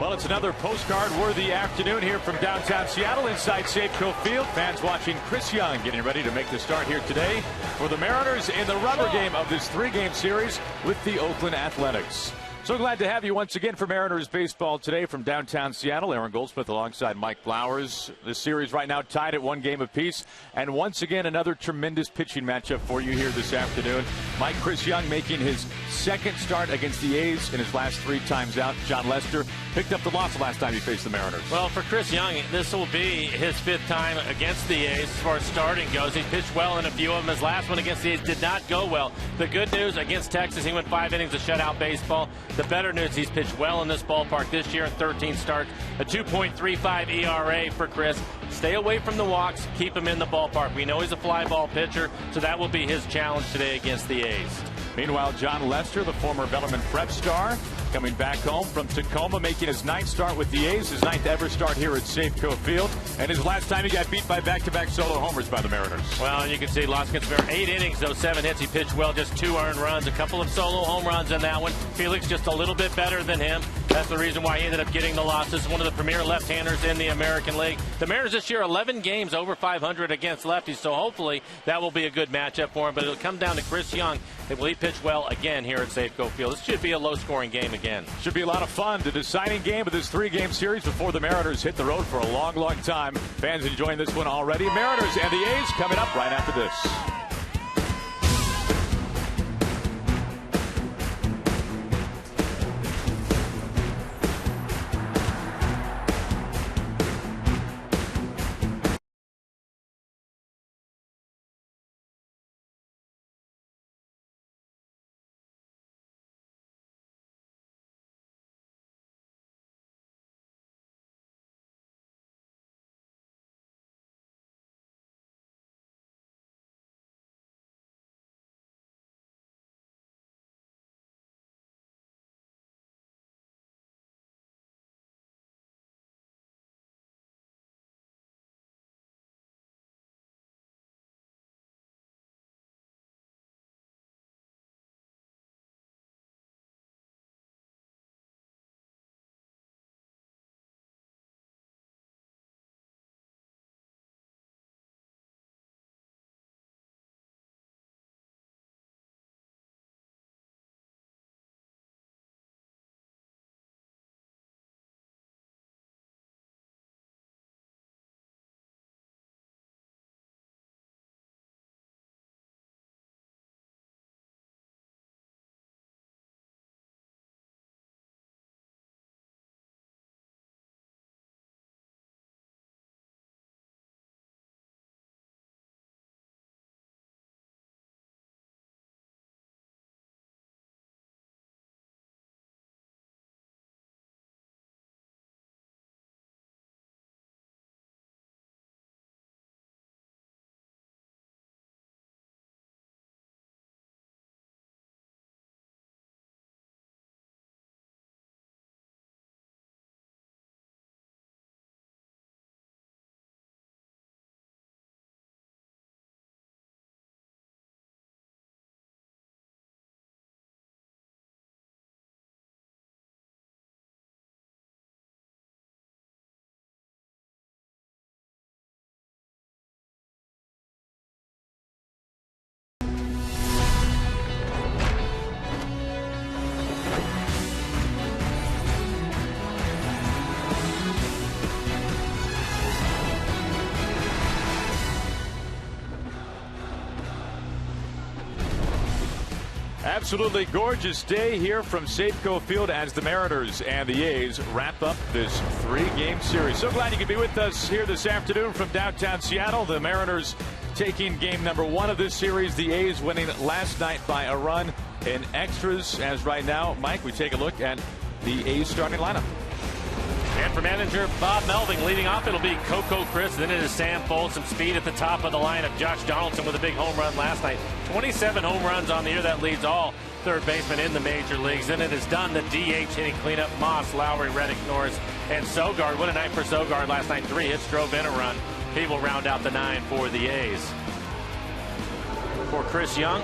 Well, it's another postcard-worthy afternoon here from downtown Seattle inside Safeco Field. Fans watching Chris Young getting ready to make the start here today for the Mariners in the rubber game of this three-game series with the Oakland Athletics. So glad to have you once again for Mariners baseball today from downtown Seattle. Aaron Goldsmith alongside Mike Flowers. This series right now tied at 1 game apiece. And once again, another tremendous pitching matchup for you here this afternoon. Chris Young making his second start against the A's in his last 3 times out. John Lester picked up the loss the last time he faced the Mariners. Well, for Chris Young, this will be his 5th time against the A's as far as starting goes. He pitched well in a few of them. His last one against the A's did not go well. The good news, against Texas, he went 5 innings of shutout baseball. The better news, he's pitched well in this ballpark this year in 13 starts. A 2.35 ERA for Chris. Stay away from the walks. Keep him in the ballpark. We know he's a fly ball pitcher, so that will be his challenge today against the A's. Meanwhile, John Lester, the former Bellarmine Prep star, coming back home from Tacoma, making his 9th start with the A's, his 9th ever start here at Safeco Field, and his last time he got beat by back-to-back solo homers by the Mariners. Well, you can see Loskins for 8 innings, those 7 hits. He pitched well, just 2 earned runs, a couple of solo home runs in that one. Felix just a little bit better than him. That's the reason why he ended up getting the losses. One of the premier left-handers in the American League. The Mariners this year, 11 games over 500 against lefties, so hopefully that will be a good matchup for him. But it'll come down to Chris Young. Will he pitch well again here at Safeco Field? This should be a low-scoring game again. Should be a lot of fun. The deciding game of this 3-game series before the Mariners hit the road for a long, long time. Fans enjoying this one already. Mariners and the A's coming up right after this. Absolutely gorgeous day here from Safeco Field as the Mariners and the A's wrap up this 3-game series. So glad you could be with us here this afternoon from downtown Seattle. The Mariners taking game number 1 of this series. The A's winning last night by a run in extras. As right now, Mike, we take a look at the A's starting lineup. And for manager Bob Melving, leading off, it'll be Coco Chris. Then it is Sam Foltz. Some speed at the top of the lineup. Josh Donaldson with a big home run last night. 27 home runs on the year. That leads all third basemen in the major leagues. Then it is done the DH hitting cleanup. Moss, Lowry, Reddick, Norris, and Sogard. What a night for Sogard last night. 3 hits, drove in a run. He will round out the 9 for the A's. For Chris Young,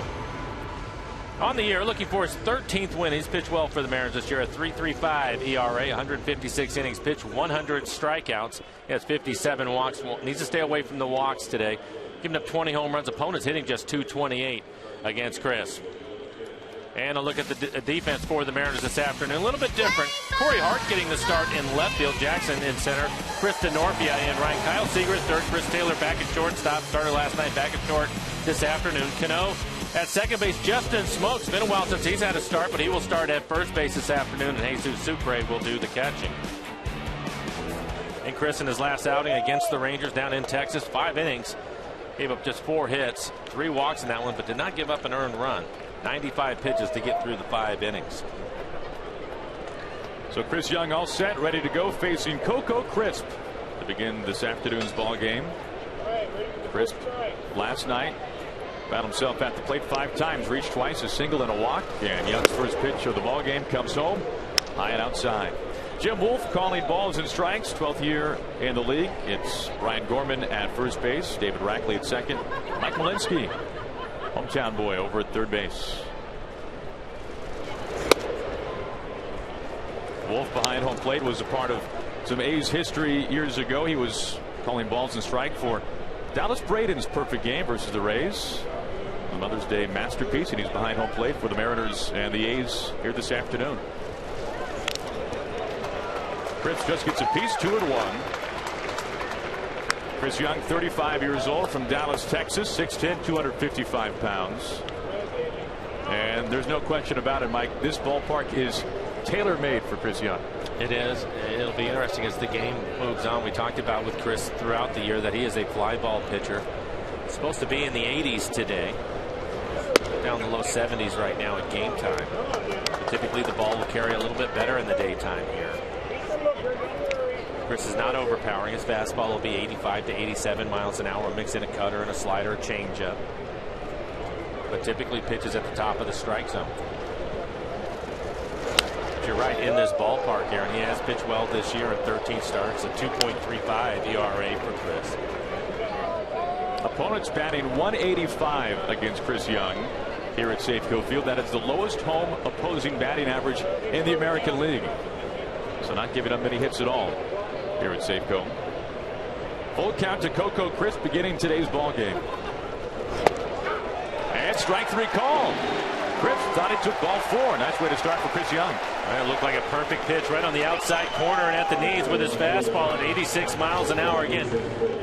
On the year, looking for his 13th win. He's pitched well for the Mariners this year. A 3.35 ERA, 156 innings pitched, 100 strikeouts. He has 57 walks. Needs to stay away from the walks today. Giving up 20 home runs. Opponents hitting just 228 against Chris. And a look at the defense for the Mariners this afternoon. A little bit different. Corey Hart getting the start in left field. Jackson in center. Chris Denorfia and Ryan. Kyle Seager at third. Chris Taylor back at shortstop. Started last night, back at short this afternoon. Cano at second base. Justin Smoke's been a while since he's had a start, but he will start at first base this afternoon, and Jesus Sucre will do the catching. And Chris in his last outing against the Rangers down in Texas, 5 innings. Gave up just 4 hits, 3 walks in that one, but did not give up an earned run. 95 pitches to get through the 5 innings. So Chris Young all set, ready to go, facing Coco Crisp to begin this afternoon's ball game. Crisp last night found himself at the plate 5 times, reached twice, a single and a walk. And Young's first pitch of the ball game comes home high and outside. Jim Wolf calling balls and strikes, 12th year in the league. It's Brian Gorman at first base, David Rackley at second, Mike Malinsky, hometown boy, over at third base. Wolf behind home plate was a part of some A's history years ago. He was calling balls and strike for Dallas Braden's perfect game versus the Rays. A Mother's Day masterpiece, and he's behind home plate for the Mariners and the A's here this afternoon. Chris just gets a piece, 2-1. Chris Young, 35 years old, from Dallas, Texas, 6'10", 255 pounds. And there's no question about it, Mike. This ballpark is tailor-made for Chris Young. It is. It'll be interesting as the game moves on. We talked about with Chris throughout the year that he is a fly ball pitcher. It's supposed to be in the 80s today. Down the low 70s right now at game time. But typically the ball will carry a little bit better in the daytime here. Chris is not overpowering. His fastball will be 85 to 87 miles an hour. Mix in a cutter and a slider, a changeup. But typically pitches at the top of the strike zone. But you're right, in this ballpark, Aaron, he has pitched well this year in 13 starts, a 2.35 ERA for Chris. Opponents batting 185 against Chris Young here at Safeco Field. That is the lowest home opposing batting average in the American League. So not giving up many hits at all here at Safeco. Full count to Coco Crisp beginning today's ball game. And strike 3 call. Crisp thought he took ball 4. Nice way to start for Chris Young. It looked like a perfect pitch right on the outside corner and at the knees with his fastball at 86 miles an hour. Again,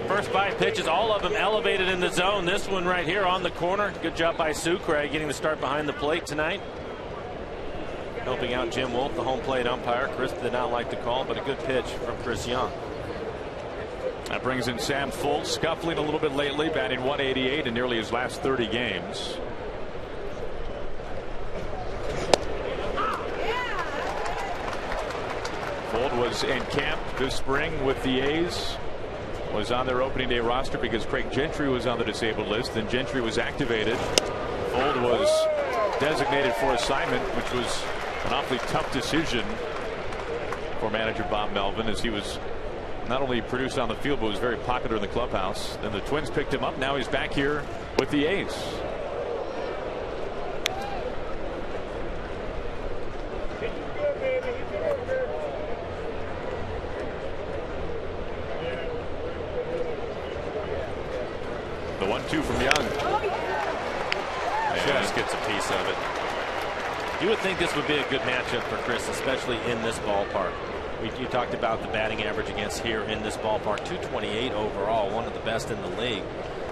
first 5 pitches, all of them elevated in the zone. This one right here on the corner. Good job by Sucre getting the start behind the plate tonight. Helping out Jim Wolf, the home plate umpire. Chris did not like the call, but a good pitch from Chris Young. That brings in Sam Foltz, scuffling a little bit lately, batting 188 in nearly his last 30 games. Foltz was in camp this spring with the A's. Was on their opening day roster because Craig Gentry was on the disabled list. Then Gentry was activated. Foltz was designated for assignment, which was an awfully tough decision for manager Bob Melvin, as he was not only produced on the field but was very popular in the clubhouse. Then the Twins picked him up. Now he's back here with the A's. The 1-2 from Young. Just gets a piece of it. You would think this would be a good matchup for Chris, especially in this ballpark. You talked about the batting average against here in this ballpark, 228 overall, one of the best in the league.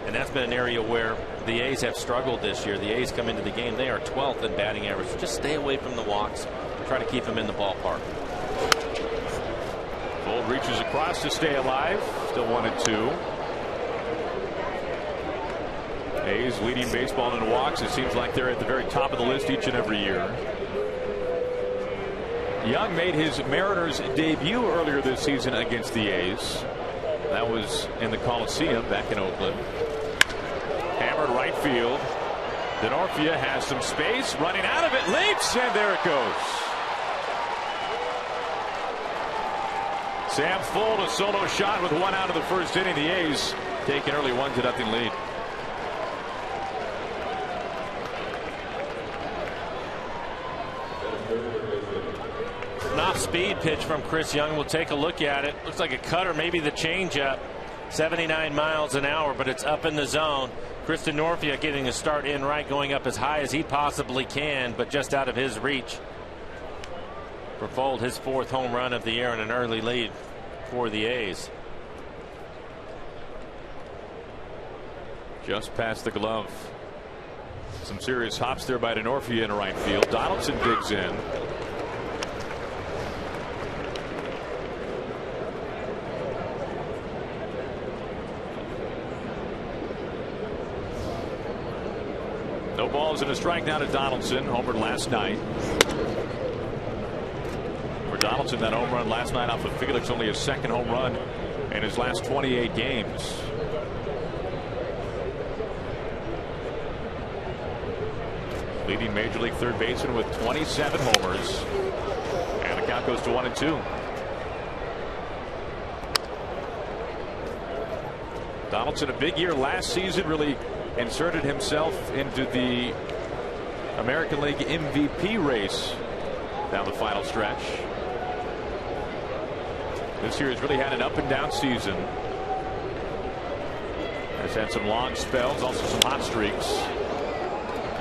And that's been an area where the A's have struggled this year. The A's come into the game, they are 12th in batting average. So just stay away from the walks. Try to keep them in the ballpark. Bold reaches across to stay alive. Still 1-2. A's leading baseball in walks. It seems like they're at the very top of the list each and every year. Young made his Mariners debut earlier this season against the A's. That was in the Coliseum back in Oakland. Hammered right field. Denorfia has some space, running out of it, leaps, and there it goes. Sam Foltz, a solo shot with 1 out of the first inning. The A's take an early 1-0 lead. An off-speed pitch from Chris Young. We'll take a look at it. Looks like a cutter, maybe the changeup. 79 miles an hour, but it's up in the zone. Kristen Norfield getting a start in right, going up as high as he possibly can, but just out of his reach. For Fold, his 4th home run of the year and an early lead for the A's. Just past the glove. Some serious hops there by Denorfia in right field. Donaldson digs in. No balls and a strike now to Donaldson. Homered last night. For Donaldson, that home run last night off of Felix, only his 2nd home run in his last 28 games. Leading Major League third baseman with 27 homers. And the count goes to 1-2. Donaldson, a big year last season, really inserted himself into the American League MVP race down the final stretch. This year has really had an up and down season. Has had some long spells, also some hot streaks.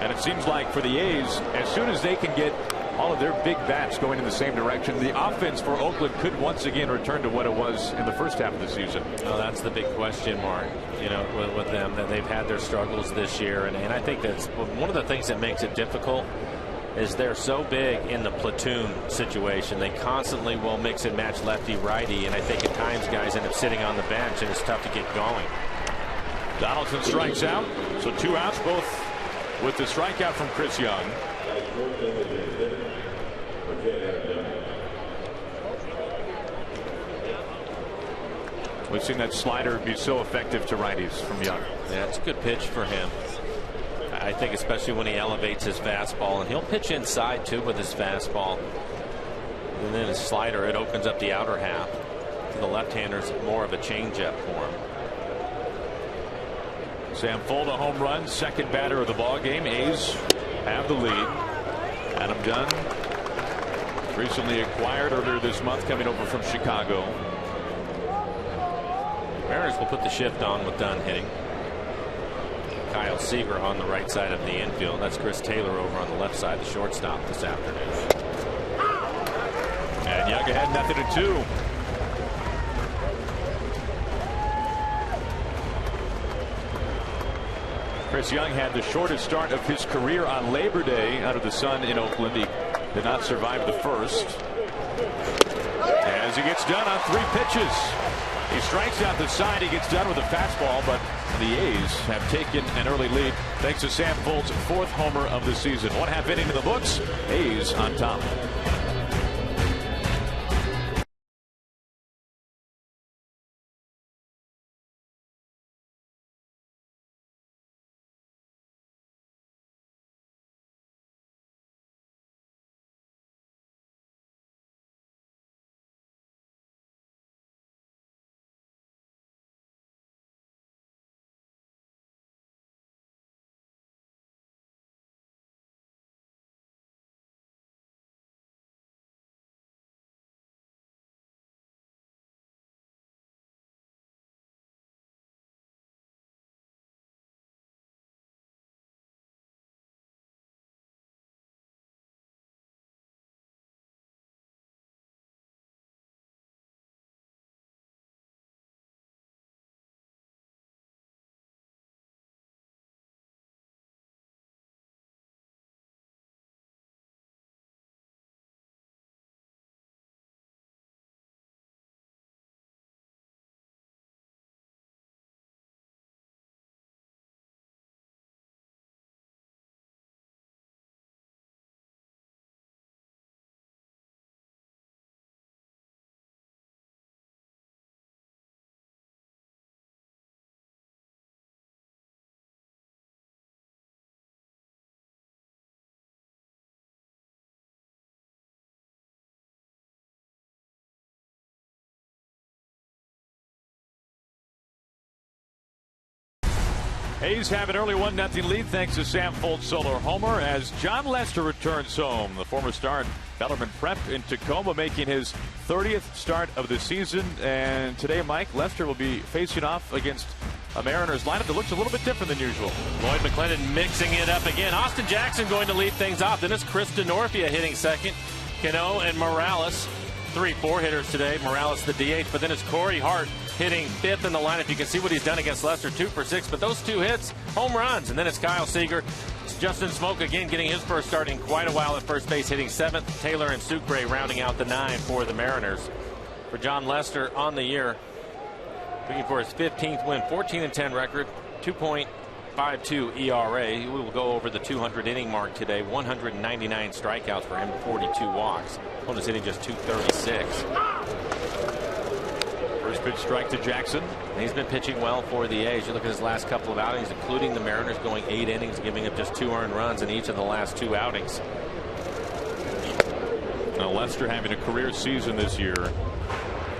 And it seems like for the A's, as soon as they can get all of their big bats going in the same direction, the offense for Oakland could once again return to what it was in the first half of the season. Oh, that's the big question mark, you know, with them, that they've had their struggles this year. And I think that's one of the things that makes it difficult is they're so big in the platoon situation. They constantly will mix and match lefty righty. And I think at times guys end up sitting on the bench and it's tough to get going. Donaldson strikes out. So 2 outs, both with the strikeout from Chris Young. We've seen that slider be so effective to righties from Young. Yeah, it's a good pitch for him. I think especially when he elevates his fastball, and he'll pitch inside too with his fastball. And then his slider, it opens up the outer half. For the left-handers, more of a changeup for him. Sam Fold, a home run, 2nd batter of the ball game. A's have the lead. Adam Dunn, recently acquired earlier this month, coming over from Chicago. Mariners will put the shift on with Dunn hitting. Kyle Seager on the right side of the infield. That's Chris Taylor over on the left side, the shortstop this afternoon. And Young ahead 0-2. Chris Young had the shortest start of his career on Labor Day under the sun in Oakland. He did not survive the first. As he gets done on 3 pitches. He strikes out the side. He gets done with a fastball, but the A's have taken an early lead thanks to Sam Fold's 4th homer of the season. 1/2 inning in the books. A's on top. A's have an early 1-0 lead thanks to Sam Folt's solo homer as John Lester returns home. The former star at Bellarmine Prep in Tacoma making his 30th start of the season. And today, Mike, Lester will be facing off against a Mariners lineup that looks a little bit different than usual. Lloyd McClendon mixing it up again. Austin Jackson going to lead things off. Then it's Chris DeNorfia hitting second. Cano and Morales, 3-4 hitters today. Morales the DH, but then it's Corey Hart hitting fifth in the lineup. You can see what he's done against Lester, 2 for 6, but those 2 hits, home runs. And then it's Kyle Seager. Justin Smoke again getting his first start in quite a while at first base, hitting 7th. Taylor and Sucre rounding out the 9 for the Mariners. For John Lester on the year, looking for his 15th win, 14-10 record, 2.52 ERA. He will go over the 200 inning mark today. 199 strikeouts for him, 42 walks. Opponent's hitting just 236. First pitch strike to Jackson. He's been pitching well for the A's. You look at his last couple of outings, including the Mariners, going 8 innings, giving up just 2 earned runs in each of the last 2 outings. Now Lester having a career season this year.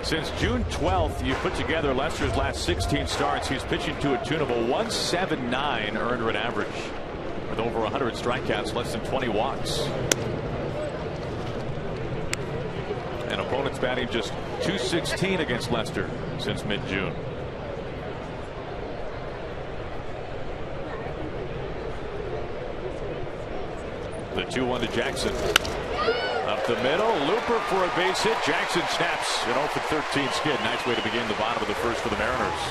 Since June 12th, you put together Lester's last 16 starts. He's pitching to a tune of a 179 earned run average with over 100 strikeouts, less than 20 walks. And opponents batting just .216 against Lester since mid-June. The 2-1 to Jackson. Up the middle, looper for a base hit. Jackson snaps an 0 for 13 skid. Nice way to begin the bottom of the first for the Mariners.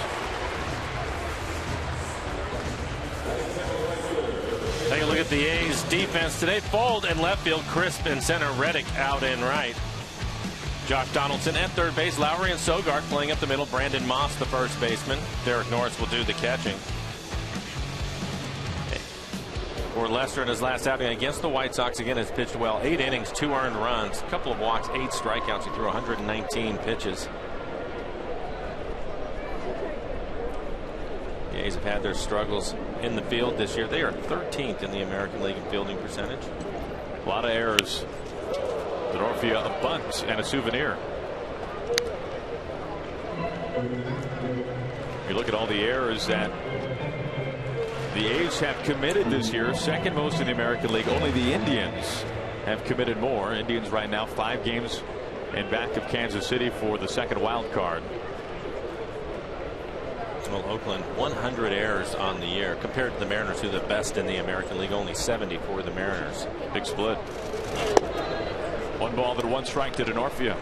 Take a look at the A's defense today. Fold in left field, Crisp in center, Reddick out in right. Josh Donaldson at third base, Lowry and Sogard playing up the middle. Brandon Moss, the first baseman. Derek Norris will do the catching. For Lester in his last outing against the White Sox, again has pitched well. 8 innings, 2 earned runs, a couple of walks, 8 strikeouts. He threw 119 pitches. The A's have had their struggles in the field this year. They are 13th in the American League in fielding percentage. A lot of errors. DeNorfia a bunt and a souvenir. You look at all the errors that the A's have committed this year, second most in the American League. Only the Indians have committed more. Indians right now 5 games in back of Kansas City for the second wild card. Well, Oakland 100 errors on the year compared to the Mariners, who are the best in the American League, only 70 for the Mariners. Big split. 1 ball and 1 strike to DeNorfia.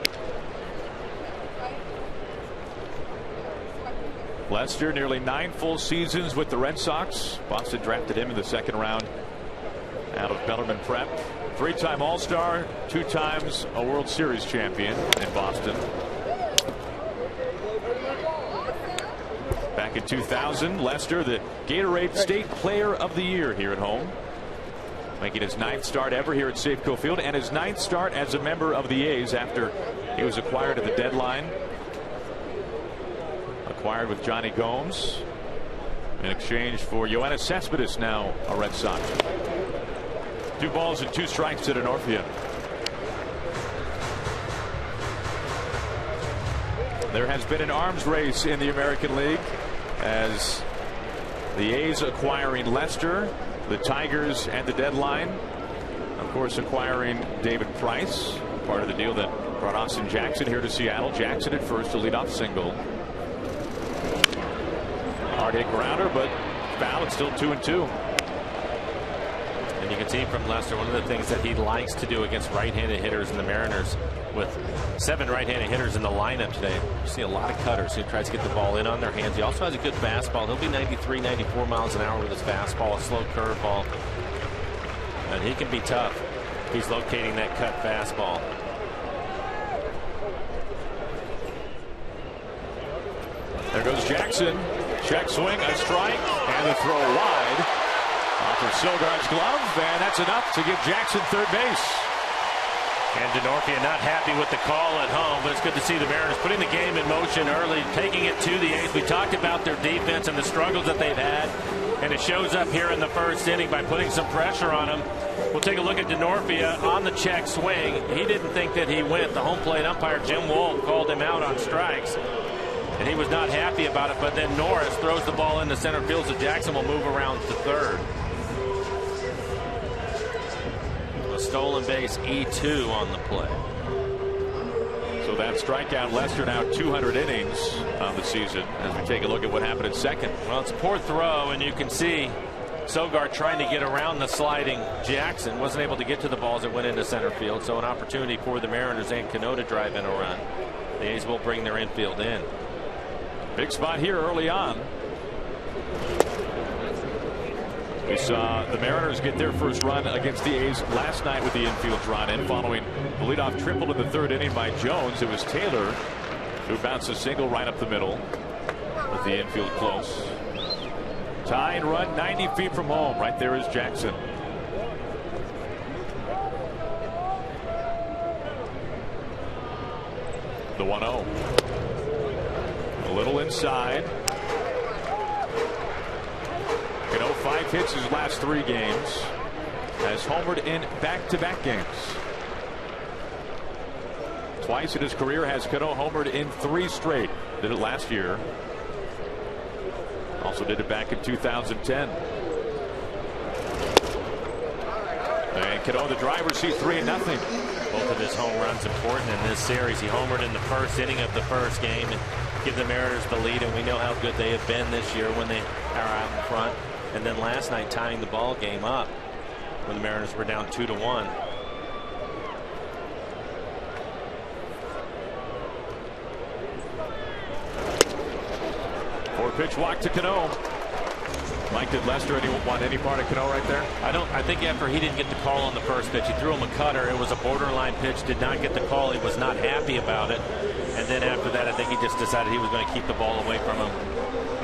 Lester nearly 9 full seasons with the Red Sox. Boston drafted him in the 2nd round out of Bellarmine Prep. 3-time All-Star, 2 times a World Series champion in Boston. Back in 2000, Lester, the Gatorade State Player of the Year here at home, making his 9th start ever here at Safeco Field and his 9th start as a member of the A's after he was acquired at the deadline. Acquired with Johnny Gomes in exchange for Yoenis Cespedes, now a Red Sox. 2 balls and 2 strikes to DeNorfia. There has been an arms race in the American League as the A's acquiring Lester, the Tigers at the deadline, of course, acquiring David Price, part of the deal that brought Austin Jackson here to Seattle. Jackson at first, a leadoff single. Hard hit grounder, but foul. It's still 2-2. And you can see from Lester, one of the things that he likes to do against right-handed hitters in the Mariners, with 7 right-handed hitters in the lineup today, you see a lot of cutters. He tries to get the ball in on their hands. He also has a good fastball. He'll be 93, 94 miles an hour with his fastball, a slow curveball. And he can be tough. He's locating that cut fastball. There goes Jackson. Check swing, a strike, and the throw wide off of Sogard's glove, and that's enough to give Jackson third base. And DeNorfia not happy with the call at home, but it's good to see the Mariners putting the game in motion early, taking it to the A's. We talked about their defense and the struggles that they've had, and it shows up here in the first inning by putting some pressure on them. We'll take a look at DeNorfia on the check swing. He didn't think that he went. The home plate umpire, Jim Wolf, called him out on strikes. And he was not happy about it, but then Norris throws the ball into center field, so Jackson will move around to third. A stolen base, E2 on the play. So that strikeout, Lester now 200 innings on the season as we take a look at what happened at second. Well, it's a poor throw, and you can see Sogard trying to get around the sliding Jackson. Wasn't able to get to the balls that went into center field, so an opportunity for the Mariners and Cano to drive in a run. The A's will bring their infield in. Big spot here early on. We saw the Mariners get their first run against the A's last night with the infield drawn in following the leadoff triple in the third inning by Jones. It was Taylor who bounced a single right up the middle with the infield close. Tying run 90 feet from home. Right there is Jackson. The 1-0. A little inside. Cano 5 hits his last 3 games. Has homered in back-to-back games. Twice in his career has Cano homered in 3 straight. Did it last year. Also did it back in 2010. And Cano, the driver's seat, 3-0. Both of his home runs important in this series. He homered in the first inning of the first game and give the Mariners the lead, and we know how good they have been this year when they are out in front. And then last night tying the ball game up when the Mariners were down 2-1. 4-pitch walk to Cano. Mike, did Lester want any part of Cano right there? I think after he didn't get the call on the first pitch, he threw him a cutter. It was a borderline pitch, did not get the call. He was not happy about it. And then after that, I think he just decided he was going to keep the ball away from him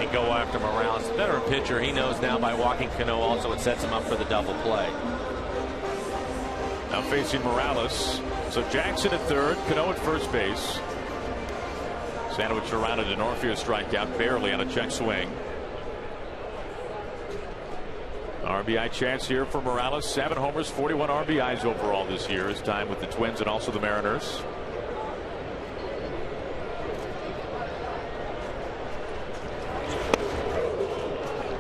and go after Morales. Veteran pitcher, he knows now by walking Cano also it sets him up for the double play. Now facing Morales. So Jackson at third, Cano at first base. Sandwich around a Norfield strikeout, barely on a check swing. RBI chance here for Morales. 7 homers, 41 RBIs overall this year. His time with the Twins and also the Mariners.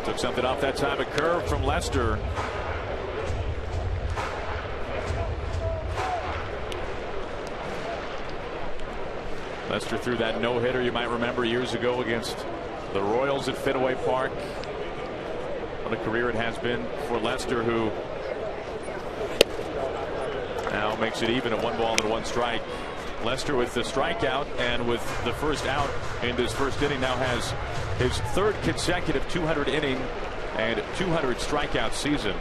Took something off that time. A curve from Lester. Lester threw that no-hitter you might remember years ago against the Royals at Fenway Park. What a career it has been for Lester, who now makes it even at 1 ball and 1 strike. Lester with the strikeout and with the first out in this first inning now has his 3rd consecutive 200 inning and 200 strikeout season.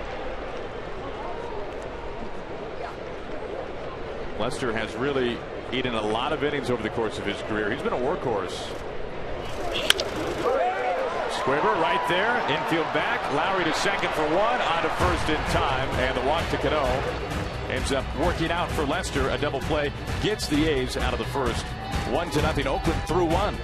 Lester has really eaten a lot of innings over the course of his career. He's been a workhorse. Squibber right there, infield back. Lowry to second for 1, on to first in time, and the walk to Cano ends up working out for Lester. A double play gets the A's out of the first. 1-0 Oakland through 1.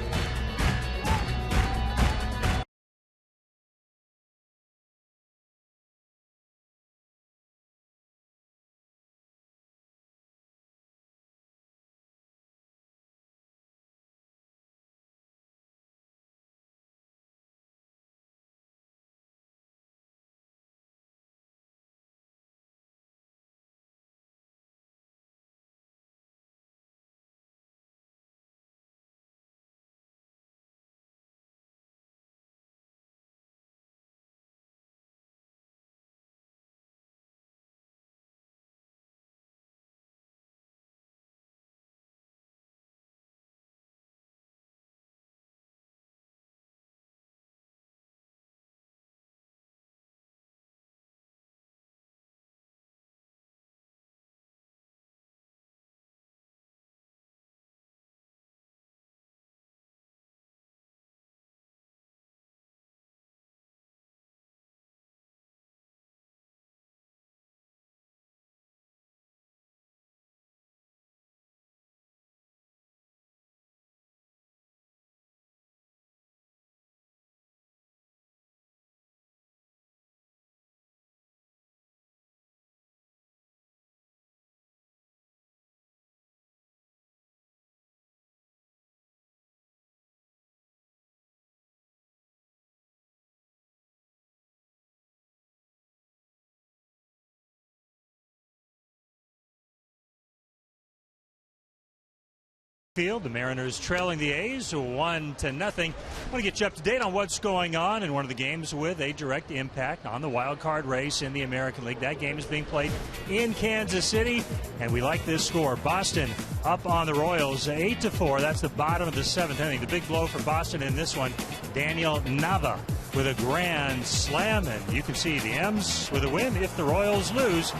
Field, the Mariners trailing the A's 1-0. I want to get you up to date on what's going on in one of the games with a direct impact on the wild card race in the American League. That game is being played in Kansas City, and we like this score. Boston up on the Royals 8-4. That's the bottom of the 7th inning. The big blow for Boston in this one, Daniel Nava with a grand slam, and you can see the M's with a win. If the Royals lose,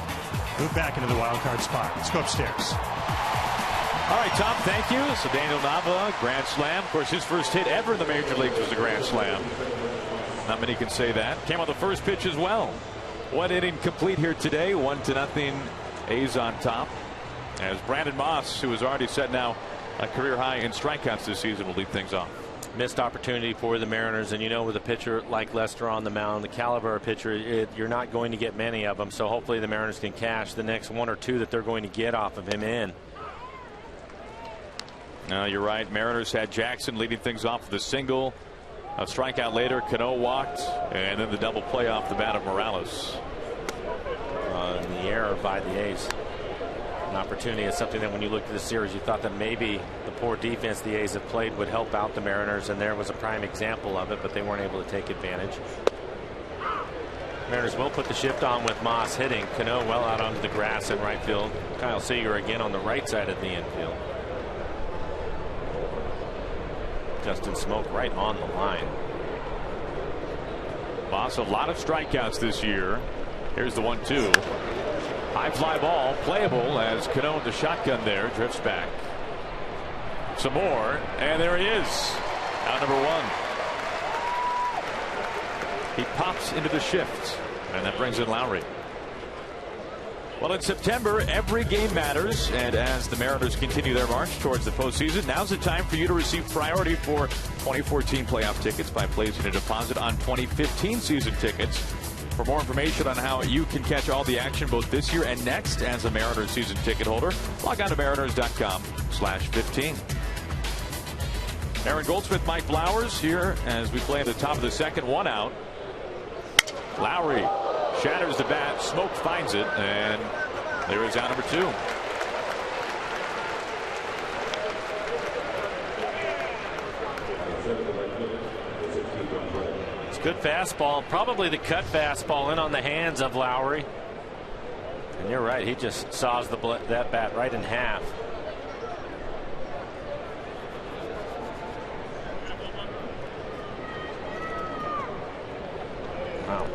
move back into the wild card spot. Let's go upstairs. All right, Tom, thank you. So Daniel Nava, grand slam. Of course, his first hit ever in the major leagues was a grand slam. Not many can say that. Came on the first pitch as well. One inning complete here today. 1-0. A's on top. As Brandon Moss, who has already set now a career high in strikeouts this season, will lead things off. Missed opportunity for the Mariners, and you know, with a pitcher like Lester on the mound, the caliber of pitcher, you're not going to get many of them. So hopefully the Mariners can cash the next one or two that they're going to get off of him in. No, you're right. Mariners had Jackson leading things off with a single. A strikeout later, Cano walked, and then the double play off the bat of Morales. The error by the A's. An opportunity is something that when you looked at the series, you thought that maybe the poor defense the A's have played would help out the Mariners, and there was a prime example of it, but they weren't able to take advantage. Mariners will put the shift on with Moss hitting. Cano well out onto the grass in right field. Kyle Seager again on the right side of the infield. Justin Smoke right on the line. Moss, a lot of strikeouts this year. Here's the 1-2. High fly ball, playable as Cano in the shotgun there, drifts back. Some more, and there he is. Out number 1. He pops into the shift, and that brings in Lowry. Well, in September, every game matters, and as the Mariners continue their march towards the postseason, now's the time for you to receive priority for 2014 playoff tickets by placing a deposit on 2015 season tickets. For more information on how you can catch all the action both this year and next as a Mariners season ticket holder, log on to mariners.com/15. Aaron Goldsmith, Mike Flowers here as we play at the top of the 2nd, 1 out. Lowry shatters the bat. Smoke finds it, and there is out number 2. It's good fastball, probably the cut fastball in on the hands of Lowry. And you're right, he just saws that bat right in half. Wow.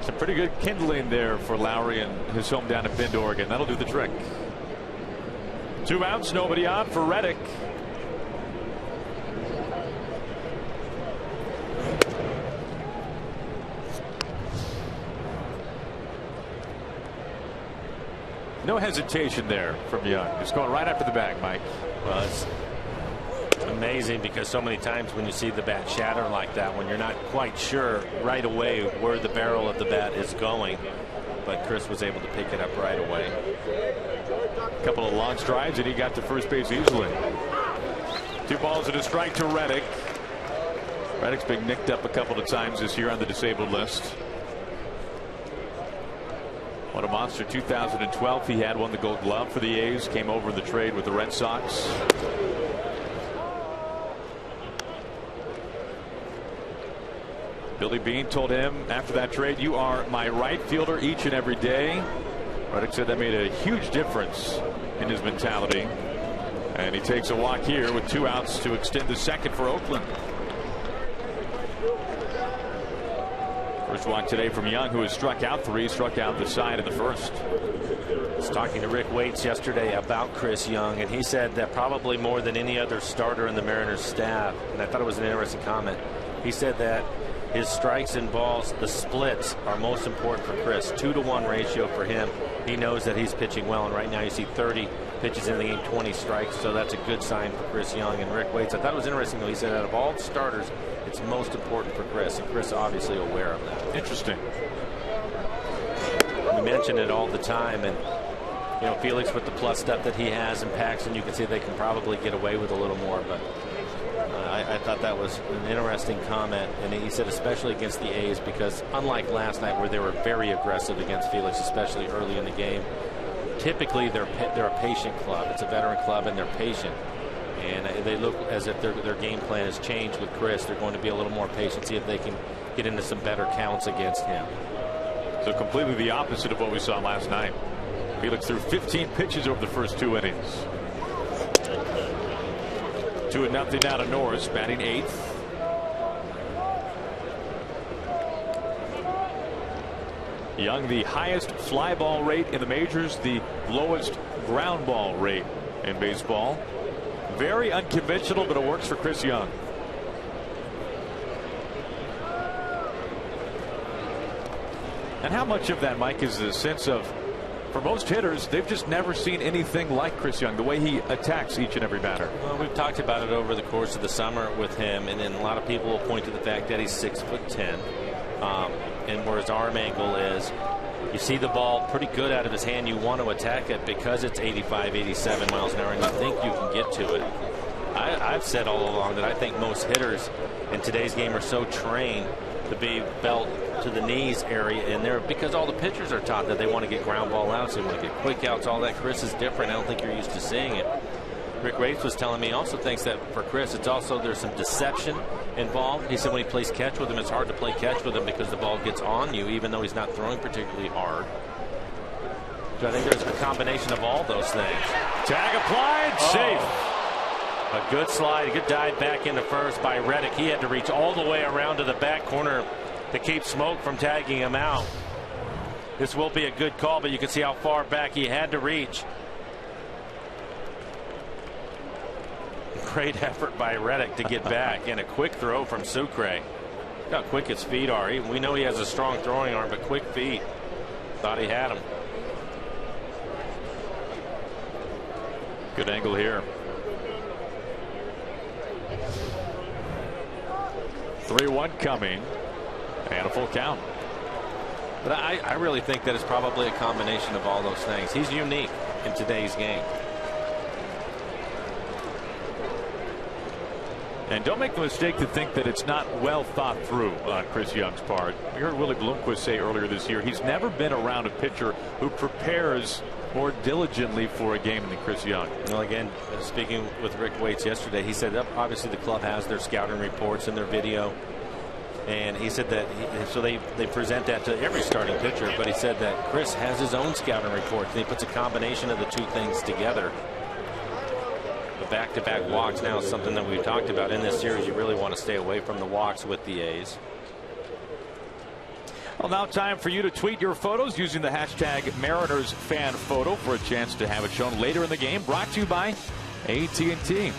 Some pretty good kindling there for Lowry and his home down in Bend, Oregon. That'll do the trick. 2 outs, nobody on for Reddick. No hesitation there from Young. Just going right after the bag, Mike. Well, it's amazing because so many times when you see the bat shatter like that, when you're not quite sure right away where the barrel of the bat is going, but Chris was able to pick it up right away. A couple of long strides and he got to first base easily. 2 balls and a strike to Reddick. Reddick's been nicked up a couple of times this year on the disabled list. What a monster. 2012 he had, won the Gold Glove for the A's, came over in the trade with the Red Sox. Billy Beane told him after that trade, "You are my right fielder each and every day." Reddick said that made a huge difference in his mentality. And he takes a walk here with 2 outs to extend the 2nd for Oakland. First walk today from Young, who has struck out 3, struck out the side in the 1st. I was talking to Rick Waits yesterday about Chris Young, and he said that probably more than any other starter in the Mariners staff, and I thought it was an interesting comment. He said that his strikes and balls, the splits, are most important for Chris. 2-to-1 ratio for him. He knows that he's pitching well, and right now you see 30 pitches in the game, 20 strikes, so that's a good sign for Chris Young. And Rick Waits, I thought it was interesting though, he said out of all the starters, it's most important for Chris, and Chris obviously aware of that. Interesting. We mention it all the time, and you know, Felix with the plus stuff that he has, and Paxton, you can see they can probably get away with a little more, but I thought that was an interesting comment, and he said especially against the A's, because unlike last night where they were very aggressive against Felix, especially early in the game, typically they're a patient club. It's a veteran club, and they're patient. And they look as if their game plan has changed with Chris. They're going to be a little more patient, see if they can get into some better counts against him. So completely the opposite of what we saw last night. Felix threw 15 pitches over the first 2 innings. 2-0 now to Norris, batting 8th. Young, the highest fly ball rate in the majors, the lowest ground ball rate in baseball. Very unconventional, but it works for Chris Young. And how much of that, Mike, is the sense of, for most hitters, they've just never seen anything like Chris Young, the way he attacks each and every batter. Well, we've talked about it over the course of the summer with him, and then a lot of people will point to the fact that he's 6'10", and where his arm angle is. You see the ball pretty good out of his hand. You want to attack it because it's 85, 87 miles an hour, and you think you can get to it. I've said all along that I think most hitters in today's game are so trained to be belt to the knees area in there, because all the pitchers are taught that they want to get ground ball outs, they want to get quick outs, all that. Chris is different. I don't think you're used to seeing it. Rick Race was telling me he also thinks that for Chris, it's also there's some deception involved. He said when he plays catch with him, it's hard to play catch with him because the ball gets on you, even though he's not throwing particularly hard. So I think there's a combination of all those things. Tag applied, safe. A good slide, a good dive back into first by Reddick. He had to reach all the way around to the back corner to keep Smoke from tagging him out. This will be a good call, but you can see how far back he had to reach. Great effort by Reddick to get back, and a quick throw from Sucre. Look how quick his feet are. We know he has a strong throwing arm, but quick feet. Thought he had him. Good angle here. 3-1 coming, and a full count. But I really think that it's probably a combination of all those things. He's unique in today's game. And don't make the mistake to think that it's not well thought through on Chris Young's part. We heard Willie Bloomquist say earlier this year he's never been around a pitcher who prepares more diligently for a game than Chris Young. Well, again, speaking with Rick Waits yesterday, he said that obviously the club has their scouting reports and their video, and he said that they present that to every starting pitcher, but he said that Chris has his own scouting reports, and he puts a combination of the two things together. The back-to-back walks now is something that we've talked about in this series. You really want to stay away from the walks with the A's. Well, now time for you to tweet your photos using the hashtag MarinersFanPhoto for a chance to have it shown later in the game. Brought to you by AT&T.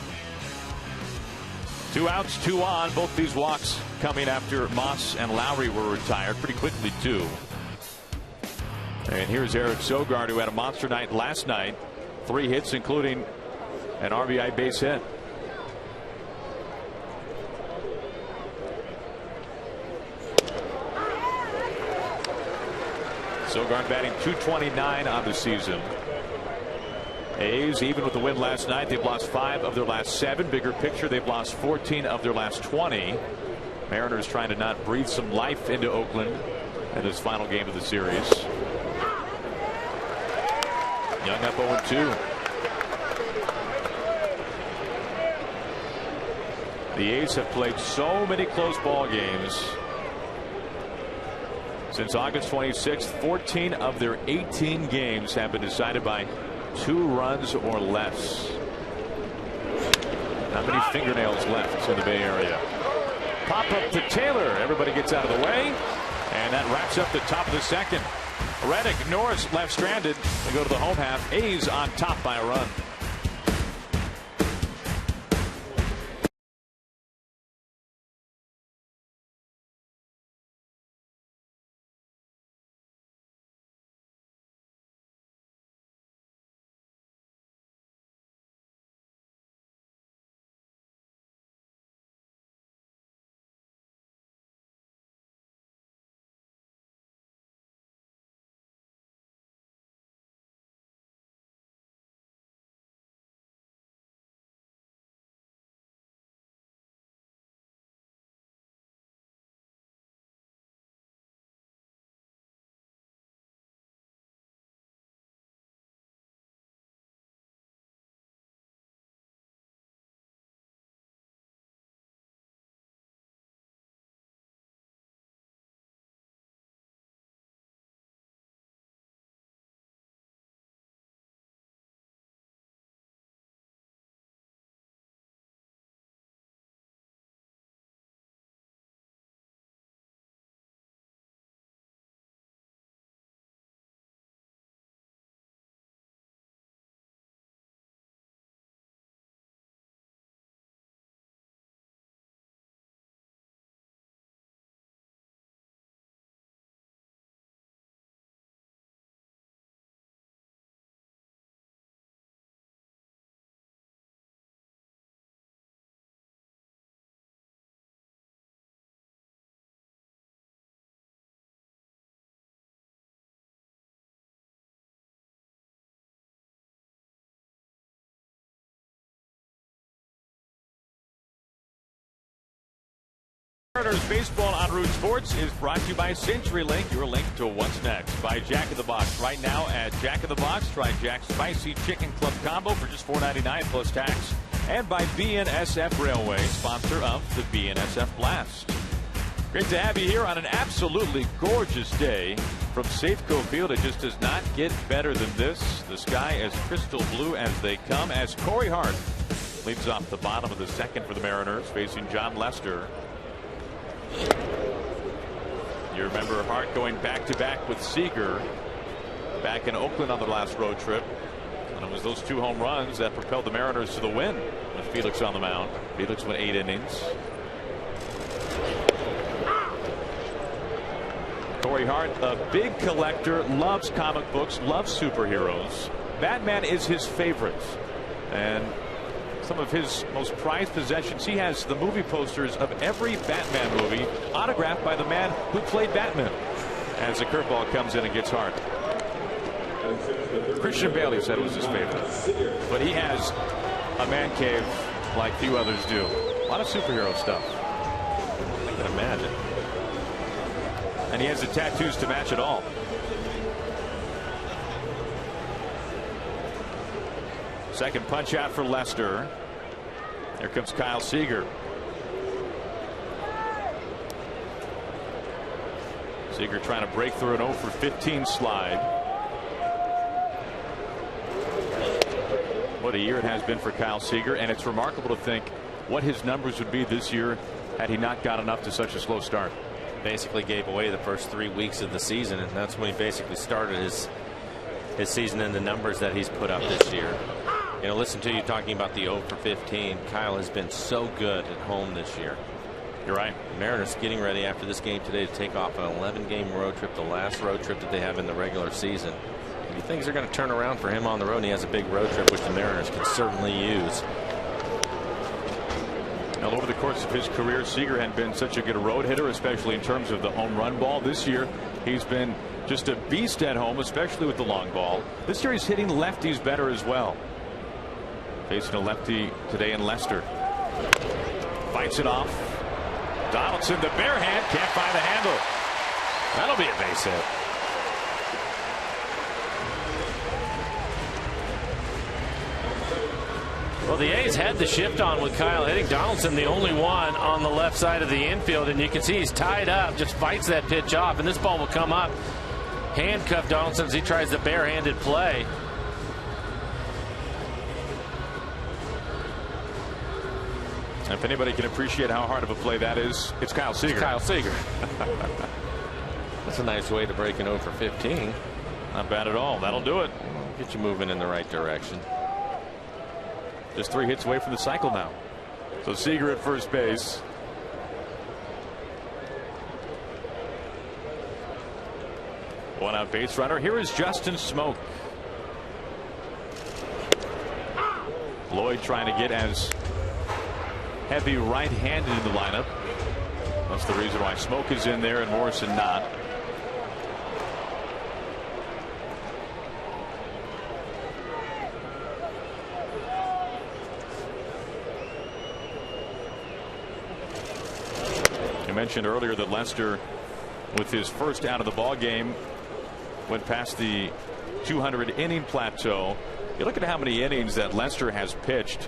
2 outs, 2 on. Both these walks coming after Moss and Lowry were retired pretty quickly, too. And here's Eric Sogard, who had a monster night last night. 3 hits, including an RBI base hit. Sogard batting .229 on the season. A's, even with the win last night, they've lost 5 of their last 7. Bigger picture, they've lost 14 of their last 20. Mariners trying to not breathe some life into Oakland in this final game of the series. Young up 0-2. The A's have played so many close ball games since August 26th. 14 of their 18 games have been decided by 2 runs or less. Not many fingernails left in the Bay Area. Pop up to Taylor. Everybody gets out of the way, and that wraps up the top of the second. Reddick, Norris left stranded. They go to the home half. A's on top by a run. Mariners baseball on Root Sports is brought to you by CenturyLink, your link to what's next. By Jack in the Box. Right now at Jack in the Box, try Jack's Spicy Chicken Club Combo for just $4.99 plus tax. And by BNSF Railway, sponsor of the BNSF Blast. Great to have you here on an absolutely gorgeous day from Safeco Field. It just does not get better than this. The sky as crystal blue as they come as Corey Hart leads off the bottom of the second for the Mariners, facing John Lester. You remember Hart going back-to-back with Seager back in Oakland on the last road trip. And it was those 2 home runs that propelled the Mariners to the win with Felix on the mound. Felix went 8 innings. Corey Hart, a big collector, loves comic books, loves superheroes. Batman is his favorite. And some of his most prized possessions, he has the movie posters of every Batman movie autographed by the man who played Batman. As the curveball comes in and gets Hart. Christian Bailey said it was his favorite. But he has a man cave like few others do. A lot of superhero stuff. I can imagine. And he has the tattoos to match it all. Second punch out for Lester. Here comes Kyle Seager. Seager trying to break through an 0 for 15 slide. What a year it has been for Kyle Seager, and it's remarkable to think what his numbers would be this year had he not gotten up to such a slow start. Basically gave away the first 3 weeks of the season, and that's when he basically started his season in the numbers that he's put up this year. You know, listen to you talking about the 0 for 15. Kyle has been so good at home this year. You're right. Mariners getting ready after this game today to take off an 11-game road trip, the last road trip that they have in the regular season. Maybe things are going to turn around for him on the road, and he has a big road trip, which the Mariners can certainly use. Now, over the course of his career, Seager had been such a good road hitter, especially in terms of the home run ball. This year, he's been just a beast at home, especially with the long ball. This year, he's hitting lefties better as well. Facing a lefty today in Lester. Fights it off. Donaldson, the bare hand, can't find the handle. That'll be a base hit. Well, the A's had the shift on with Kyle hitting. Donaldson, the only one on the left side of the infield, and you can see he's tied up, just fights that pitch off, and this ball will come up. Handcuff Donaldson as he tries the barehanded play. If anybody can appreciate how hard of a play that is, it's Kyle Seager. It's Kyle Seager. That's a nice way to break an 0 for 15. Not bad at all. That'll do it. Get you moving in the right direction. Just 3 hits away from the cycle now. So Seager at first base. One out base runner. Here is Justin Smoke. Lloyd trying to get as heavy right-handed in the lineup. That's the reason why Smoke is in there and Morrison not. You mentioned earlier that Lester, with his first out of the ball game, went past the 200 inning plateau. You look at how many innings that Lester has pitched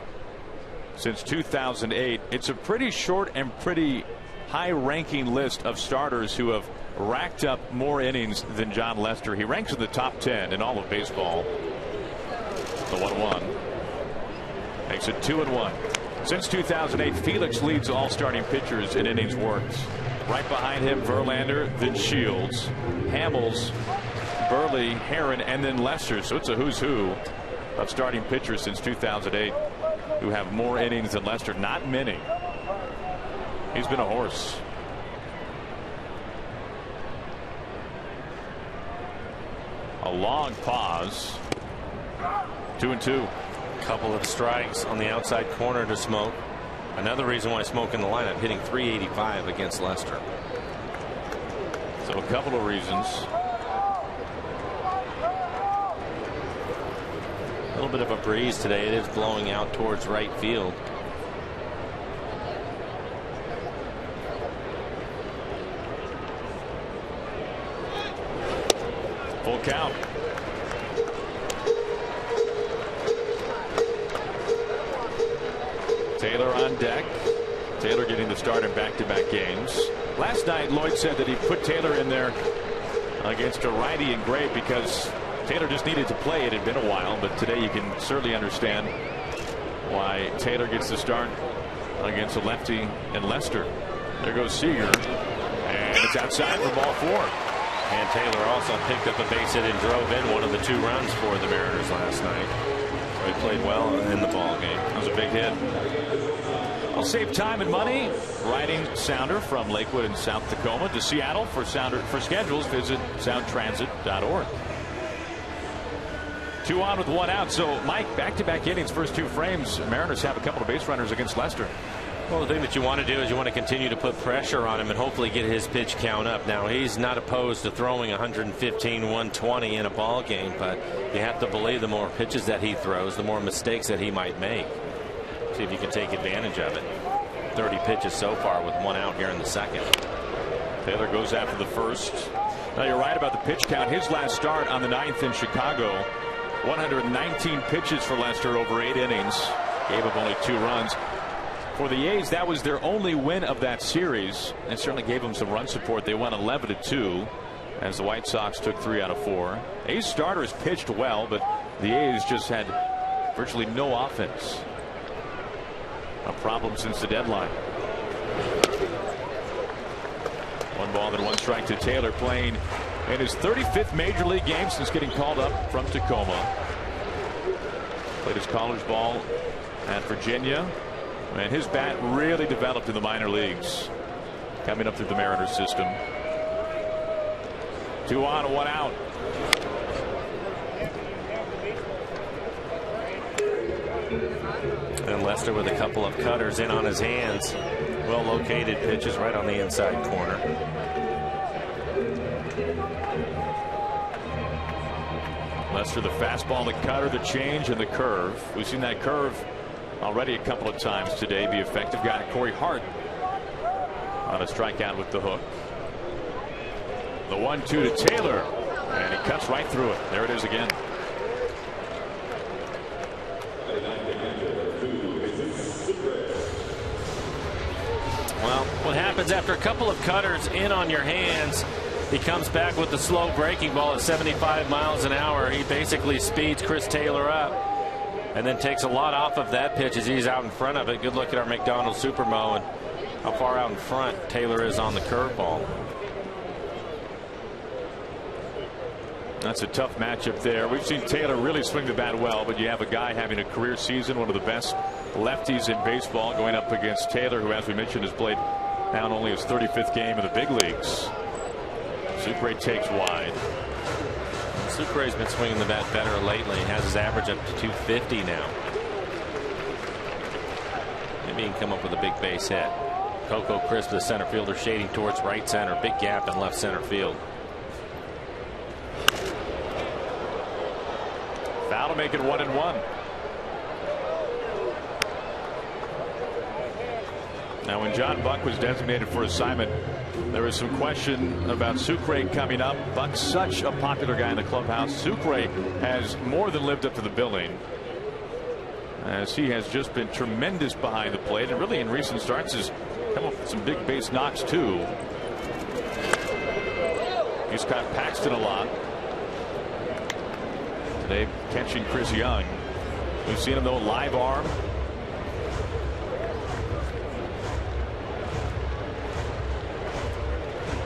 since 2008. It's a pretty short and pretty high ranking list of starters who have racked up more innings than John Lester. He ranks in the top 10 in all of baseball. The 1-1 makes it 2-1. Since 2008, Felix leads all starting pitchers in innings worked. Right behind him, Verlander, then Shields, Hamels, Burley, Herron, and then Lester. So it's a who's who of starting pitchers since 2008 who have more innings than Lester. Not many. He's been a horse. A long pause. 2-2. Couple of strikes on the outside corner to Smoke. Another reason why Smoke in the lineup, hitting .385 against Lester. So a couple of reasons. A little bit of a breeze today. It is blowing out towards right field. Full count. Taylor on deck. Taylor getting the start in back-to-back games. Last night, Lloyd said that he put Taylor in there against a righty in Gray because Taylor just needed to play. It had been a while, but today you can certainly understand why Taylor gets the start against a lefty in Lester. There goes Seager, and it's outside for ball 4. And Taylor also picked up a base hit and drove in one of the 2 runs for the Mariners last night. So he played well in the ball game. It was a big hit. I'll save time and money. Riding Sounder from Lakewood in South Tacoma to Seattle. For schedules, visit soundtransit.org. 2 on with 1 out. So, Mike, back-to-back innings, first 2 frames. Mariners have a couple of base runners against Lester. Well, the thing that you want to do is you want to continue to put pressure on him and hopefully get his pitch count up. Now, he's not opposed to throwing 115, 120 in a ball game, but you have to believe the more pitches that he throws, the more mistakes that he might make. See if you can take advantage of it. 30 pitches so far with 1 out here in the second. Taylor goes after the first. Now, you're right about the pitch count. His last start on the 9th in Chicago, 119 pitches for Lester over 8 innings. Gave up only 2 runs. For the A's, that was their only win of that series, and certainly gave them some run support. They won 11-2 as the White Sox took 3 out of 4. A's starters pitched well, but the A's just had virtually no offense. A problem since the deadline. 1 ball and 1 strike to Taylor, playing in his 35th major league game since getting called up from Tacoma. Played his college ball at Virginia. And his bat really developed in the minor leagues coming up through the Mariners system. 2 on, 1 out. And Lester with a couple of cutters in on his hands. Well located pitches right on the inside corner. Lester, the fastball, the cutter, the change, and the curve. We've seen that curve already a couple of times today be effective. Got Corey Hart on a strikeout with the hook. The 1-2 to Taylor, and he cuts right through it. There it is again. Well, what happens after a couple of cutters in on your hands, he comes back with the slow breaking ball at 75 miles an hour. He basically speeds Chris Taylor up and then takes a lot off of that pitch as he's out in front of it. Good look at our McDonald's Supermo and how far out in front Taylor is on the curveball. That's a tough matchup there. We've seen Taylor really swing the bat well, but you have a guy having a career season, one of the best lefties in baseball, going up against Taylor, who, as we mentioned, has played now only his 35th game in the big leagues. Sucre takes wide. Sucre's been swinging the bat better lately. He has his average up to 250 now. Maybe he can come up with a big base hit. Coco Crisp, the center fielder, shading towards right center. Big gap in left center field. Foul to make it 1-1. Now, when John Buck was designated for assignment, there was some question about Sucre coming up. Buck's such a popular guy in the clubhouse. Sucre has more than lived up to the billing, as he has just been tremendous behind the plate, and really in recent starts has come up with some big base knocks too. He's caught Paxton a lot. Today catching Chris Young. We've seen him though live arm.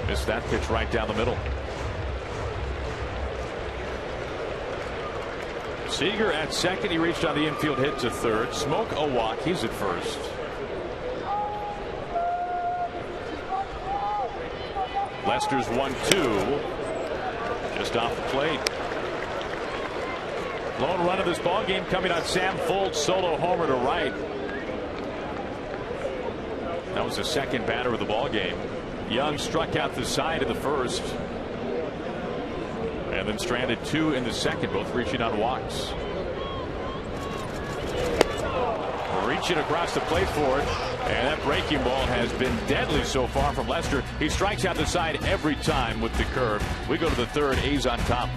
Missed that pitch right down the middle. Seager at second. He reached on the infield hit to third. Smoke a walk. He's at first. Lester's 1-2. Just off the plate. Lone run of this ball game coming on Sam Folt's solo homer to right. That was the second batter of the ball game. Young struck out the side in the first, and then stranded 2 in the second, both reaching on walks. Reaching across the plate for it, and that breaking ball has been deadly so far from Lester. He strikes out the side every time with the curve. We go to the third. A's on top.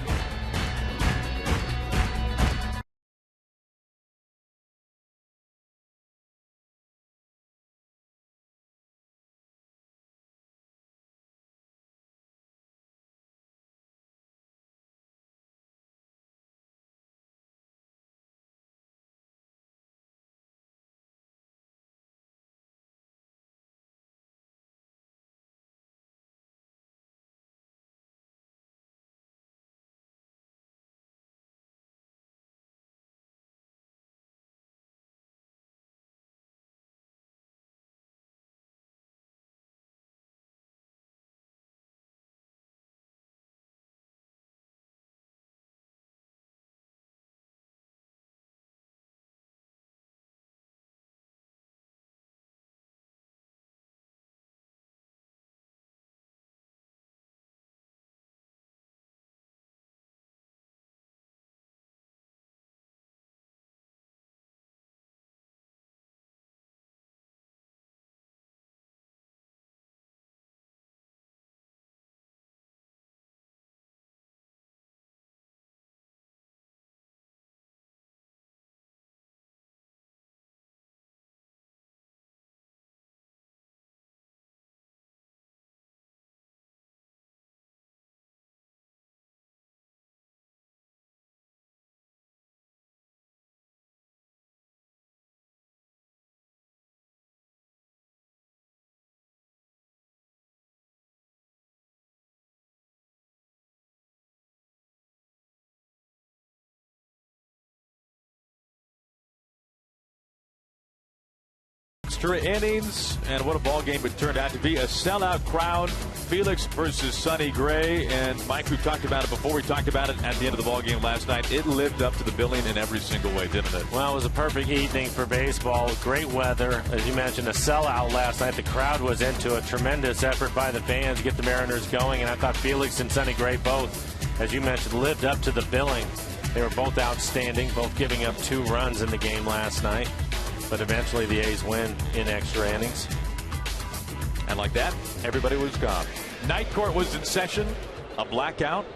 extra innings, and what a ball game it turned out to be. A sellout crowd. Felix versus Sonny Gray, and Mike, we talked about it before. We talked about it at the end of the ball game last night. It lived up to the billing in every single way, didn't it? Well, it was a perfect evening for baseball. Great weather. As you mentioned, a sellout last night. The crowd was into a tremendous effort by the fans to get the Mariners going, and I thought Felix and Sonny Gray both, as you mentioned, lived up to the billing. They were both outstanding, both giving up 2 runs in the game last night. But eventually the A's win in extra innings. And like that, everybody was gone. Night court was in session. A blackout.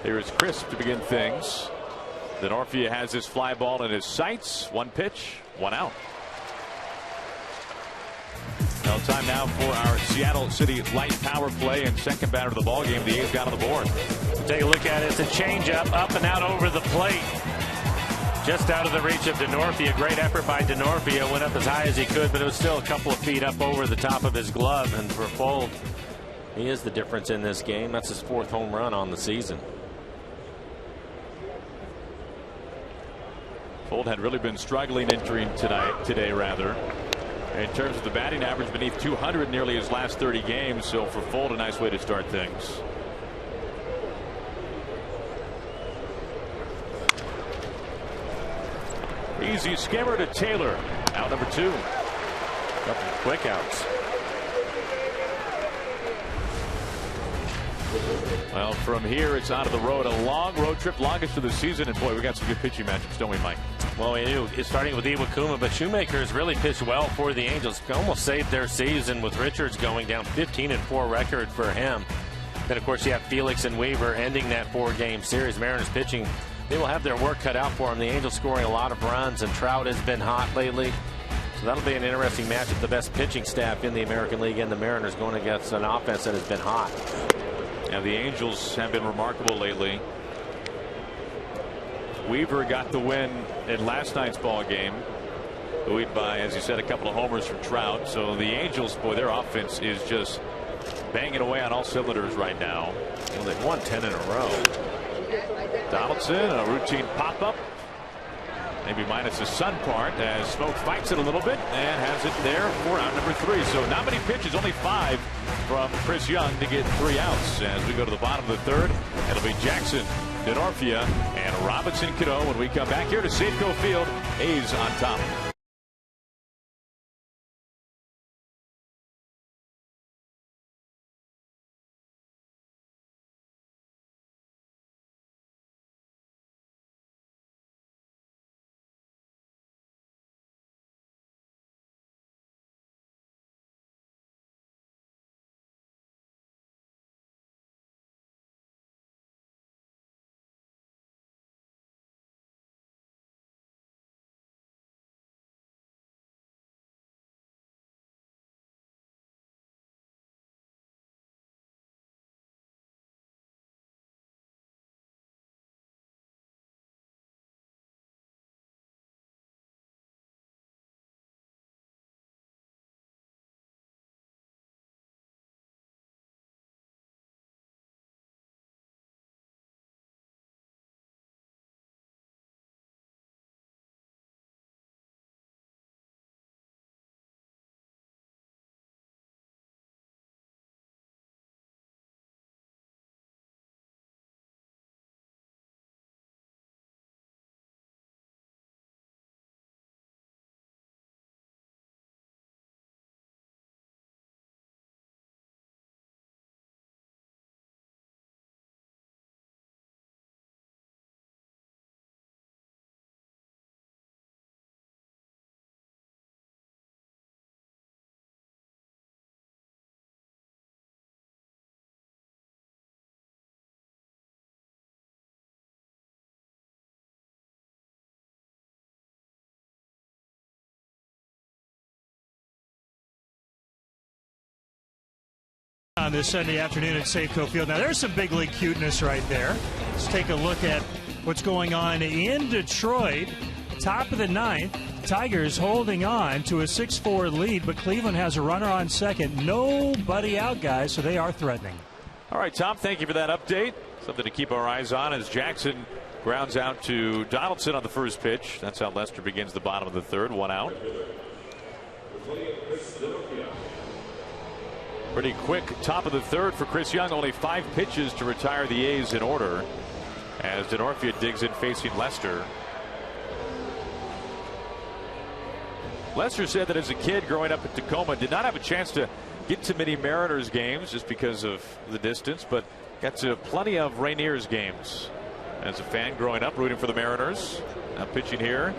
Here is Chris to begin things. Denorfia has his fly ball in his sights. 1 pitch, 1 out. No time now for our Seattle City light power play, and second batter of the ball game. The A's got on the board. Take a look at it. It's a changeup, up and out over the plate. Just out of the reach of Denorfia. Great effort by Denorfia. Went up as high as he could, but it was still a couple of feet up over the top of his glove. And for Fold, he is the difference in this game. That's his 4th home run on the season. Fold had really been struggling entering today rather. In terms of the batting average, beneath 200 nearly his last 30 games. So for Fold, a nice way to start things. Easy skimmer to Taylor. Out number 2. Couple quick outs. Well, from here it's out of the road. A long road trip, longest of the season. And boy, we got some good pitching matchups, don't we, Mike? Well, we do. It's starting with Iwakuma, but Shoemaker has really pitched well for the Angels. Almost saved their season with Richards going down. 15-4 record for him. Then, of course, you have Felix and Weaver ending that 4-game series. Mariners pitching, they will have their work cut out for them. The Angels scoring a lot of runs, and Trout has been hot lately. So that'll be an interesting matchup. The best pitching staff in the American League and the Mariners going against an offense that has been hot. Yeah, the Angels have been remarkable lately. Weaver got the win in last night's ball game, buoyed by, as you said, a couple of homers from Trout. So the Angels, boy, their offense is just banging away on all cylinders right now. Well, they've won 10 in a row. Donaldson, a routine pop-up, maybe minus the sun part, as Smoke fights it a little bit and has it there for out number 3. So not many pitches, only 5 from Chris Young to get 3 outs. As we go to the bottom of the 3rd, it'll be Jackson, Denorfia, and Robinson Cano when we come back here to Safeco Field. A's on top. On this Sunday afternoon at Safeco Field. Now, there's some big league cuteness right there. Let's take a look at what's going on in Detroit. Top of the 9th. Tigers holding on to a 6-4 lead, but Cleveland has a runner on second. Nobody out, guys, so they are threatening. All right, Tom, thank you for that update. Something to keep our eyes on as Jackson grounds out to Donaldson on the first pitch. That's how Lester begins the bottom of the 3rd. 1 out. Pretty quick top of the third for Chris Young. Only 5 pitches to retire the A's in order as Denorfia digs in facing Lester. Lester said that as a kid growing up in Tacoma did not have a chance to get to many Mariners games just because of the distance, but got to plenty of Rainier's games as a fan growing up rooting for the Mariners. Now pitching here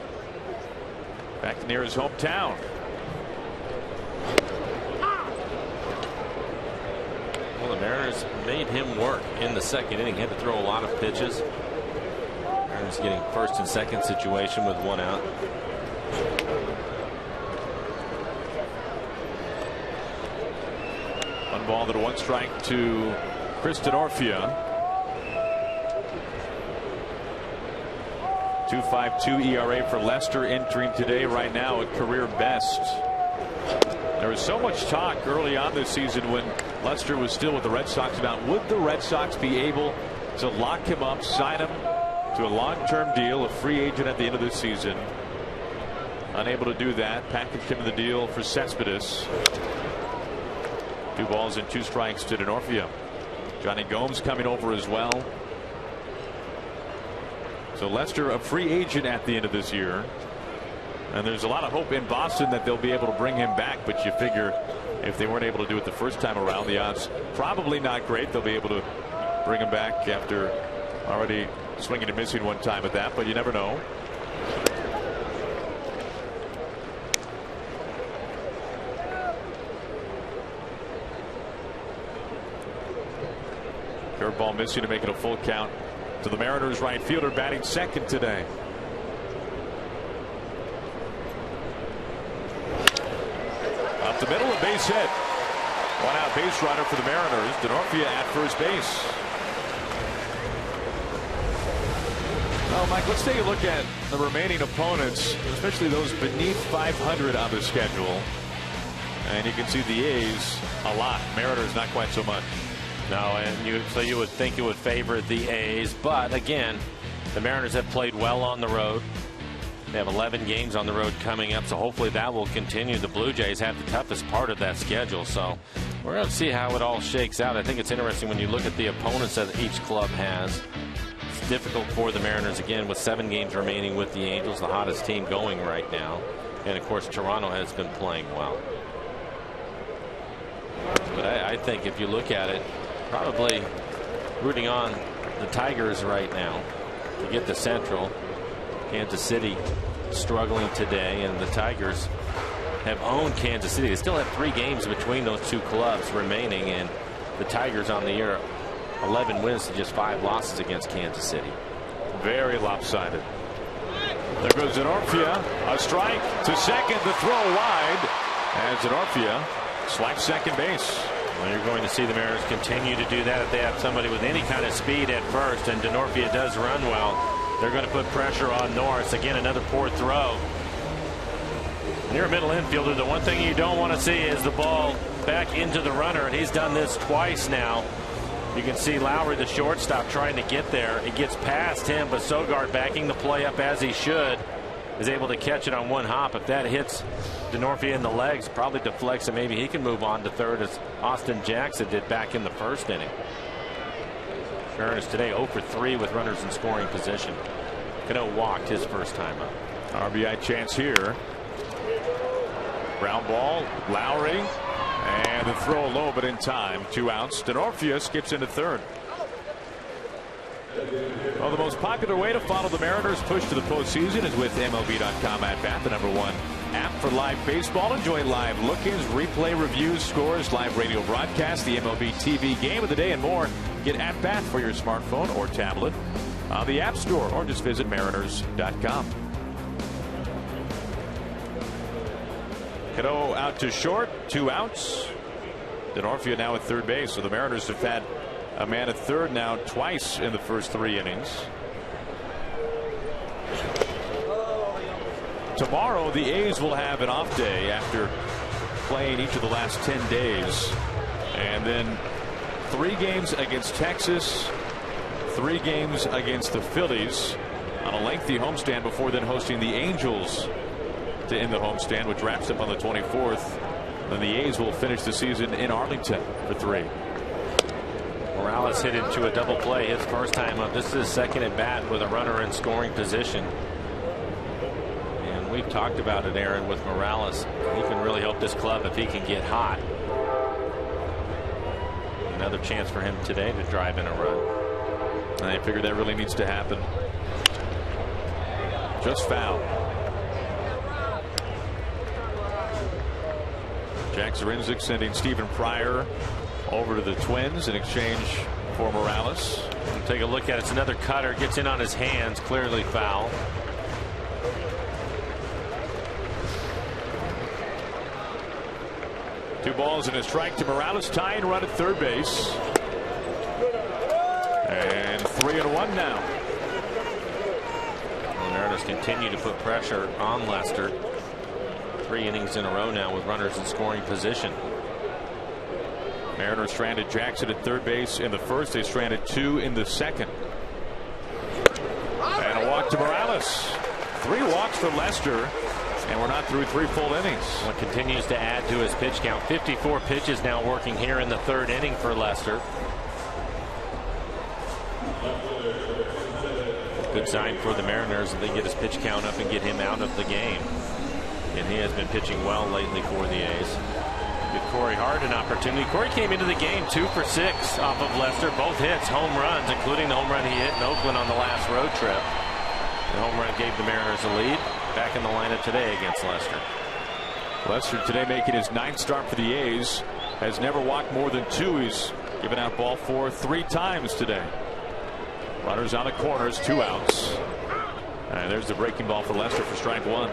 back near his hometown. Well, the Mariners made him work in the second inning. He had to throw a lot of pitches. Mariners getting first and second situation with 1 out. One ball to 1 strike to Chris Denorfia. 2.52 ERA for Lester entering today right now at career best. There was so much talk early on this season when Lester was still with the Red Sox about would the Red Sox be able to lock him up, sign him to a long-term deal, a free agent at the end of this season. Unable to do that. Packaged him in the deal for Cespedes. 2 balls and 2 strikes to Denorfia. Johnny Gomes coming over as well. So Lester a free agent at the end of this year. And there's a lot of hope in Boston that they'll be able to bring him back. But you figure if they weren't able to do it the first time around, the odds probably not great. They'll be able to bring him back after already swinging and missing 1 time at that. But you never know. Curveball missing to make it a full count to the Mariners right fielder batting second today. Up the middle, a base hit. 1 out base runner for the Mariners. Denorfia at first base. Well, Mike, let's take a look at the remaining opponents, especially those beneath 500 on the schedule. And you can see the A's a lot. Mariners not quite so much. No, and so you would think it would favor the A's, but again, the Mariners have played well on the road. They have 11 games on the road coming up, so hopefully that will continue. The Blue Jays have the toughest part of that schedule, so we're going to see how it all shakes out. I think it's interesting when you look at the opponents that each club has. It's difficult for the Mariners, again, with 7 games remaining with the Angels, the hottest team going right now. And, of course, Toronto has been playing well. But I think if you look at it, probably rooting on the Tigers right now to get the Central. Kansas City struggling today, and the Tigers have owned Kansas City. They still have 3 games between those 2 clubs remaining, and the Tigers on the year 11 wins to just 5 losses against Kansas City. Very lopsided. There goes Denorfia. A strike to second. The throw wide as Denorfia swipes second base. Well, you're going to see the Mariners continue to do that if they have somebody with any kind of speed at first, and Denorfia does run well. They're going to put pressure on Norris. Again, another poor throw. When you're a middle infielder, the one thing you don't want to see is the ball back into the runner, and he's done this twice now. You can see Lowry, the shortstop, trying to get there. It gets past him, but Sogard, backing the play up as he should, is able to catch it on 1 hop. If that hits Denorfia in the legs, probably deflects, and maybe he can move on to third as Austin Jackson did back in the first inning. Mariners today 0 for 3 with runners in scoring position. Cano walked his first time up. RBI chance here. Ground ball, Lowry, and the throw low but in time. 2 outs. Denorfia skips into third. Well, the most popular way to follow the Mariners' push to the postseason is with MLB.com at bat, the #1 app for live baseball. Enjoy live look-ins, replay reviews, scores, live radio broadcasts, the MLB TV game of the day, and more. Get at bat for your smartphone or tablet on the App Store, or just visit Mariners.com. Cano out to short, 2 outs. Denorfia now at third base, so the Mariners have had a man at third now twice in the first 3 innings. Tomorrow the A's will have an off day after playing each of the last 10 days, and then 3 games against Texas, 3 games against the Phillies on a lengthy homestand before then hosting the Angels to end the homestand, which wraps up on the 24th. Then the A's will finish the season in Arlington for 3. Morales hit into a double play his first time up. This is his second at bat with a runner in scoring position. And we've talked about it, Aaron, with Morales. He can really help this club if he can get hot. Another chance for him today to drive in a run. And I figure that really needs to happen. Just foul. Jack Zrinzik sending Stephen Pryor over to the Twins in exchange for Morales. And take a look at it. It's another cutter. Gets in on his hands. Clearly foul. Two balls and a strike to Morales. Tying run at third base. And 3-1 now. The Mariners continue to put pressure on Lester. 3 innings in a row now with runners in scoring position. Mariners stranded Jackson at third base in the first. They stranded 2 in the second. And a walk to Morales. 3 walks for Lester. And we're not through 3 full innings. Well, continues to add to his pitch count. 54 pitches now working here in the 3rd inning for Lester. Good sign for the Mariners if they get his pitch count up and get him out of the game. And he has been pitching well lately for the A's. Give Corey Hart an opportunity. Corey came into the game 2 for 6 off of Lester. Both hits, home runs, including the home run he hit in Oakland on the last road trip. The home run gave the Mariners a lead. Back in the lineup today against Lester. Lester today making his 9th start for the A's. Has never walked more than 2. He's given out ball 4 3 times today. Runners on the corners, 2 outs. And there's the breaking ball for Lester for strike 1.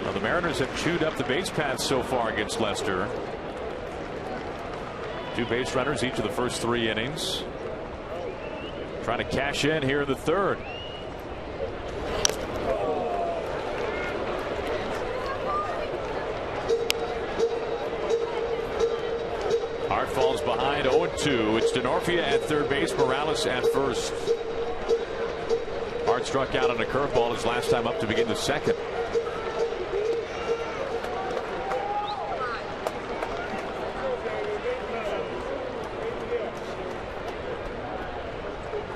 Well, the Mariners have chewed up the base paths so far against Lester. 2 base runners each of the first 3 innings. Trying to cash in here in the 3rd. Hart falls behind 0-2. It's Denorfia at third base, Morales at first. Hart struck out on a curveball his last time up to begin the 2nd.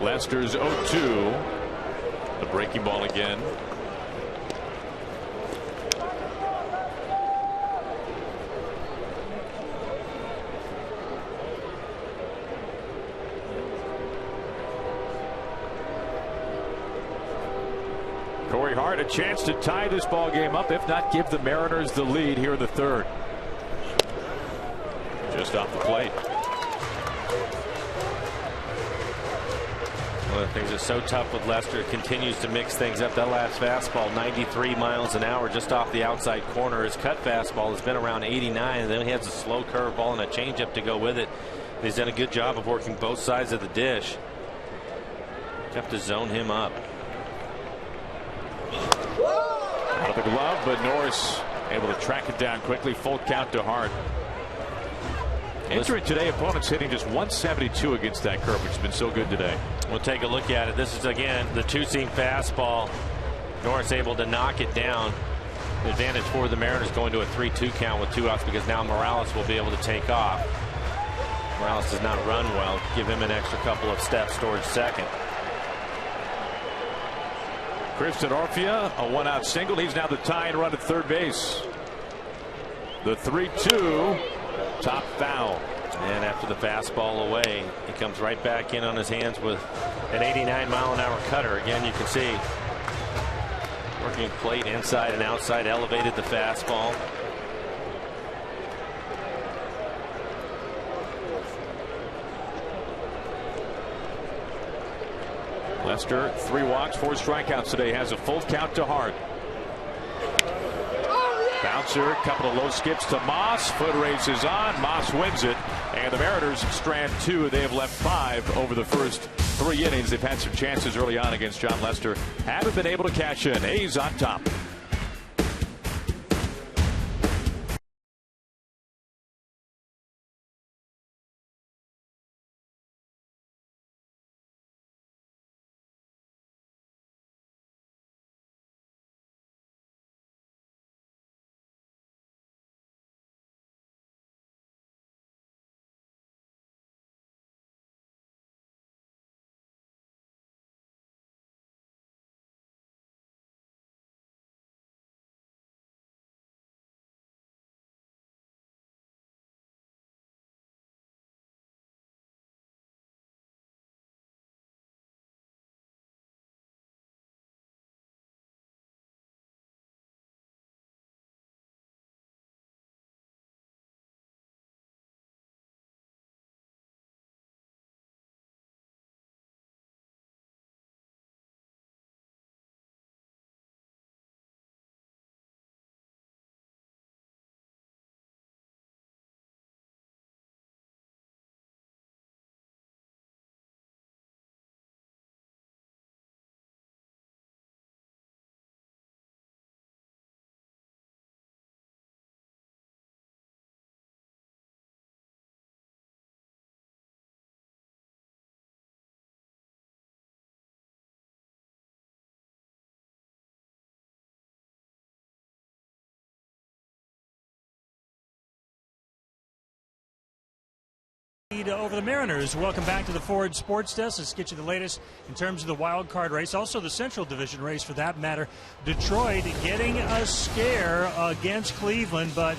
Lester's 0-2. The breaking ball again. Corey Hart a chance to tie this ball game up, if not give the Mariners the lead here in the 3rd. Just off the plate. One of the things that's so tough with Lester, it continues to mix things up. That last fastball, 93 miles an hour, just off the outside corner. His cut fastball has been around 89, and then he has a slow curveball and a changeup to go with it. He's done a good job of working both sides of the dish. You have to zone him up. Out of the glove, but Norris able to track it down quickly. Full count to Hart. Entering today, opponents hitting just 172 against that curve, which has been so good today. We'll take a look at it. This is again the 2-seam fastball. Norris able to knock it down. The advantage for the Mariners going to a 3-2 count with 2 outs because now Morales will be able to take off. Morales does not run well. Give him an extra couple of steps towards second. Chris Denorfia, a 1-out single. He's now the tying run at third base. The 3-2. Top foul. And after the fastball away, he comes right back in on his hands with an 89-mile-an-hour cutter. Again, you can see working plate inside and outside, elevated the fastball. Lester, 3 walks, 4 strikeouts today. Has a full count to Hart. Bouncer, couple of low skips to Moss. Foot races on. Moss wins it. And the Mariners strand 2. They have left 5 over the first 3 innings. They've had some chances early on against John Lester. Haven't been able to cash in. A's on top. Over the Mariners. Welcome back to the Ford Sports Desk. Let's get you the latest in terms of the wild card race, also the Central Division race for that matter. Detroit getting a scare against Cleveland, but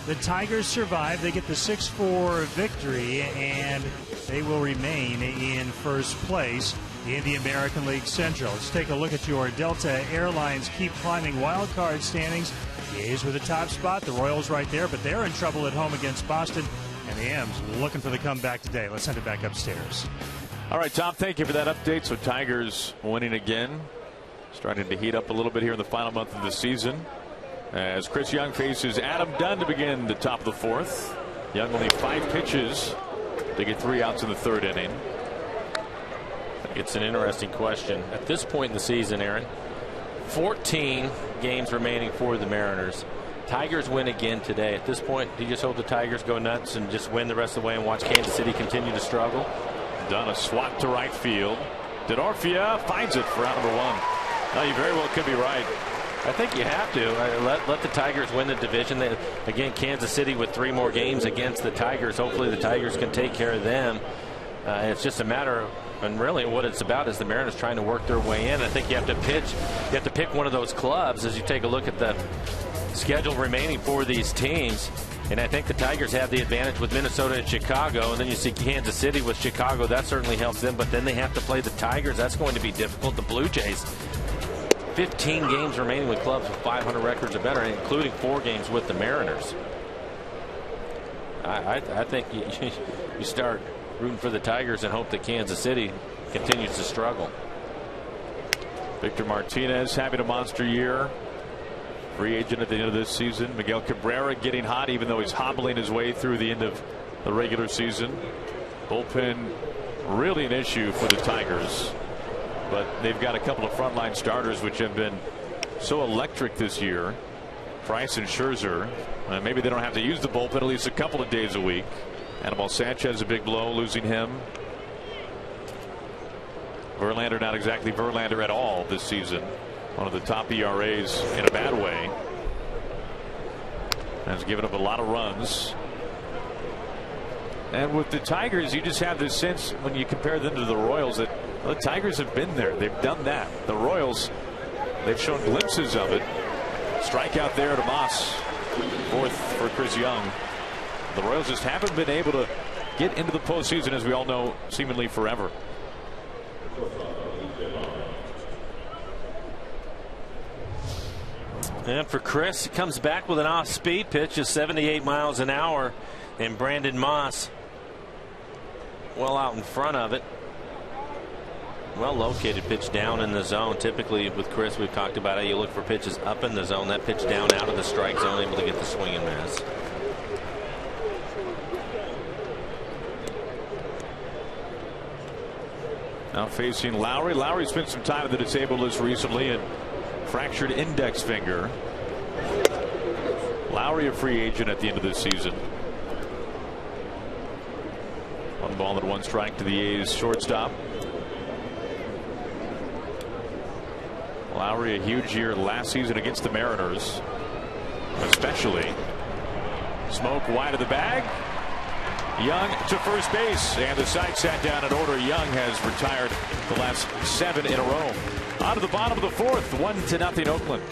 the Tigers survive. They get the 6-4 victory, and they will remain in first place in the American League Central. Let's take a look at your Delta Airlines keep climbing wild card standings. The A's with the top spot, the Royals right there, but they're in trouble at home against Boston. And the M's looking for the comeback today. Let's send it back upstairs. All right, Tom, thank you for that update. So Tigers winning again, starting to heat up a little bit here in the final month of the season, as Chris Young faces Adam Dunn to begin the top of the fourth. Young only 5 pitches to get 3 outs in the 3rd inning. It's an interesting question. At this point in the season, Aaron, 14 games remaining for the Mariners. Tigers win again today. At this point, do you just hope the Tigers go nuts and just win the rest of the way and watch Kansas City continue to struggle? Done a swat to right field. Didorfia finds it for out number 1. No, you very well could be right. I think you have to let the Tigers win the division. Again, Kansas City with 3 more games against the Tigers. Hopefully the Tigers can take care of them. It's just a matter of, and really what it's about is the Mariners trying to work their way in. I think you have to pick one of those clubs as you take a look at the schedule remaining for these teams. And I think the Tigers have the advantage with Minnesota and Chicago, and then you see Kansas City with Chicago. That certainly helps them, but then they have to play the Tigers. That's going to be difficult. The Blue Jays, 15 games remaining with clubs with 500 records or better, including 4 games with the Mariners. I think you start rooting for the Tigers and hope that Kansas City continues to struggle. Victor Martinez having a monster year. Free agent at the end of this season. Miguel Cabrera getting hot, even though he's hobbling his way through the end of the regular season. Bullpen really an issue for the Tigers, but they've got a couple of frontline starters which have been so electric this year. Price and Scherzer. Maybe they don't have to use the bullpen at least a couple of days a week. Anibal Sanchez a big blow, losing him. Verlander not exactly Verlander at all this season. One of the top ERAs in a bad way. Has given up a lot of runs. And with the Tigers, you just have this sense when you compare them to the Royals that the Tigers have been there. They've done that. The Royals, they've shown glimpses of it. Strikeout there to Moss. 4th for Chris Young. The Royals just haven't been able to get into the postseason, as we all know, seemingly forever. And for Chris, he comes back with an off-speed pitch of 78 miles an hour, and Brandon Moss well out in front of it. Well located pitch down in the zone. Typically with Chris, we've talked about how you look for pitches up in the zone. That pitch down out of the strike zone, able to get the swing and miss. Now facing Lowry. Lowry spent some time at the disabled list recently and fractured index finger. Lowry a free agent at the end of this season. 1 ball and 1 strike to the A's shortstop. Lowry a huge year last season against the Mariners, especially. Smoke wide of the bag. Young to first base, and the side sat down in order. Young has retired the last 7 in a row. On to the bottom of the 4th, 1-0 Oakland.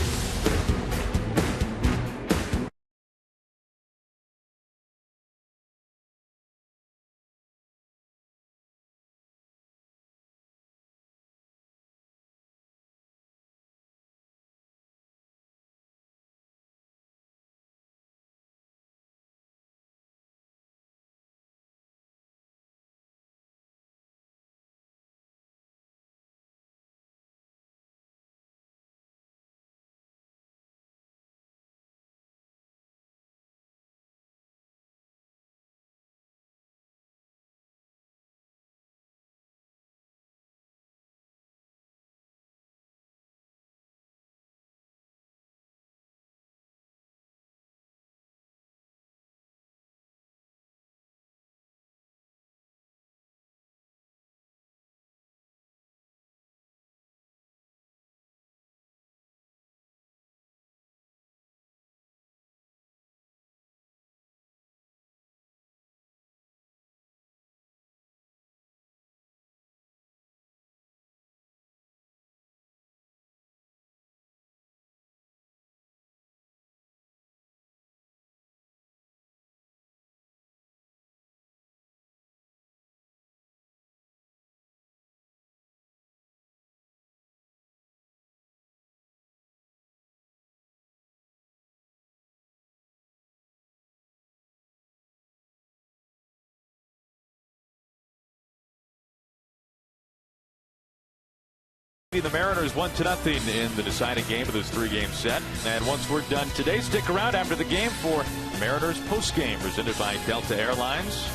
The Mariners 1-0 in the deciding game of this 3-game set. And once we're done today, stick around after the game for Mariners postgame presented by Delta Airlines.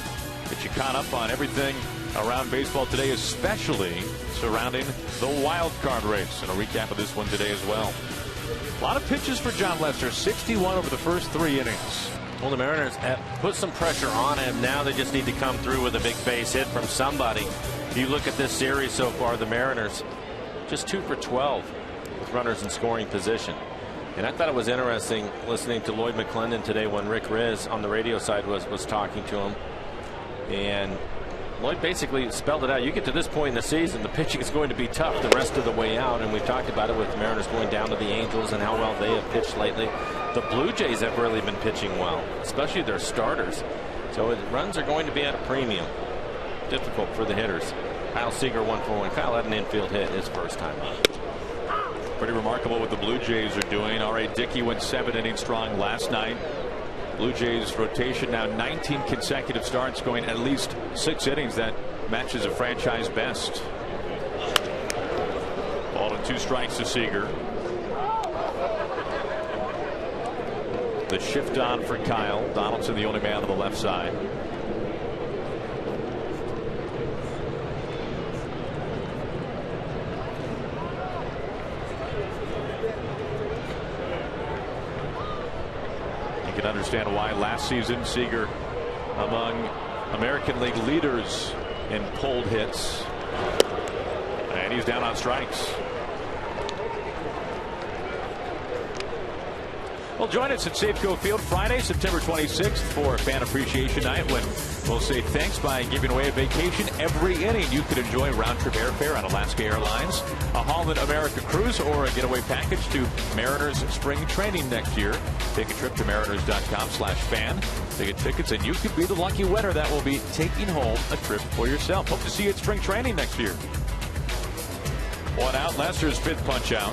Get you caught up on everything around baseball today, especially surrounding the wild card race. And a recap of this one today as well. A lot of pitches for Jon Lester, 61 over the first 3 innings. Well, the Mariners have put some pressure on him. Now they just need to come through with a big base hit from somebody. If you look at this series so far, the Mariners just 2 for 12 with runners in scoring position. And I thought it was interesting listening to Lloyd McClendon today when Rick Riz on the radio side was talking to him. And Lloyd basically spelled it out. You get to this point in the season, the pitching is going to be tough the rest of the way out. And we've talked about it with the Mariners going down to the Angels and how well they have pitched lately. The Blue Jays have really been pitching well, especially their starters. So runs are going to be at a premium. Difficult for the hitters. Kyle Seager 1-for-1. Kyle had an infield hit his first time up. Pretty remarkable what the Blue Jays are doing. R.A. Dickey went 7 innings strong last night. Blue Jays rotation now 19 consecutive starts, going at least 6 innings. That matches a franchise best. Ball and 2 strikes to Seager. The shift on for Kyle. Donaldson the only man on the left side. You can understand why last season Seager among American League leaders in pulled hits. And he's down on strikes. Well, join us at Safeco Field Friday, September 26th for Fan Appreciation Night, when we'll say thanks by giving away a vacation every inning. You could enjoy round-trip airfare on Alaska Airlines, a Holland America cruise, or a getaway package to Mariners spring training next year. Take a trip to mariners.com/fan. Get tickets, and you could be the lucky winner that will be taking home a trip for yourself. Hope to see you at spring training next year. 1 out, Lester's 5th punch out.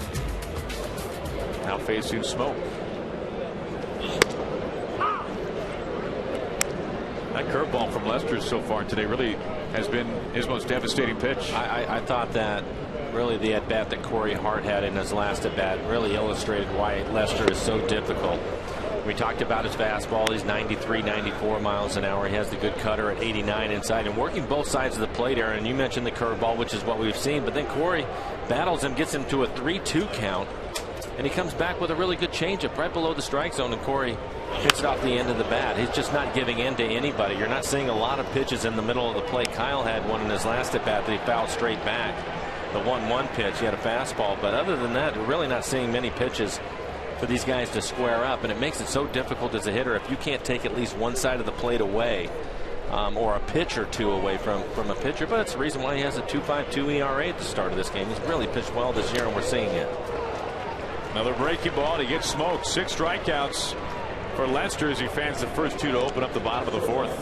Now facing Smoke. That curveball from Lester so far today really has been his most devastating pitch. I thought that really the at-bat that Corey Hart had in his last at-bat really illustrated why Lester is so difficult. We talked about his fastball. He's 93, 94 miles an hour. He has the good cutter at 89 inside and working both sides of the plate, Aaron. You mentioned the curveball, which is what we've seen, but then Corey battles him, gets him to a 3-2 count, and he comes back with a really good changeup right below the strike zone, and Corey hits it off the end of the bat. He's just not giving in to anybody. You're not seeing a lot of pitches in the middle of the plate. Kyle had one in his last at bat that he fouled straight back. The 1-1 pitch, he had a fastball, but other than that, we're really not seeing many pitches for these guys to square up, and it makes it so difficult as a hitter if you can't take at least one side of the plate away, or a pitch or two away from a pitcher. But it's the reason why he has a 2.52 ERA at the start of this game. He's really pitched well this year, and we're seeing it. Another breaking ball. He gets smoked. 6 strikeouts for Lester as he fans the first 2 to open up the bottom of the 4th.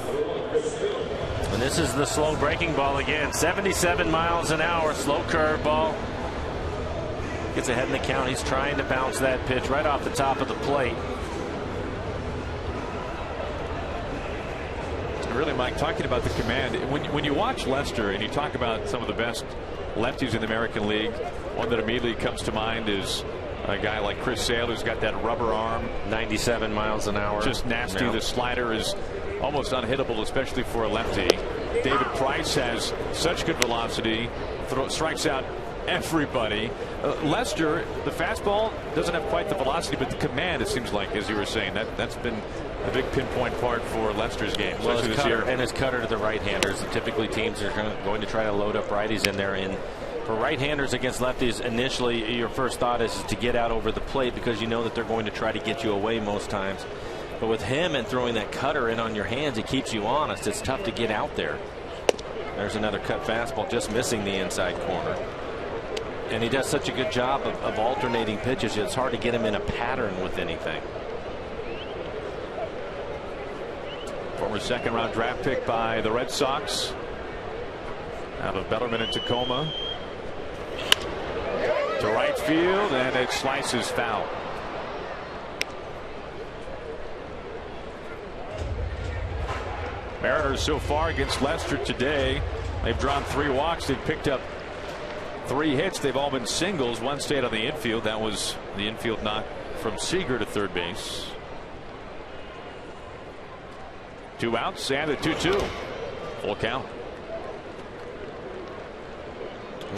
And this is the slow breaking ball again. 77 miles an hour. Slow curveball. Gets ahead in the count. He's trying to bounce that pitch right off the top of the plate. Really, Mike, talking about the command, when you watch Lester and you talk about some of the best lefties in the American League, one that immediately comes to mind is a guy like Chris Sale, who's got that rubber arm. 97 miles an hour. Just nasty. The slider is almost unhittable, especially for a lefty. David Price has such good velocity, strikes out everybody. Lester, the fastball doesn't have quite the velocity, but the command, it seems like, as you were saying, that's been a big pinpoint part for Lester's game. Well, his cutter, and his cutter to the right-handers. And typically teams are going to try to load up righties in there. And for right-handers against lefties, initially your first thought is to get out over the plate because you know that they're going to try to get you away most times. But with him and throwing that cutter in on your hands, it keeps you honest. It's tough to get out there. There's another cut fastball, just missing the inside corner. And he does such a good job of alternating pitches. It's hard to get him in a pattern with anything. Former 2nd-round draft pick by the Red Sox out of Bellarmine in Tacoma. To right field, and it slices foul. Mariners so far against Lester today, they've drawn 3 walks. They've picked up 3 hits. They've all been singles. One stayed on the infield. That was the infield knock from Seager to third base. 2 outs and a 2-2. Full count.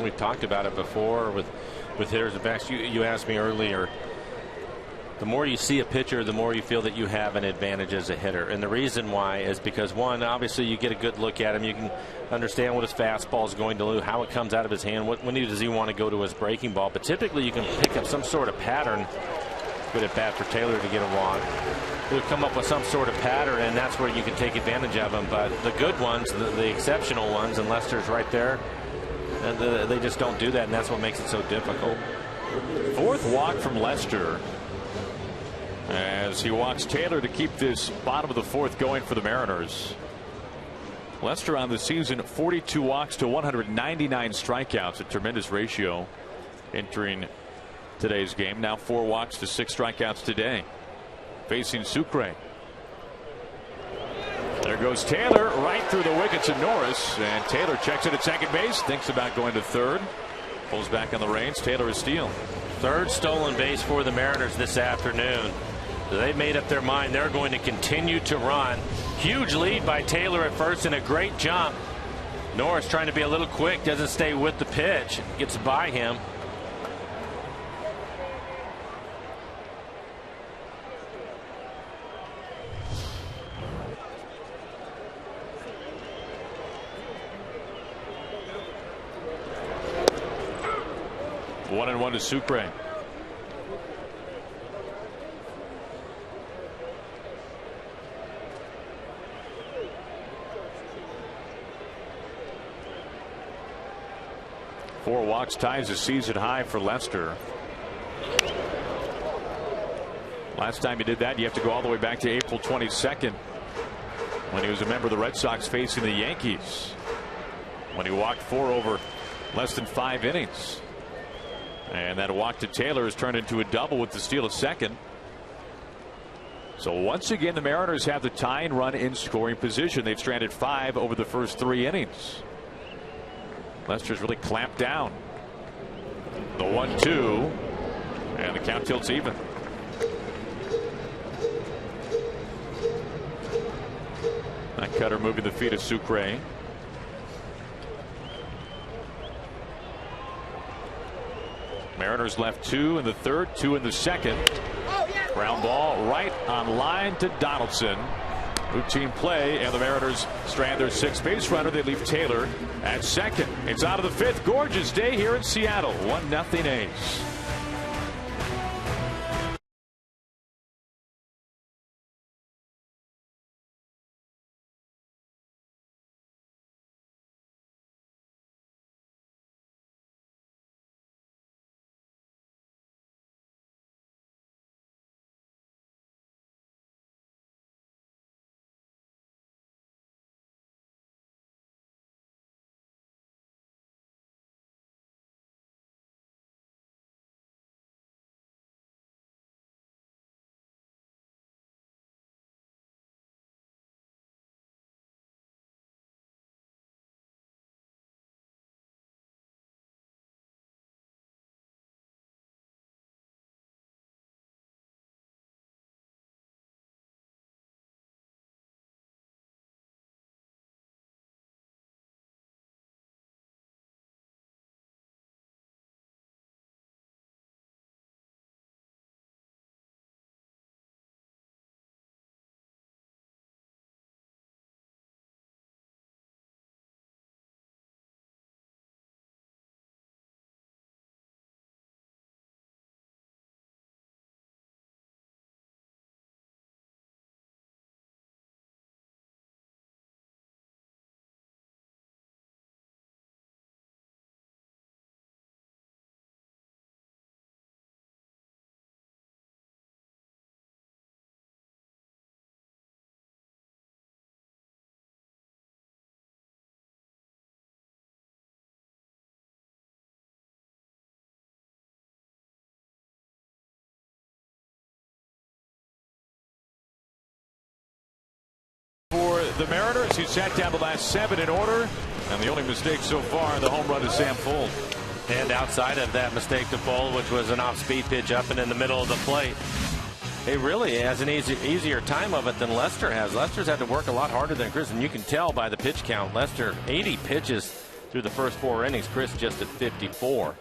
We've talked about it before with hitters and backs. You asked me earlier, the more you see a pitcher, the more you feel that you have an advantage as a hitter. And the reason why is because, one, obviously you get a good look at him. You can understand what his fastball is going to do, how it comes out of his hand, when does he want to go to his breaking ball. But typically you can pick up some sort of pattern. Good at bat for Taylor to get a walk. He'll come up with some sort of pattern, and that's where you can take advantage of him. But the good ones, the exceptional ones, and Lester's right there, they just don't do that, and that's what makes it so difficult. 4th walk from Lester as he walks Taylor to keep this bottom of the 4th going for the Mariners. Lester on the season, 42 walks to 199 strikeouts, a tremendous ratio entering today's game. Now 4 walks to 6 strikeouts today. Facing Sucre. There goes Taylor right through the wickets of Norris, and Taylor checks it at second base, thinks about going to third, pulls back on the reins. Taylor is steal. 3rd stolen base for the Mariners this afternoon. They made up their mind they're going to continue to run. Huge lead by Taylor at first and a great jump. Norris trying to be a little quick, doesn't stay with the pitch, gets by him. One and one to Sucre. Four walks ties a season high for Lester. Last time he did that, you have to go all the way back to April 22nd when he was a member of the Red Sox facing the Yankees, when he walked 4 over less than 5 innings. And that walk to Taylor has turned into a double with the steal of second. So once again, the Mariners have the tying run in scoring position. They've stranded 5 over the first 3 innings. Lester's really clamped down. The 1-2, and the count tilts even. That cutter moving the feet of Sucre. Mariners left 2 in the 3rd, 2 in the 2nd. Ground ball right on line to Donaldson. Routine play, and the Mariners strand their 6th base runner. They leave Taylor at 2nd. It's out of the 5th. Gorgeous day here in Seattle. 1-0 A's. For the Mariners, who sat down the last 7 in order, and the only mistake so far, the home run to Sam Fuld. And outside of that mistake to bowl, which was an off-speed pitch up and in the middle of the plate, he really has an easier time of it than Lester has. Lester's had to work a lot harder than Chris, and you can tell by the pitch count. Lester, 80 pitches through the first 4 innings. Chris just at 54.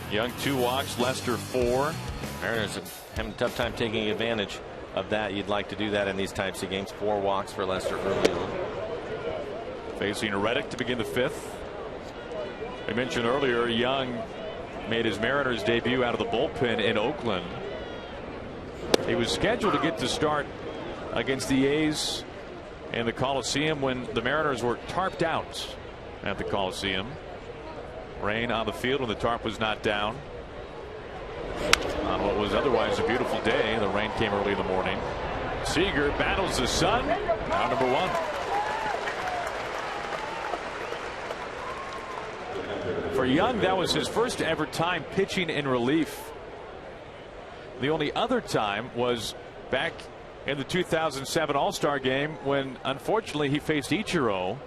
Young 2 walks, Lester 4. Mariners having a tough time taking advantage of that. You'd like to do that in these types of games. 4 walks for Lester early on. Facing Reddick to begin the 5th. We mentioned earlier, Young made his Mariners debut out of the bullpen in Oakland. He was scheduled to get to start against the A's in the Coliseum when the Mariners were tarped out at the Coliseum. Rain on the field when the tarp was not down. On what was otherwise a beautiful day, the rain came early in the morning. Seager battles the sun. Now number 1. For Young, that was his first ever time pitching in relief. The only other time was back in the 2007 All-Star game when unfortunately he faced Ichiro,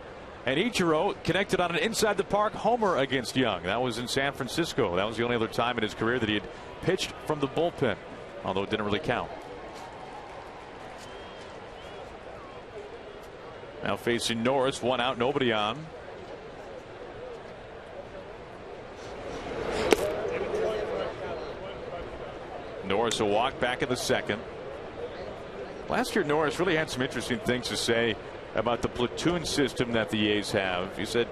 and Ichiro connected on an inside the park homer against Young. That was in San Francisco. That was the only other time in his career that he had pitched from the bullpen, although it didn't really count. Now facing Norris, 1 out, nobody on. Norris a walk back in the 2nd. Last year, Norris really had some interesting things to say about the platoon system that the A's have. He said,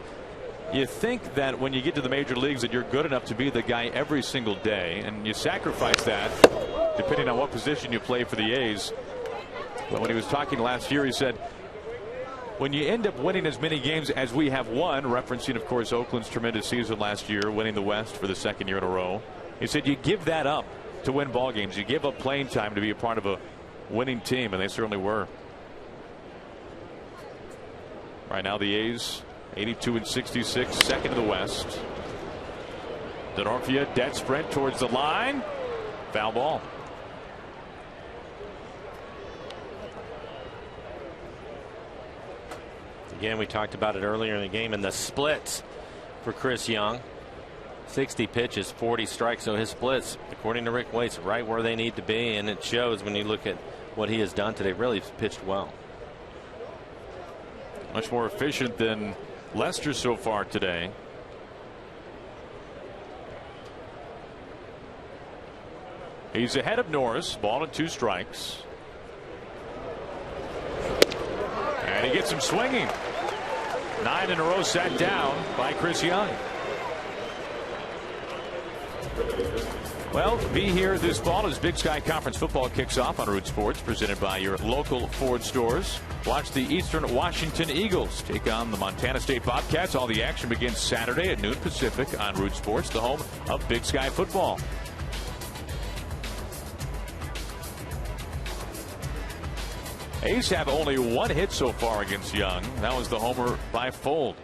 you think that when you get to the major leagues that you're good enough to be the guy every single day, and you sacrifice that depending on what position you play for the A's. But when he was talking last year, he said, when you end up winning as many games as we have won, referencing, of course, Oakland's tremendous season last year, winning the West for the 2nd year in a row, he said you give that up to win ball games. You give up playing time to be a part of a winning team, and they certainly were. Right now the A's 82 and 66, 2nd in the West. Denorfia, dead sprint towards the line. Foul ball. Again, we talked about it earlier in the game, and the splits for Chris Young. 60 pitches, 40 strikes. So his splits, according to Rick Waits, right where they need to be, and it shows when you look at what he has done today. Really pitched well. Much more efficient than Lester so far today. He's ahead of Norris. Ball and 2 strikes. And he gets him swinging. 9 in a row sat down by Chris Young. Well, be here this fall as Big Sky Conference football kicks off on Root Sports, presented by your local Ford stores. Watch the Eastern Washington Eagles take on the Montana State Bobcats. All the action begins Saturday at noon Pacific on Root Sports, the home of Big Sky football. A's have only 1 hit so far against Young. That was the homer by Fold.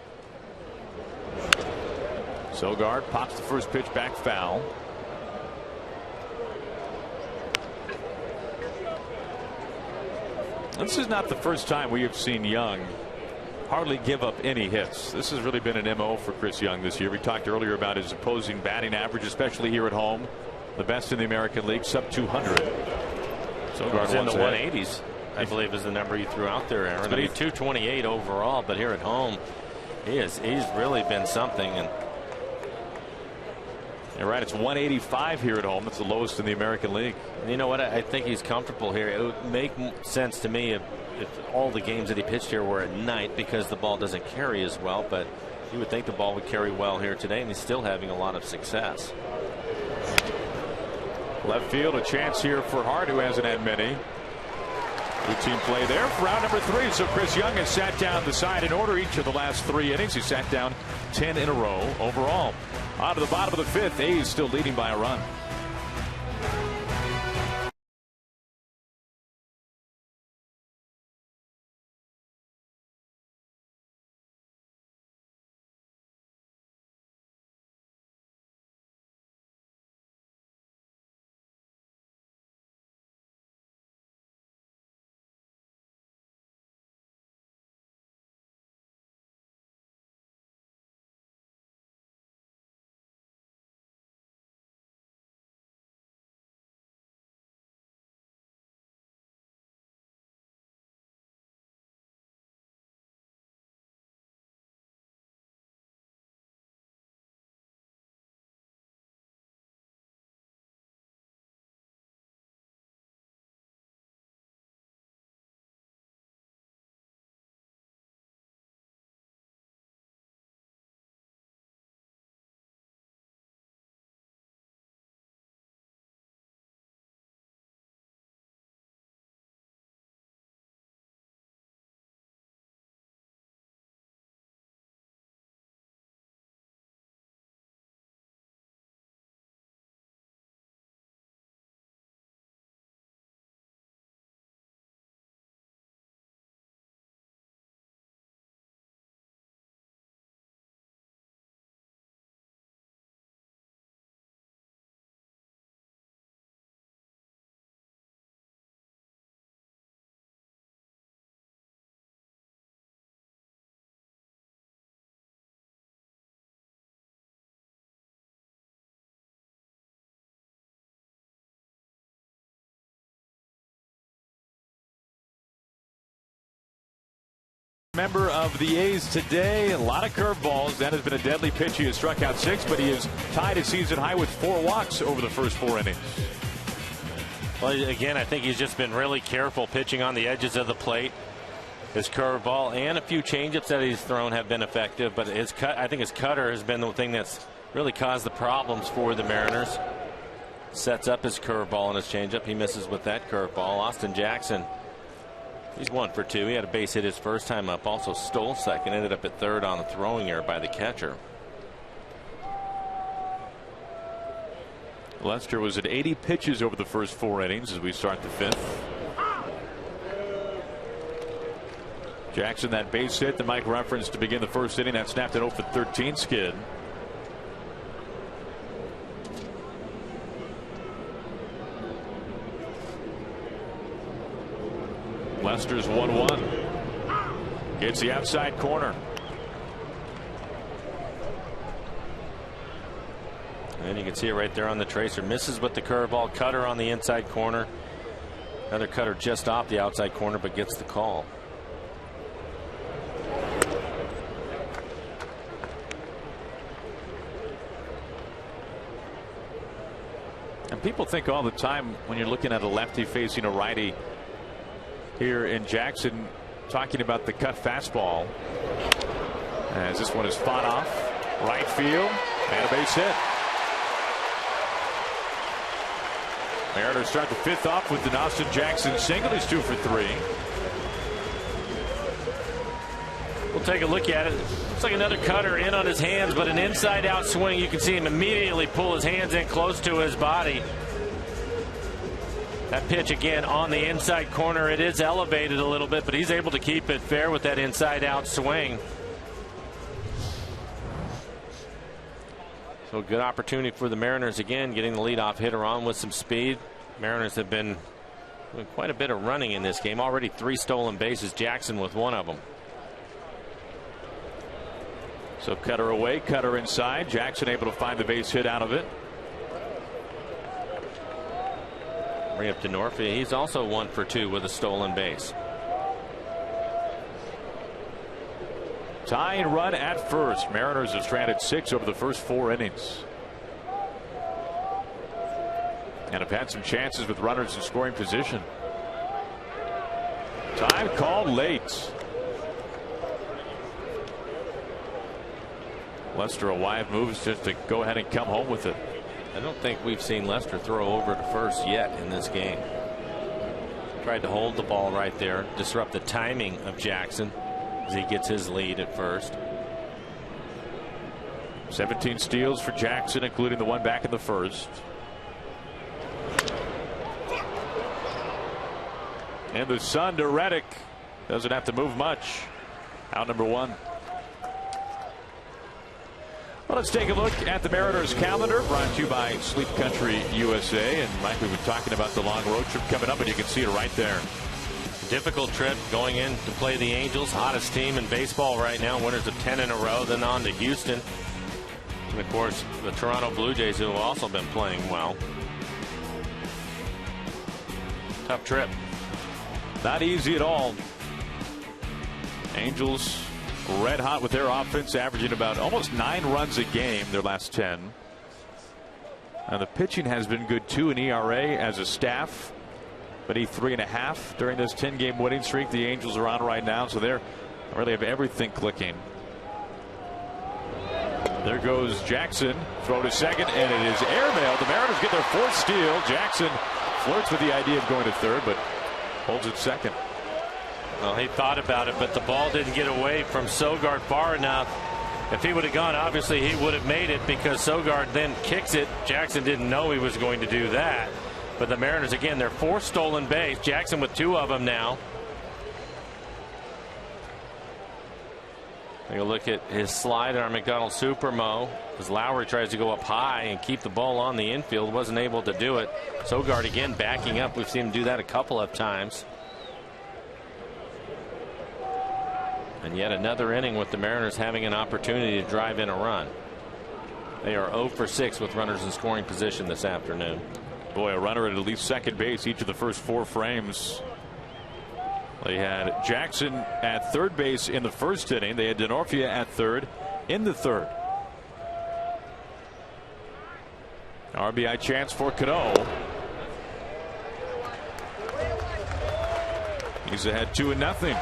Sogard pops the first pitch back foul. This is not the first time we have seen Young hardly give up any hits. This has really been an MO for Chris Young this year. We talked earlier about his opposing batting average, especially here at home. The best in the American League, sub 200. Sogard in the 180s, I believe, is the number he threw out there, Aaron. I mean, 228 overall, but here at home, he's really been something. And you're right, it's 185 here at home. It's the lowest in the American League. You know what? I think he's comfortable here. It would make sense to me if all the games that he pitched here were at night, because the ball doesn't carry as well. But you would think the ball would carry well here today, and he's still having a lot of success. Left field, a chance here for Hart, who hasn't had many. Routine play there for round number 3. So Chris Young has sat down the side in order each of the last 3 innings. He sat down 10 in a row overall. On to the bottom of the 5th. A's still leading by a run. member of the A's today. A lot of curveballs. That has been a deadly pitch. He has struck out 6, but he is tied a season high with 4 walks over the first 4 innings. Well, again, I think he's just been really careful pitching on the edges of the plate. His curveball and a few changeups that he's thrown have been effective, but I think his cutter has been the thing that's really caused the problems for the Mariners. Sets up his curveball and his changeup. He misses with that curveball. Austin Jackson, he's 1 for 2. He had a base hit his first time up. Also stole second. Ended up at third on a throwing error by the catcher. Lester was at 80 pitches over the first 4 innings as we start the 5th. Jackson, that base hit that Mike referenced to begin the first inning, that snapped an 0 for 13 skid. Lester's 1-1. Gets the outside corner. And you can see it right there on the tracer. Misses with the curveball. Cutter on the inside corner. Another cutter just off the outside corner, but gets the call. And people think all the time when you're looking at a lefty facing a righty here in Jackson, talking about the cut fastball, as this one is fought off right field and a base hit. Mariners start the 5th off with an Austin Jackson single. He's 2 for 3. We'll take a look at it. Looks like another cutter in on his hands, but an inside out swing. You can see him immediately pull his hands in close to his body. That pitch again on the inside corner. It is elevated a little bit, but he's able to keep it fair with that inside out swing. So good opportunity for the Mariners again, getting the leadoff hitter on with some speed. Mariners have been doing quite a bit of running in this game. Already 3 stolen bases. Jackson with 1 of them. So cutter away, cutter inside. Jackson able to find the base hit out of it. Bring up to Norfie. He's also 1 for 2 with a stolen base. Tying run at first. Mariners have stranded 6 over the first 4 innings. And have had some chances with runners in scoring position. Time called late. Lester, a wide move just to go ahead and come home with it. I don't think we've seen Lester throw over to first yet in this game. Tried to hold the ball right there, disrupt the timing of Jackson as he gets his lead at first. 17 steals for Jackson, including the one back in the first. And the sun to Reddick. Doesn't have to move much. Out number 1. Well, let's take a look at the Mariners calendar, brought to you by Sleep Country USA. And Mike, we've been talking about the long road trip coming up, and you can see it right there. Difficult trip going in to play the Angels, hottest team in baseball right now, winners of 10 in a row, then on to Houston. And of course, the Toronto Blue Jays, who have also been playing well. Tough trip. Not easy at all. Angels red hot with their offense, averaging about almost 9 runs a game their last 10. Now the pitching has been good too in ERA as a staff, beneath 3.5 during this 10-game winning streak the Angels are on right now, so they really have everything clicking. There goes Jackson, throw to second, and it is airmailed. The Mariners get their 4th steal. Jackson flirts with the idea of going to third, but holds it second. Well, he thought about it, but the ball didn't get away from Sogard far enough. If he would have gone, obviously he would have made it, because Sogard then kicks it. Jackson didn't know he was going to do that. But the Mariners, again, their 4th stolen base. Jackson with 2 of them now. Take a look at his slide on McDonald Supermo, as Lowry tries to go up high and keep the ball on the infield. Wasn't able to do it. Sogard again backing up. We've seen him do that a couple of times. And yet another inning with the Mariners having an opportunity to drive in a run. They are 0 for 6 with runners in scoring position this afternoon. Boy, a runner at least second base each of the first 4 frames. They had Jackson at third base in the first inning. They had Denorfia at third in the third. RBI chance for Cano. He's ahead 2-0.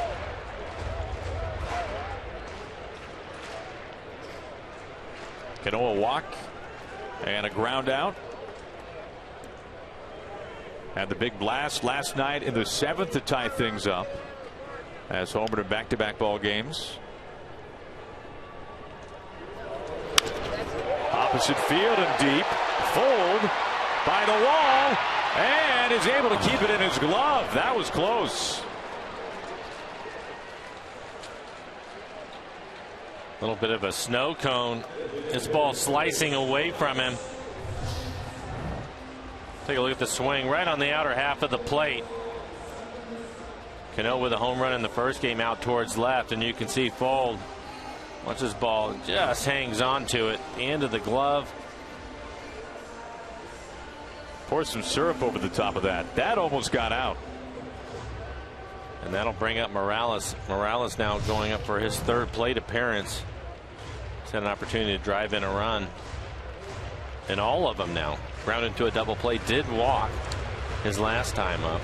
Cano a walk and a ground out. Had the big blast last night in the seventh to tie things up as homered in back-to-back ball games. Opposite field and deep. Fold by the wall and is able to keep it in his glove. That was close. A little bit of a snow cone. This ball slicing away from him. Take a look at the swing right on the outer half of the plate. Cano with a home run in the first game out towards left, and you can see Fold. Once this ball just hangs on to it, the end of the glove. Pour some syrup over the top of that. That almost got out. And that'll bring up Morales. Morales now going up for his third plate appearance. He's had an opportunity to drive in a run. And all of them now. Grounded into a double play. Did walk his last time up.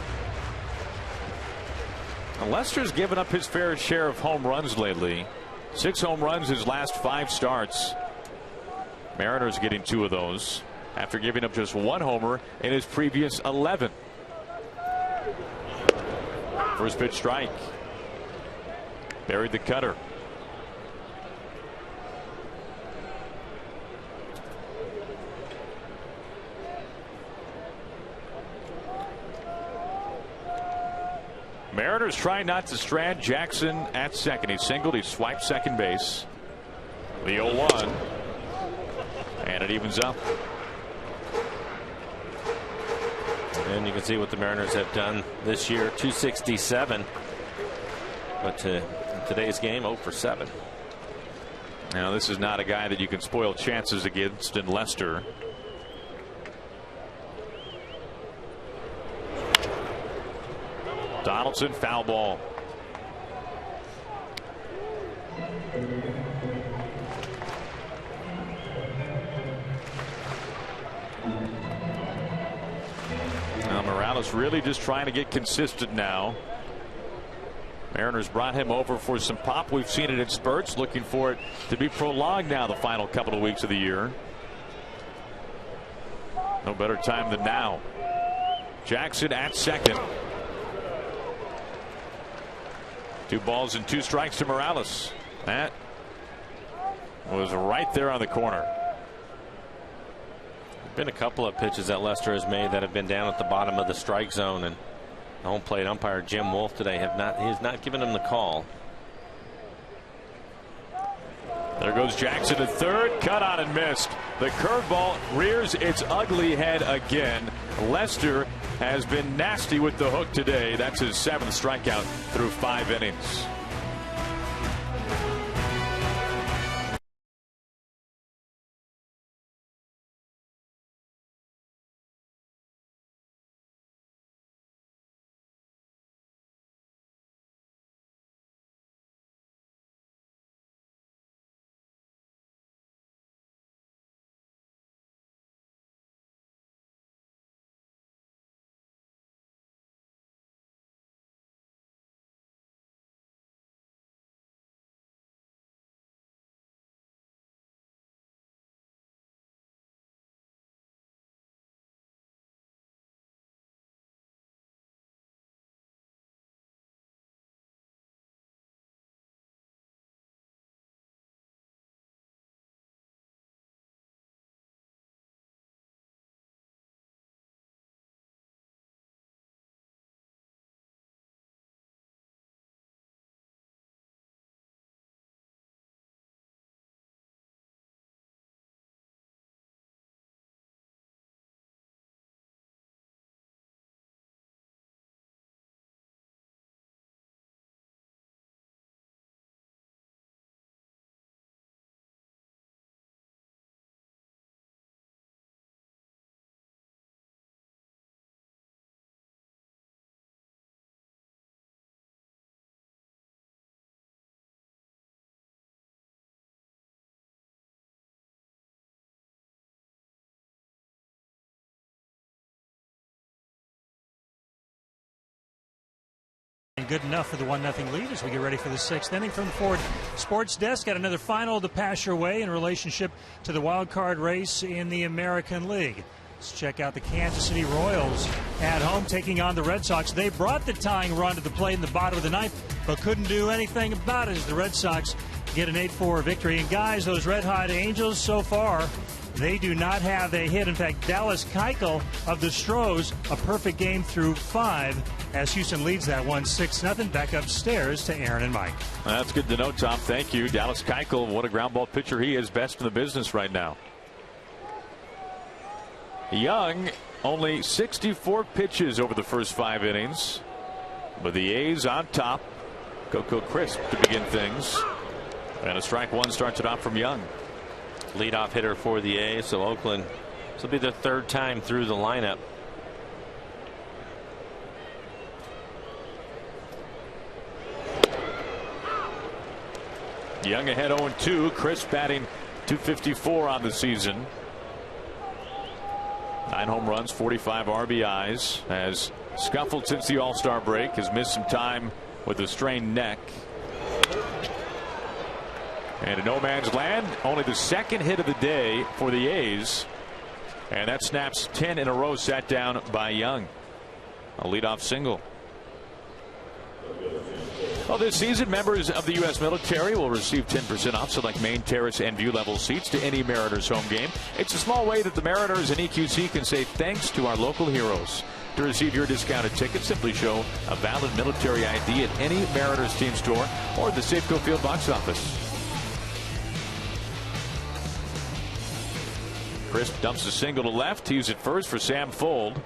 Now Lester's given up his fair share of home runs lately. 6 home runs his last 5 starts. Mariners getting 2 of those after giving up just 1 homer in his previous 11. First pitch strike. Buried the cutter. Mariners trying not to strand Jackson at second. He singled. He swiped second base. The 0-1. And it evens up. And you can see what the Mariners have done this year. 267. But in today's game, 0 for 7. Now this is not a guy that you can spoil chances against in Lester. Donaldson, foul ball. Now Morales really just trying to get consistent now. Mariners brought him over for some pop. We've seen it in spurts, looking for it to be prolonged now the final couple of weeks of the year. No better time than now. Jackson at second. 2 balls and 2 strikes to Morales. That was right there on the corner. There's been a couple of pitches that Lester has made that have been down at the bottom of the strike zone, and the home plate umpire Jim Wolf today has not given him the call. There goes Jackson at third. Cut on and missed. The curveball rears its ugly head again. Lester has been nasty with the hook today. That's his 7th strikeout through 5 innings. looking good enough for the 1-0 lead as we get ready for the 6th inning. From the Ford Sports Desk, got another final to pass your way in relationship to the wild card race in the American League. Let's check out the Kansas City Royals at home taking on the Red Sox. They brought the tying run to the plate in the bottom of the ninth, but couldn't do anything about it as the Red Sox get an 8-4 victory. And guys, those red-hot Angels so far, they do not have a hit. In fact, Dallas Keuchel of the Astros, a perfect game through 5 as Houston leads that one 6-0. Back upstairs to Aaron and Mike. That's good to know, Tom. Thank you. Dallas Keuchel, what a ground ball pitcher he is, best in the business right now. Young, only 64 pitches over the first 5 innings. But the A's on top. Coco Crisp to begin things. And a strike one starts it off from Young. Leadoff hitter for the A's, so Oakland, this will be their 3rd time through the lineup. Young ahead 0-2. Crisp batting .254 on the season. 9 home runs, 45 RBIs. Has scuffled since the All-Star break. Has missed some time with a strained neck. And in no man's land, only the 2nd hit of the day for the A's. And that snaps 10 in a row sat down by Young. A leadoff single. Well, this season, members of the U.S. military will receive 10% off select main, terrace, and view level seats to any Mariners home game. It's a small way that the Mariners and EQC can say thanks to our local heroes. To receive your discounted ticket, simply show a valid military ID at any Mariners team store or the Safeco Field box office. Crisp dumps a single to left. He's at first for Sam Fuld.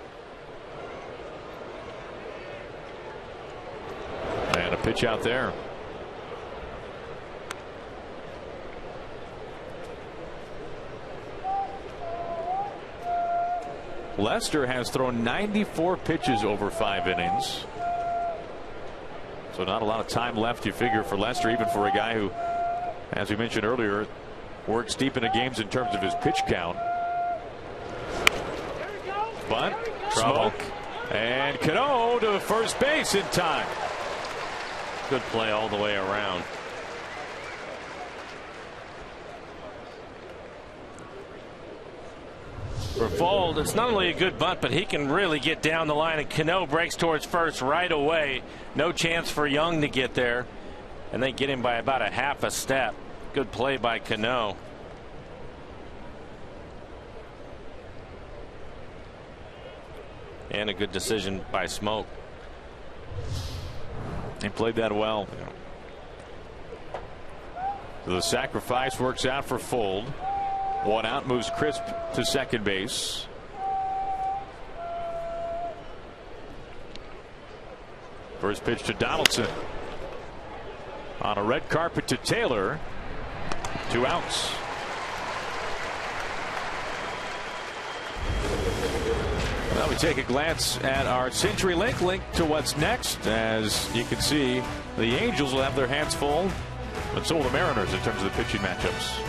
And a pitch out there. Lester has thrown 94 pitches over 5 innings. So not a lot of time left, you figure, for Lester, even for a guy who, as we mentioned earlier, works deep into games in terms of his pitch count. Bunt, Smoke, and Cano to first base in time. Good play all the way around. For Fuld, it's not only a good bunt, but he can really get down the line, and Cano breaks towards first right away. No chance for Young to get there, and they get him by about a half a step. Good play by Cano. And a good decision by Smoke. He played that well. So the sacrifice works out for Fuld. 1 out, moves Crisp to second base. First pitch to Donaldson. On a red carpet to Taylor. 2 outs. Well, we take a glance at our CenturyLink link to what's next. As you can see, the Angels will have their hands full, but so will the Mariners in terms of the pitching matchups.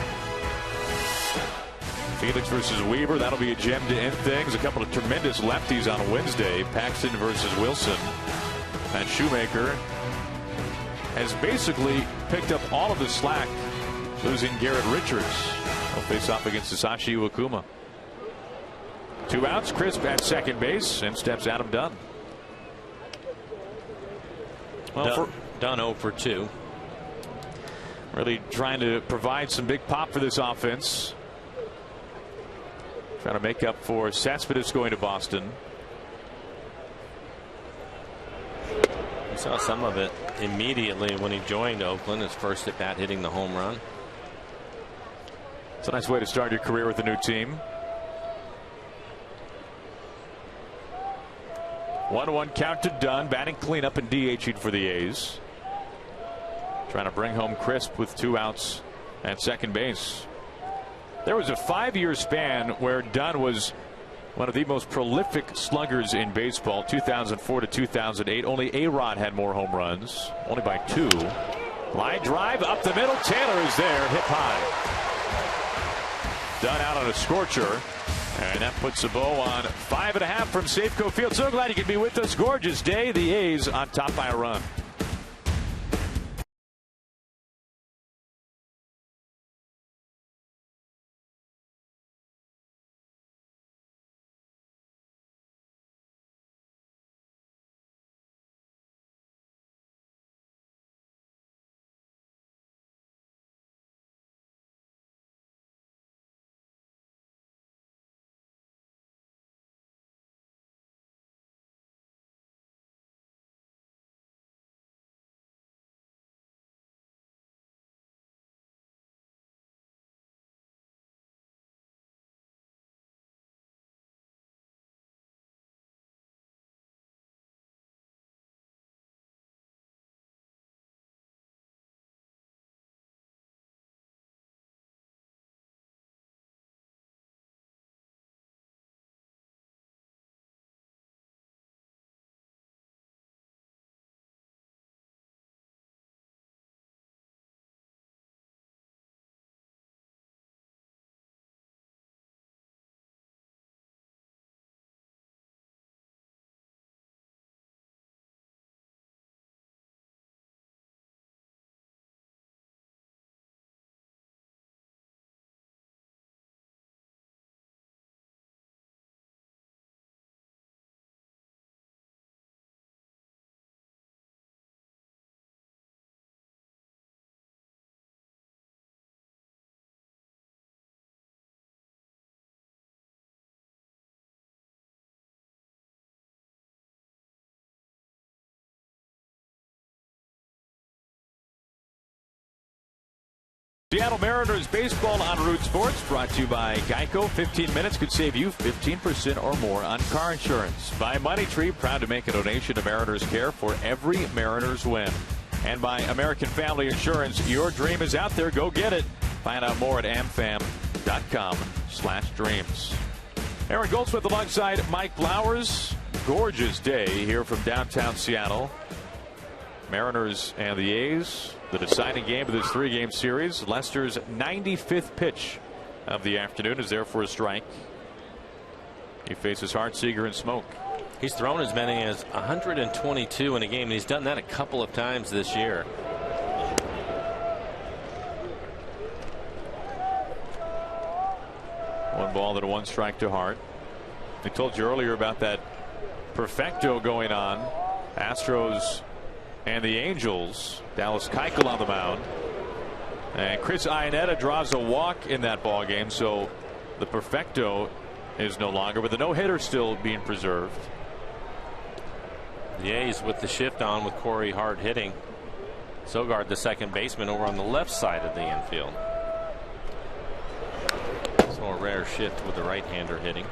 Felix versus Weaver, that'll be a gem to end things. A couple of tremendous lefties on Wednesday. Paxton versus Wilson. And Shoemaker has basically picked up all of the slack, losing Garrett Richards. He'll face off against Hisashi Iwakuma. 2 outs, Crisp at second base, and steps Adam Dunn. Well, Dunn 0 for 2. Really trying to provide some big pop for this offense. Trying to make up for Cespedes going to Boston. We saw some of it immediately when he joined Oakland, his first at bat hitting the home run. It's a nice way to start your career with a new team. 1-1 count to Dunn, batting cleanup and DH'd for the A's. Trying to bring home Crisp with 2 outs at second base. There was a 5-year span where Dunn was one of the most prolific sluggers in baseball, 2004 to 2008. Only A-Rod had more home runs, only by 2. Line drive up the middle. Taylor is there, hit high. Dunn out on a scorcher. And that puts a bow on 5.5 from Safeco Field. So glad you could be with us. Gorgeous day. The A's on top by a run. Seattle Mariners baseball on Root Sports, brought to you by Geico. 15 minutes could save you 15% or more on car insurance. By Money Tree, proud to make a donation to Mariners Care for every Mariners win. And by American Family Insurance, your dream is out there. Go get it. Find out more at amfam.com/dreams. Aaron Goldsmith alongside Mike Flowers. Gorgeous day here from downtown Seattle. Mariners and the A's. The deciding game of this 3-game series. Lester's 95th pitch of the afternoon is there for a strike. He faces Hartseeger and Smoke. He's thrown as many as 122 in a game, and he's done that a couple of times this year. One ball and a 1 strike to Hart. I told you earlier about that perfecto going on. Astros and the Angels. Dallas Keuchel on the mound, and Chris Iannetta draws a walk in that ball game, so the perfecto is no longer, but the no-hitter still being preserved. The A's with the shift on with Corey Hart hitting. Sogard, the second baseman, over on the left side of the infield. So a rare shift with the right-hander hitting.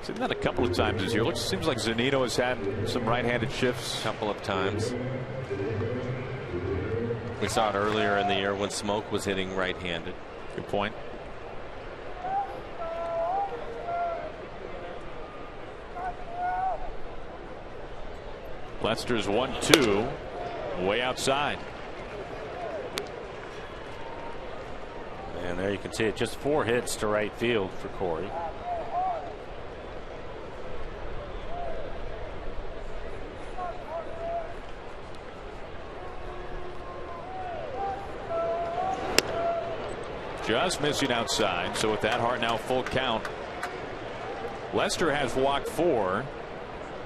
Seen that a couple of times this year. Seems like Zunino has had some right-handed shifts. A couple of times. We saw it earlier in the year when Smoke was hitting right-handed. Good point. Lester's 1-2, way outside. And there you can see it, just 4 hits to right field for Corey. Just missing outside. So with that, Hart now full count. Lester has walked 4.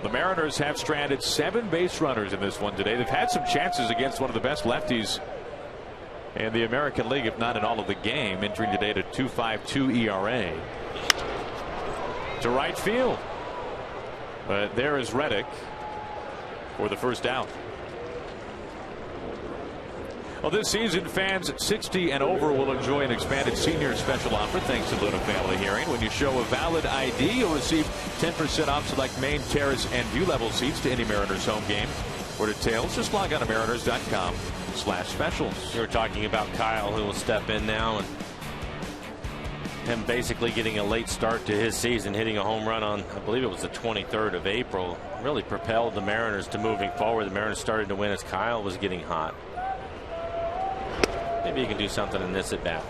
The Mariners have stranded 7 base runners in this one today. They've had some chances against one of the best lefties in the American League, if not in all of the game, entering today at a 2.52 ERA. To right field. But there is Reddick for the first out. Well, this season, fans 60 and over will enjoy an expanded senior special offer thanks to Luna Family Hearing. When you show a valid ID, you'll receive 10% off select main, terrace, and view level seats to any Mariners home game. For details, just log on to mariners.com/specials. You were talking about Kyle, who will step in now, and him basically getting a late start to his season, hitting a home run on, I believe it was the 23rd of April, really propelled the Mariners to moving forward. The Mariners started to win as Kyle was getting hot. Maybe he can do something in this at bat.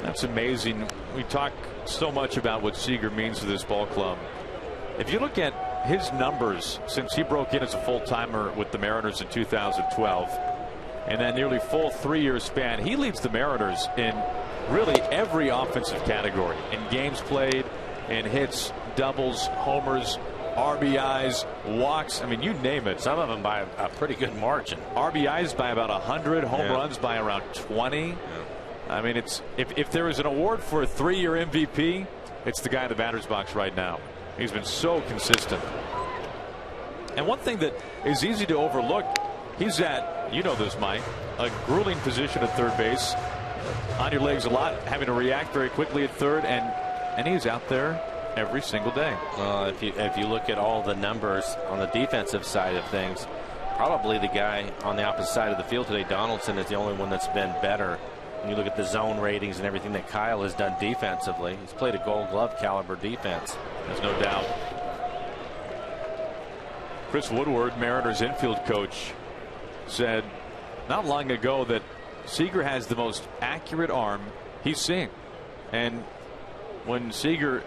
That's amazing. We talk so much about what Seager means to this ball club. If you look at his numbers since he broke in as a full-timer with the Mariners in 2012, and that nearly full 3-year span, he leads the Mariners in really every offensive category, in games played, in hits, doubles, homers, RBIs, walks. I mean, you name it. Some of them by a pretty good margin. RBIs by about 100, home runs by around 20. Yeah. I mean, it's if there is an award for a 3-year MVP, it's the guy in the batter's box right now. He's been so consistent. And one thing that is easy to overlook, he's at, you know this, Mike, a grueling position at third base, on your legs a lot, having to react very quickly at third, and he's out there every single day. If you look at all the numbers on the defensive side of things, probably the guy on the opposite side of the field today, Donaldson, is the only one that's been better. When you look at the zone ratings and everything that Kyle has done defensively, he's played a Gold Glove caliber defense. There's no doubt. Chris Woodward, Mariners infield coach, said not long ago that Seager has the most accurate arm he's seen. And when Seager,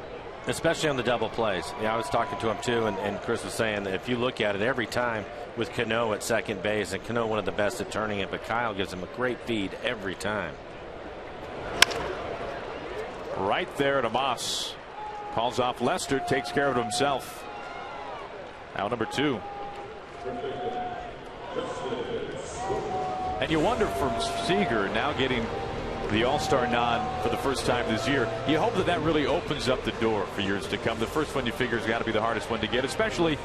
especially on the double plays, yeah, I was talking to him too, and Chris was saying that if you look at it every time with Cano at second base, and Cano one of the best at turning it, but Kyle gives him a great feed every time. Right there to Moss. Calls off Lester, takes care of it himself. Out number 2. And you wonder from Seager now getting the All-Star nod for the first time this year. You hope that really opens up the door for years to come. The first one you figure has got to be the hardest one to get, especially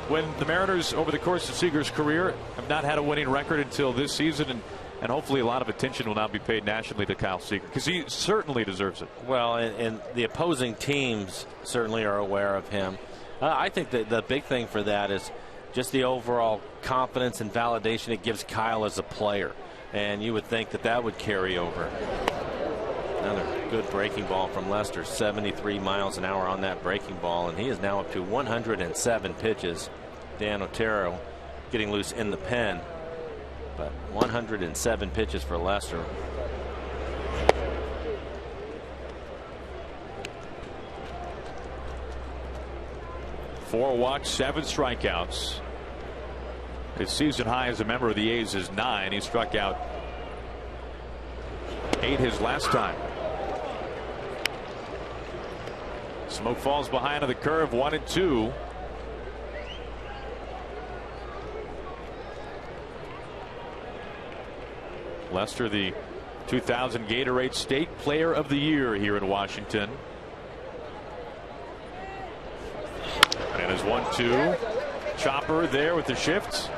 when the Mariners over the course of Seager's career have not had a winning record until this season, and hopefully a lot of attention will now be paid nationally to Kyle Seager, because he certainly deserves it. Well, and the opposing teams certainly are aware of him. I think that the big thing for that is just the overall confidence and validation it gives Kyle as a player. And you would think that that would carry over. Another good breaking ball from Lester. 73 miles an hour on that breaking ball. And he is now up to 107 pitches. Dan Otero getting loose in the pen. But 107 pitches for Lester. Four walks, 7 strikeouts. His season high as a member of the A's is 9. He struck out 8 his last time. Smoke falls behind on the curve, 1-2. Lester, the 2000 Gatorade State Player of the Year here in Washington. And his 1-2. Chopper there with the shift.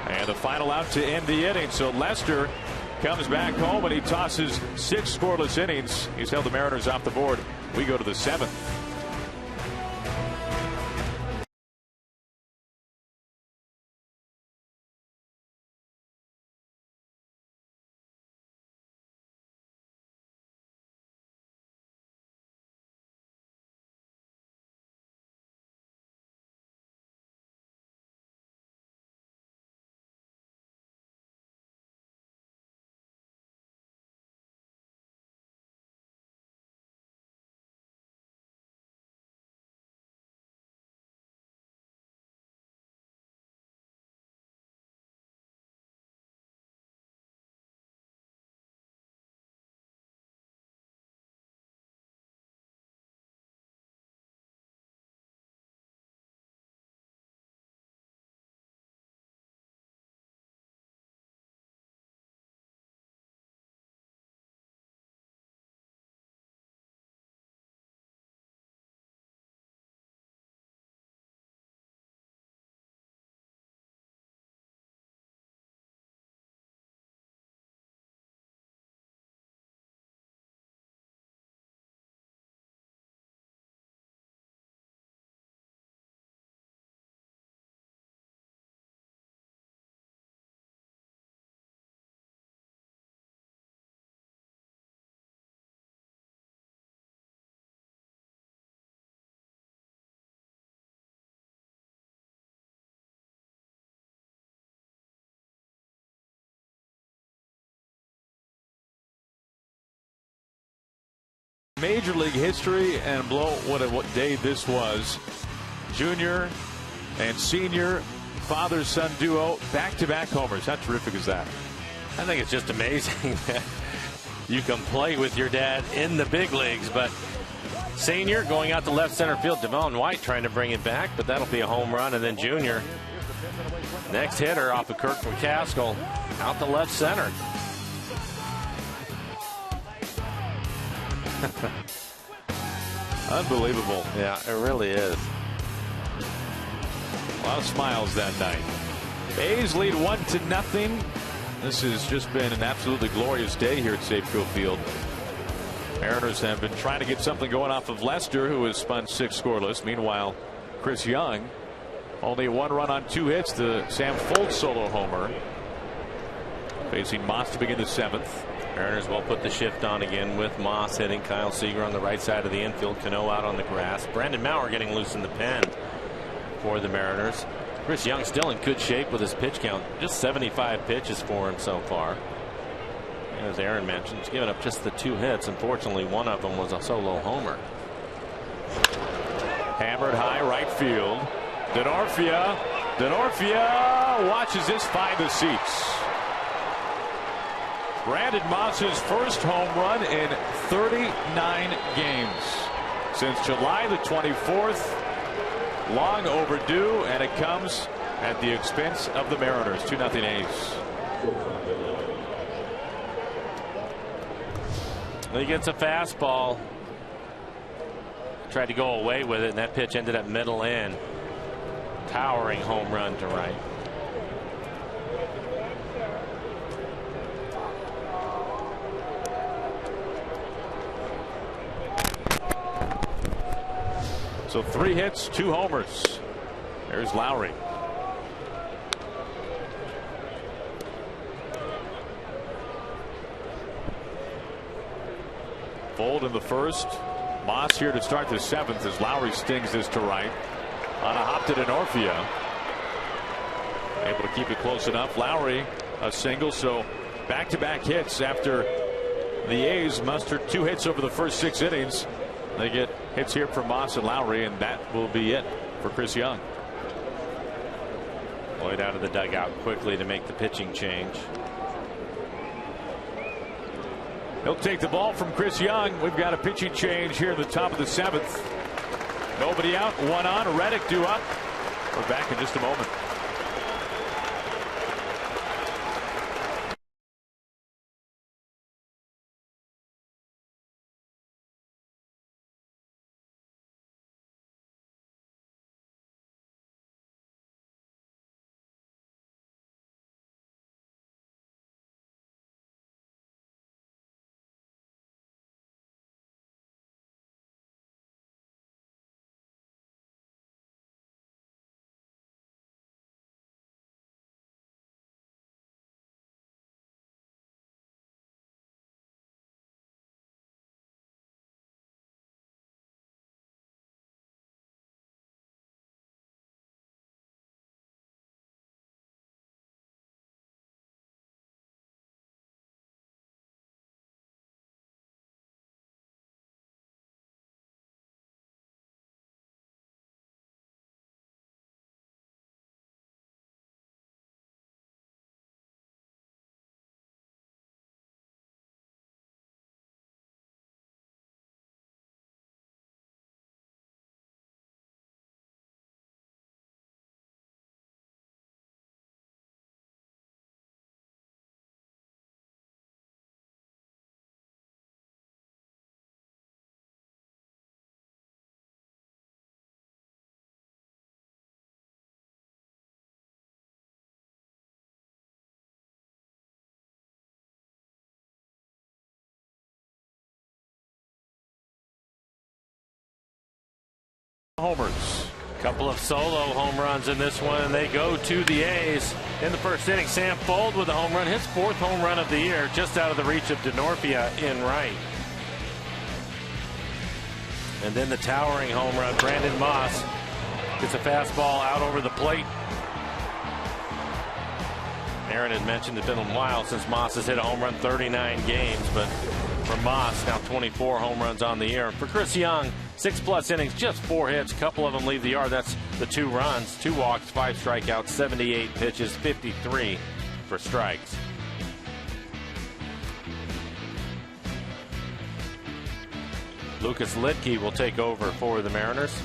And the final out to end the inning. So Lester comes back home and he tosses 6 scoreless innings. He's held the Mariners off the board. We go to the 7th. Major League history and blow what day this was. Junior and senior father-son duo, back-to-back homers. How terrific is that? I think it's just amazing that you can play with your dad in the big leagues. But senior going out to left center field, Devon White trying to bring it back, but that'll be a home run. And then junior, next hitter off of Kirk McCaskill, out to left center. Unbelievable. Yeah, it really is. A lot of smiles that night. A's lead 1-0. This has just been an absolutely glorious day here at Safeco Field. Mariners have been trying to get something going off of Lester, who has spun 6 scoreless. Meanwhile, Chris Young, only 1 run on 2 hits. The Sam Foltz solo homer. Facing Moss to begin the 7th. Mariners will put the shift on again with Moss hitting, Kyle Seager on the right side of the infield, Cano out on the grass. Brandon Maurer getting loose in the pen for the Mariners. Chris Young still in good shape with his pitch count. Just 75 pitches for him so far. And as Aaron mentioned, he's given up just the 2 hits. Unfortunately, one of them was a solo homer. Hammered high right field. Denorfia watches this find the seats. Brandon Moss's first home run in 39 games since July the 24th. Long overdue, and it comes at the expense of the Mariners. 2-0 A's. He gets a fastball. Tried to go away with it, and that pitch ended up middle in. Towering home run to right. So 3 hits, 2 homers. There's Lowry. Fold in the first. Moss here to start the 7th as Lowry stings this to right. On a hop to Denorfia. Able to keep it close enough. Lowry a single, so back-to-back hits after the A's mustered 2 hits over the first 6 innings. They get hits here from Moss and Lowry, and that will be it for Chris Young. Lloyd out of the dugout quickly to make the pitching change. He'll take the ball from Chris Young. We've got a pitching change here at the top of the 7th. Nobody out, 1 on. Reddick due up. We're back in just a moment. Homers. Couple of solo home runs in this one, and they go to the A's. In the first inning, Sam Foltz with a home run, his 4th home run of the year, just out of the reach of Denorfia in right. And then the towering home run, Brandon Moss gets a fastball out over the plate. Aaron had mentioned it's been a while since Moss has hit a home run, 39 games, but for Moss. Now 24 home runs on the year. For Chris Young, 6+ innings, just 4 hits. A couple of them leave the yard. That's the 2 runs, 2 walks, 5 strikeouts, 78 pitches, 53 for strikes. Lucas Litke will take over for the Mariners.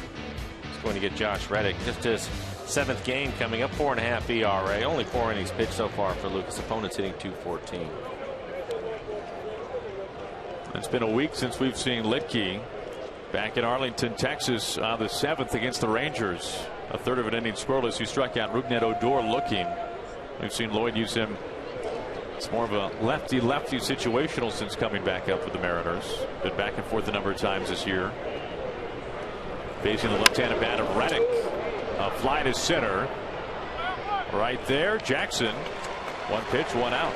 He's going to get Josh Reddick. Just his 7th game coming up, 4.5 ERA. Only 4 innings pitched so far for Lucas. Opponents hitting .214. It's been a week since we've seen Litke back in Arlington, Texas, on the 7th against the Rangers. A third of an inning scoreless. He struck out Rougned Odor looking. We've seen Lloyd use him. It's more of a lefty-lefty situational since coming back up with the Mariners. Been back and forth a number of times this year. Facing the left-handed bat of Reddick. A fly to center. Right there, Jackson. 1 pitch, 1 out.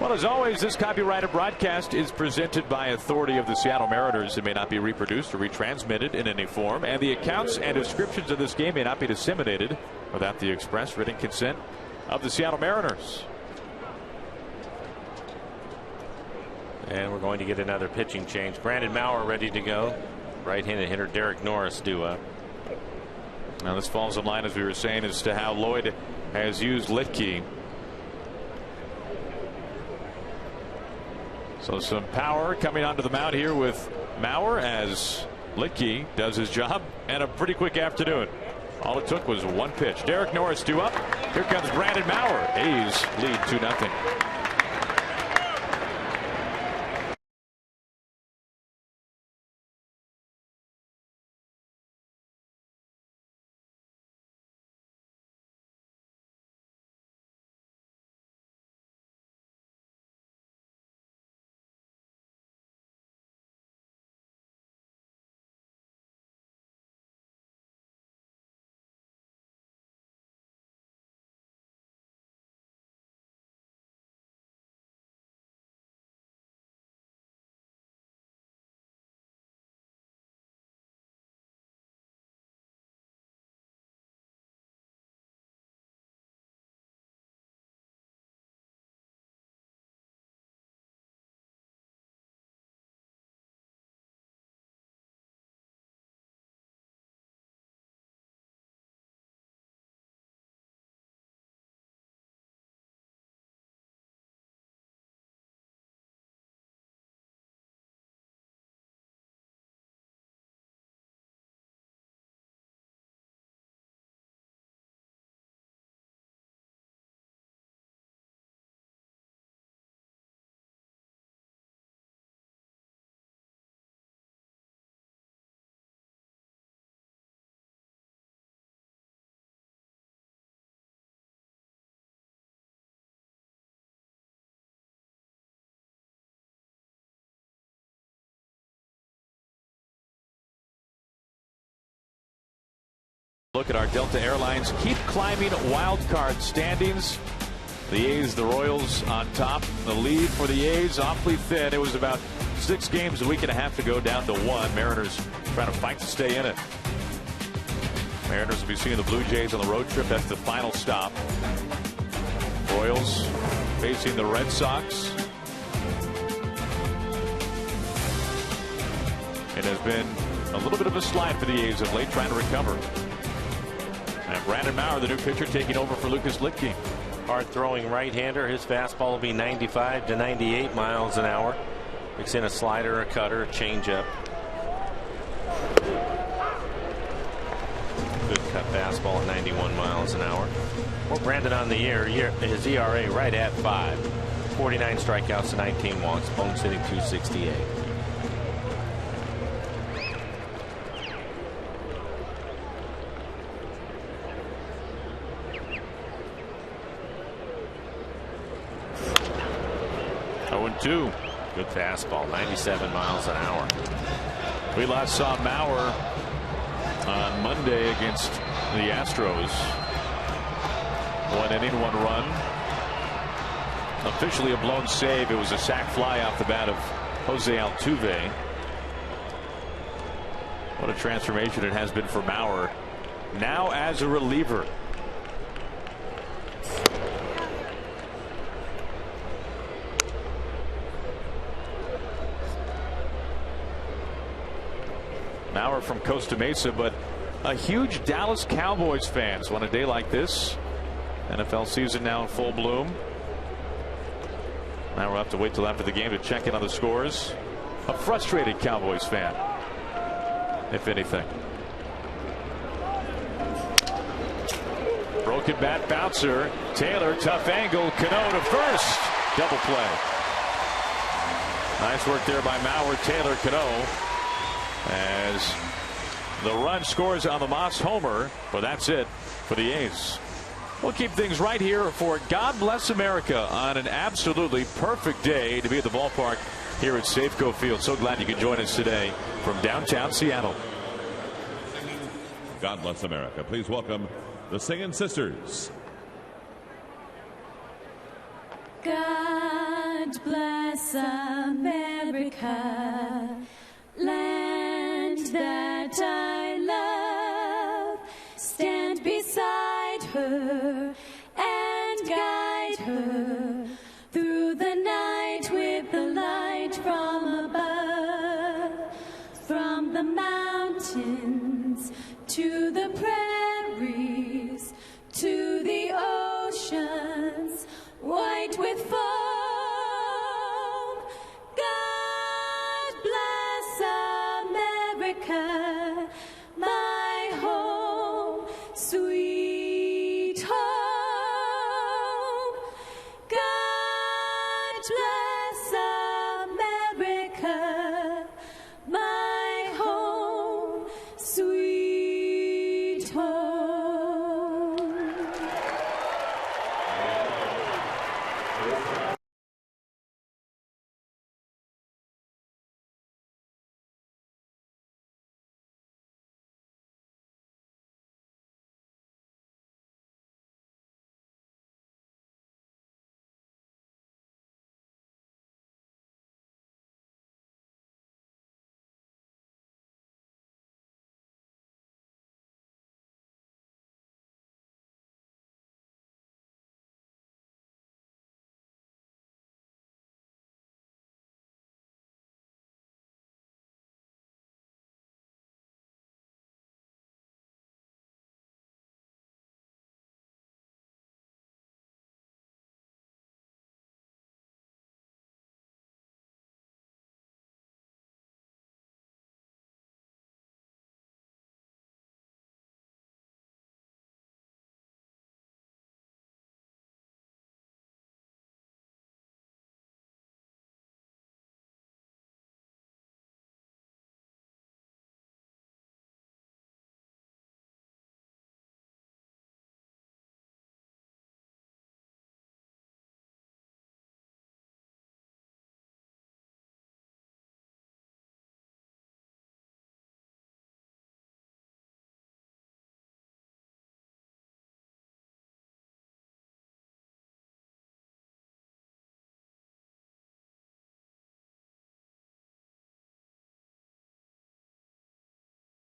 Well, as always, this copyrighted broadcast is presented by authority of the Seattle Mariners. It may not be reproduced or retransmitted in any form, and the accounts and descriptions of this game may not be disseminated without the express written consent of the Seattle Mariners. And we're going to get another pitching change. Brandon Maurer ready to go. Right-handed hitter Derek Norris due up. Now this falls in line, as we were saying, as to how Lloyd has used Litke. So some power coming onto the mound here with Maurer as Litke does his job, and a pretty quick afternoon. All it took was 1 pitch. Derek Norris due up. Here comes Brandon Maurer. A's lead 2-0. Look at our Delta Airlines keep climbing wild card standings. The A's, the Royals on top. The lead for the A's awfully thin. It was about 6 games a week and a half to go, down to 1. Mariners trying to fight to stay in it. Mariners will be seeing the Blue Jays on the road trip. That's the final stop. Royals facing the Red Sox. It has been a little bit of a slide for the A's of late, trying to recover. And Brandon Maurer, the new pitcher, taking over for Lucas Litke. Hard throwing right-hander. His fastball will be 95 to 98 miles an hour. Mix in a slider, a cutter, a changeup. Good cut fastball at 91 miles an hour. Well, Brandon on the year, his ERA right at 5. 49 strikeouts to 19 walks. Bones hitting .268. Good fastball, 97 miles an hour. We last saw Maurer on Monday against the Astros. 1 inning, 1 run. Officially a blown save. It was a sac fly off the bat of Jose Altuve. What a transformation it has been for Maurer. Now as a reliever. Maurer from Costa Mesa, but a huge Dallas Cowboys fans on a day like this. NFL season now in full bloom. Now we'll have to wait till after the game to check in on the scores. A frustrated Cowboys fan, if anything. Broken bat bouncer. Taylor, tough angle. Cano to first. Double play. Nice work there by Maurer. Taylor, Cano. As the run scores on the Moss homer. But that's it for the A's. We'll keep things right here for God Bless America on an absolutely perfect day to be at the ballpark here at Safeco Field. So glad you could join us today from downtown Seattle. God Bless America. Please welcome the Singing Sisters. God bless America, land that I love. Stand beside her and guide her through the night with the light from above. From the mountains to the prairies to the oceans white with foam. God bless America, my home, sweet home. God bless America, my home, sweet home.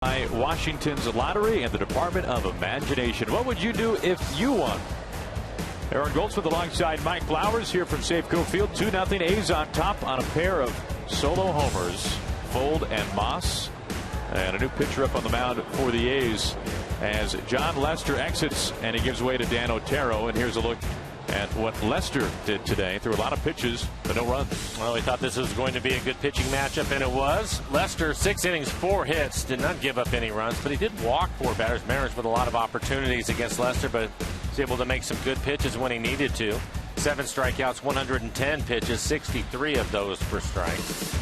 By Washington's lottery and the Department of Imagination. What would you do if you won? Aaron Goldsmith alongside Mike Flowers here from Safeco Field. 2-0 A's on top on a pair of solo homers. Fold and Moss. And a new pitcher up on the mound for the A's as John Lester exits and he gives way to Dan Otero. And here's a look at what Lester did today. Threw a lot of pitches, but no runs. Well, we thought this was going to be a good pitching matchup, and it was. Lester, 6 innings, 4 hits, did not give up any runs, but he did walk 4 batters. Mariners with a lot of opportunities against Lester, but was able to make some good pitches when he needed to. 7 strikeouts, 110 pitches, 63 of those for strikes.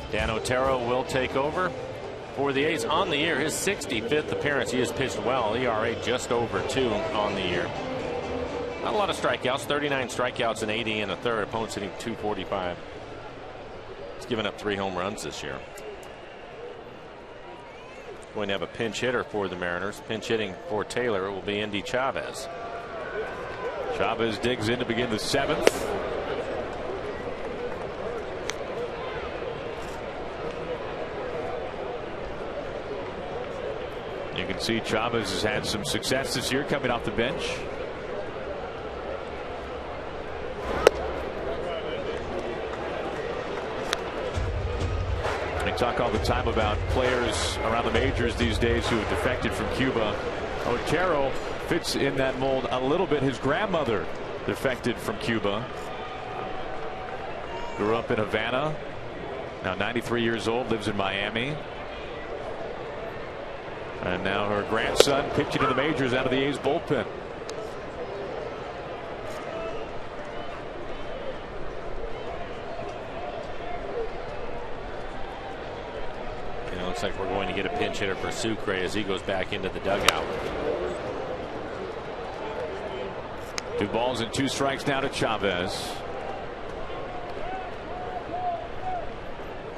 Dan Otero will take over for the A's on the year. His 65th appearance. He has pitched well. ERA just over 2 on the year. Not a lot of strikeouts. 39 strikeouts and 80 in a third. Opponents hitting .245. He's given up 3 home runs this year. Going to have a pinch hitter for the Mariners. Pinch hitting for Taylor will be Indy Chavez. Chavez digs in to begin the 7th. You can see Chavez has had some success this year coming off the bench. talk all the time about players around the majors these days who have defected from Cuba. Otero fits in that mold a little bit. His grandmother defected from Cuba. Grew up in Havana. Now 93 years old, lives in Miami. And now her grandson pitching in the majors out of the A's bullpen. Looks like we're going to get a pinch hitter for Sucre as he goes back into the dugout. 2 balls and 2 strikes now to Chavez.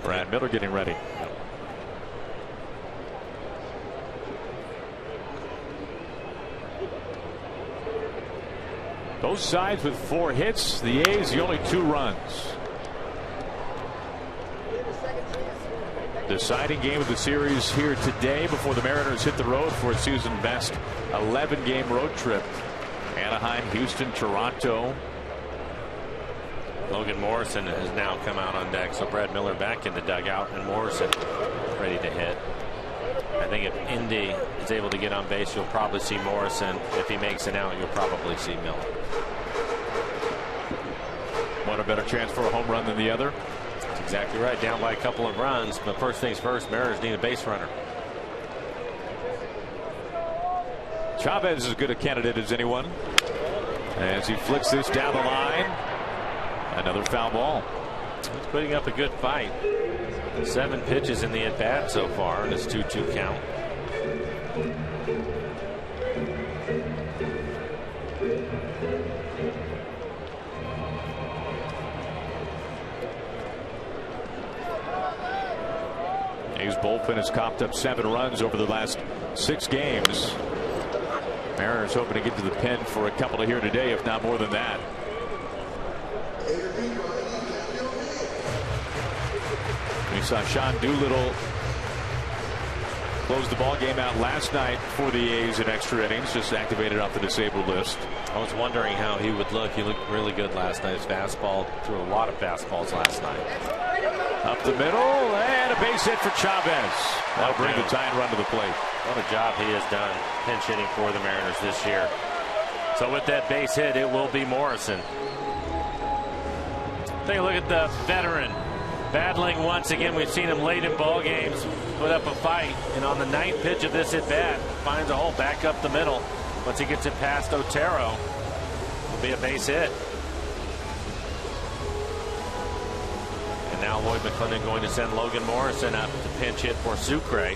Brad Miller getting ready. Both sides with 4 hits. The A's the only 2 runs. Deciding game of the series here today before the Mariners hit the road for a season best 11-game road trip. Anaheim, Houston, Toronto. Logan Morrison has now come out on deck, so Brad Miller back in the dugout and Morrison ready to hit. I think if Indy is able to get on base, you'll probably see Morrison. If he makes it out, you'll probably see Miller. One a better chance for a home run than the other. That's exactly right. Down by a couple of runs, but first things first, Mariners need a base runner. Chavez is as good a candidate as anyone as he flicks this down the line. Another foul ball. He's putting up a good fight. 7 pitches in the at bat so far, and it's 2-2 count. A's bullpen has copped up 7 runs over the last 6 games. Mariners hoping to get to the pen for a couple of here today, if not more than that. We saw Sean Doolittle close the ball game out last night for the A's in extra innings, just activated off the disabled list. I was wondering how he would look. He looked really good last night. His fastball, threw a lot of fastballs last night. Up the middle, and a base hit for Chavez. That'll bring the tying run to the plate. What a job he has done pinch hitting for the Mariners this year. So with that base hit, it will be Morrison. Take a look at the veteran battling once again. We've seen him late in ball games put up a fight, and on the 9th pitch of this at bat finds a hole back up the middle. Once he gets it past Otero, it'll be a base hit. And now Lloyd McClendon going to send Logan Morrison up to pinch hit for Sucre.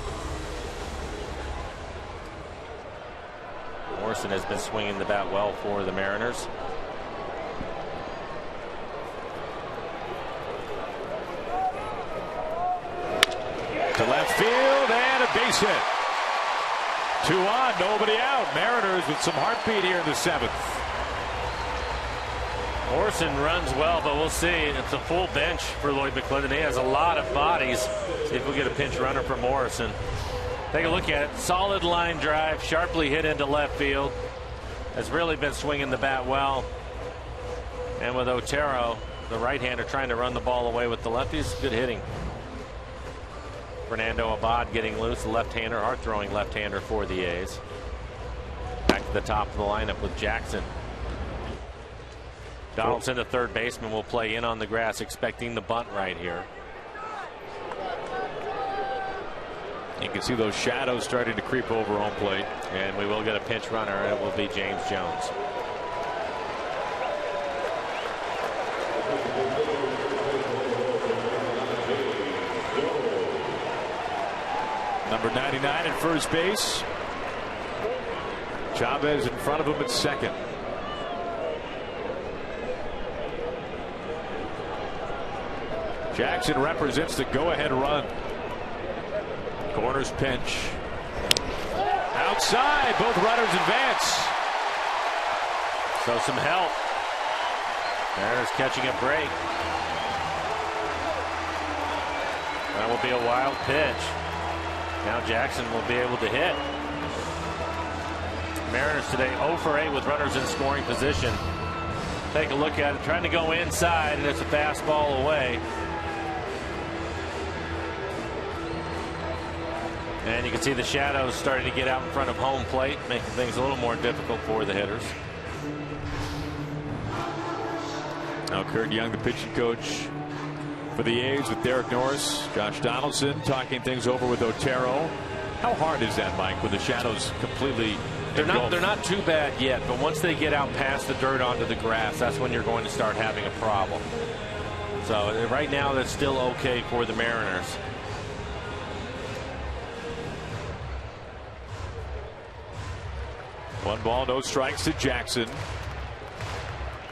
Morrison has been swinging the bat well for the Mariners. To left field, and a base hit. 2 on, nobody out. Mariners with some heartbeat here in the 7th. Morrison runs well, but we'll see. It's a full bench for Lloyd McClendon. He has a lot of bodies. See if we'll get a pinch runner for Morrison. Take a look at it. Solid line drive, sharply hit into left field. Has really been swinging the bat well. And with Otero, the right-hander, trying to run the ball away with the lefties, good hitting. Fernando Abad getting loose, the left-hander, hard-throwing left-hander for the A's. Back to the top of the lineup with Jackson. Donaldson, the third baseman, will play in on the grass, expecting the bunt right here. You can see those shadows starting to creep over home plate. And we will get a pinch runner, and it will be James Jones. Number 99 at first base. Chavez in front of him at second. Jackson represents the go-ahead run. Corners pinch. Outside, both runners advance. So some help. Mariners catching a break. That will be a wild pitch. Now Jackson will be able to hit. Mariners today 0 for 8 with runners in scoring position. Take a look at it, trying to go inside, and it's a fastball away. And you can see the shadows starting to get out in front of home plate, making things a little more difficult for the hitters. Now Kurt Young, the pitching coach for the A's with Derek Norris. Josh Donaldson talking things over with Otero. How hard is that, Mike, with the shadows completely They're not too bad yet, but once they get out past the dirt onto the grass, that's when you're going to start having a problem. So right now that's still okay for the Mariners. One ball, no strikes to Jackson.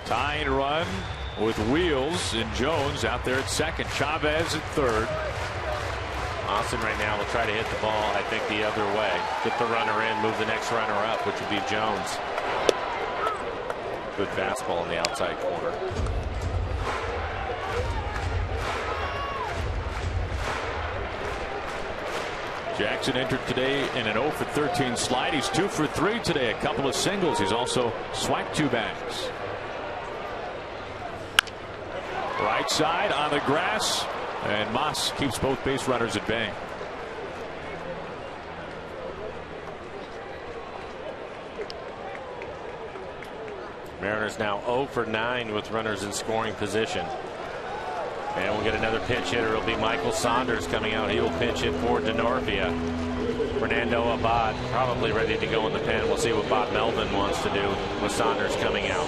Tying run with Wheels and Jones out there at second. Chavez at third. Austin right now will try to hit the ball, I think, the other way. Get the runner in, move the next runner up, which would be Jones. Good fastball in the outside corner. Jackson entered today in an 0 for 13 slide. He's 2 for 3 today. A couple of singles. He's also swiped 2 bags. Right side on the grass, and Moss keeps both base runners at bay. Mariners now 0 for 9 with runners in scoring position. And we'll get another pinch hitter. It'll be Michael Saunders coming out. He will pinch hit for Denorfia. Fernando Abad probably ready to go in the pen. We'll see what Bob Melvin wants to do with Saunders coming out.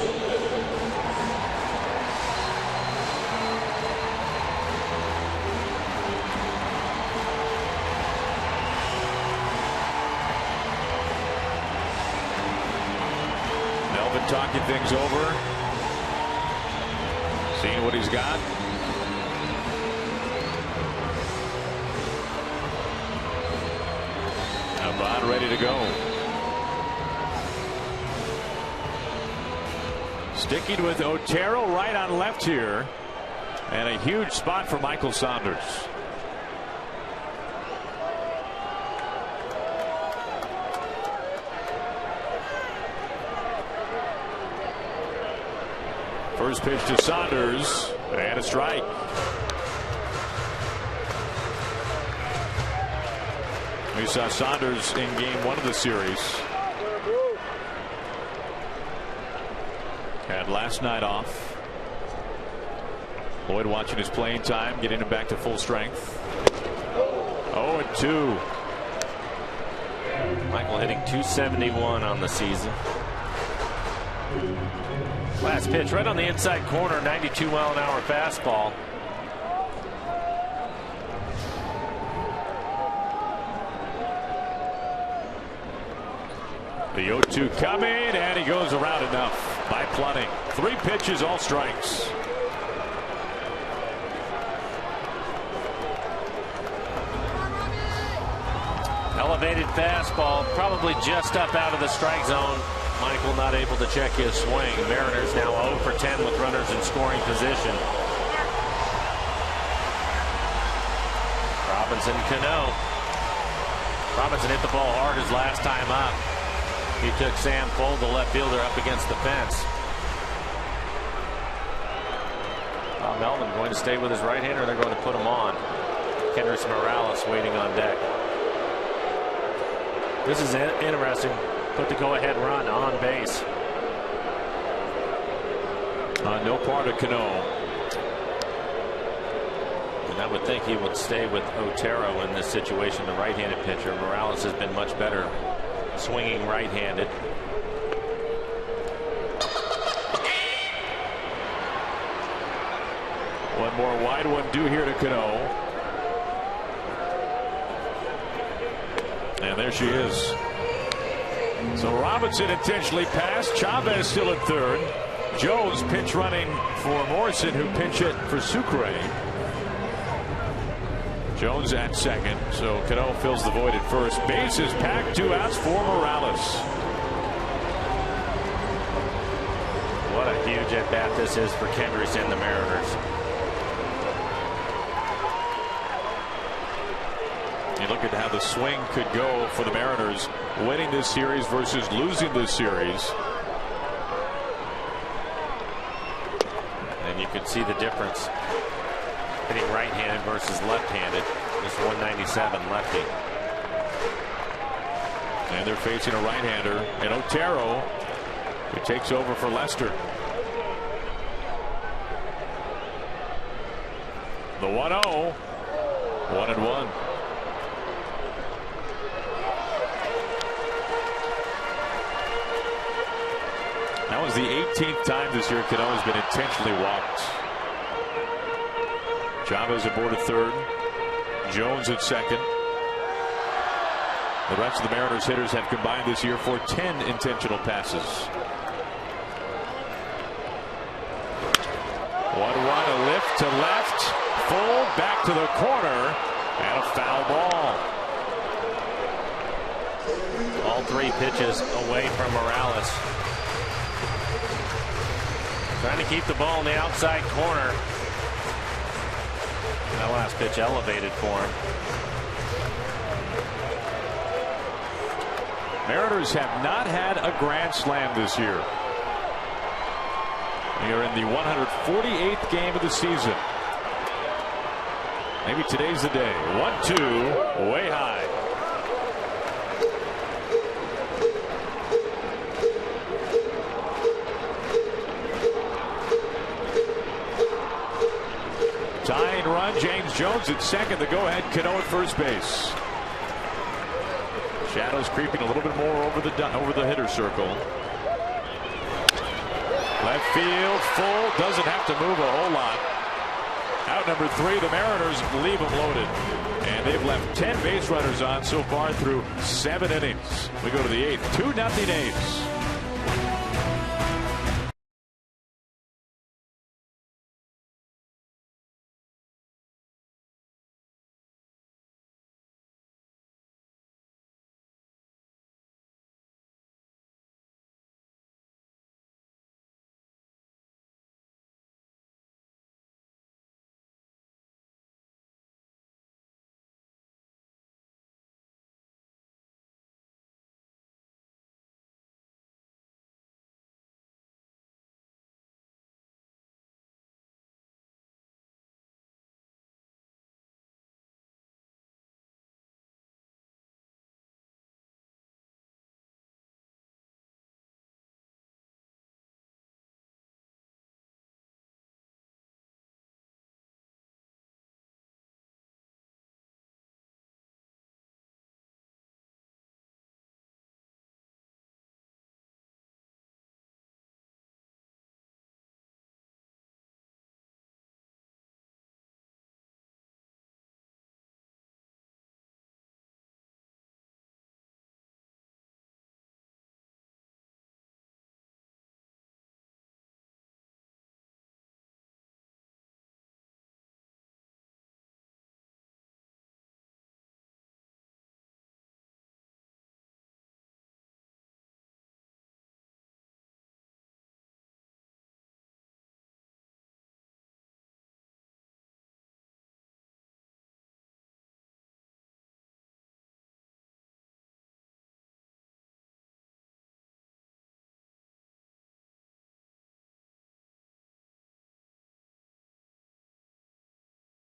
Melvin talking things over. Seeing what he's got. Abad ready to go. Sticking with Otero right on left here. And a huge spot for Michael Saunders. First pitch to Saunders and a strike. We saw Saunders in game 1 of the series. Had last night off. Lloyd watching his playing time, getting him back to full strength. 0-2. Michael hitting .271 on the season. Last pitch right on the inside corner, 92-mile-an-hour fastball. The 0-2 coming, and he goes around enough by Plunning. 3 pitches, all strikes. Elevated fastball, probably just up out of the strike zone. Michael not able to check his swing. Mariners now 0 for 10 with runners in scoring position. Robinson Cano. Robinson hit the ball hard his last time up. He took Sam Fuld, the left fielder, up against the fence. Melvin going to stay with his right hander. They're going to put him on. Kendrys Morales waiting on deck. This is interesting. Put the go-ahead run on base. No part of Cano. And I would think he would stay with Otero in this situation, the right-handed pitcher. Morales has been much better swinging right-handed. One more wide one due here to Cano. And there she is. So Robinson intentionally passed. Chavez still at third. Jones pinch running for Morrison, who pinch hit for Sucre. Jones at second. So Cano fills the void at first. Bases packed, 2 outs for Morales. What a huge at-bat this is for Kendrys and the Mariners. You look at how the swing could go for the Mariners, winning this series versus losing this series. And you could see the difference hitting right-handed versus left-handed. Just 197 lefty. And they're facing a right-hander, and Otero, who takes over for Lester. The 1-0, 1-1. That was the 18th time this year Cano's been intentionally walked. Chavez aboard at third. Jones at second. The rest of the Mariners hitters have combined this year for 10 intentional passes. 1-1, a lift to left, full back to the corner, and a foul ball. All 3 pitches away from Morales. Trying to keep the ball in the outside corner. That last pitch elevated for him. Mariners have not had a grand slam this year. They are in the 148th game of the season. Maybe today's the day. 1-2, way high. Tying run, James Jones at second. The go-ahead, Cano at first base. Shadows creeping a little bit more over the hitter circle. Left field, full. Doesn't have to move a whole lot. Out number 3, the Mariners leave them loaded. And they've left 10 base runners on so far through 7 innings. We go to the 8th. 2-0 A's.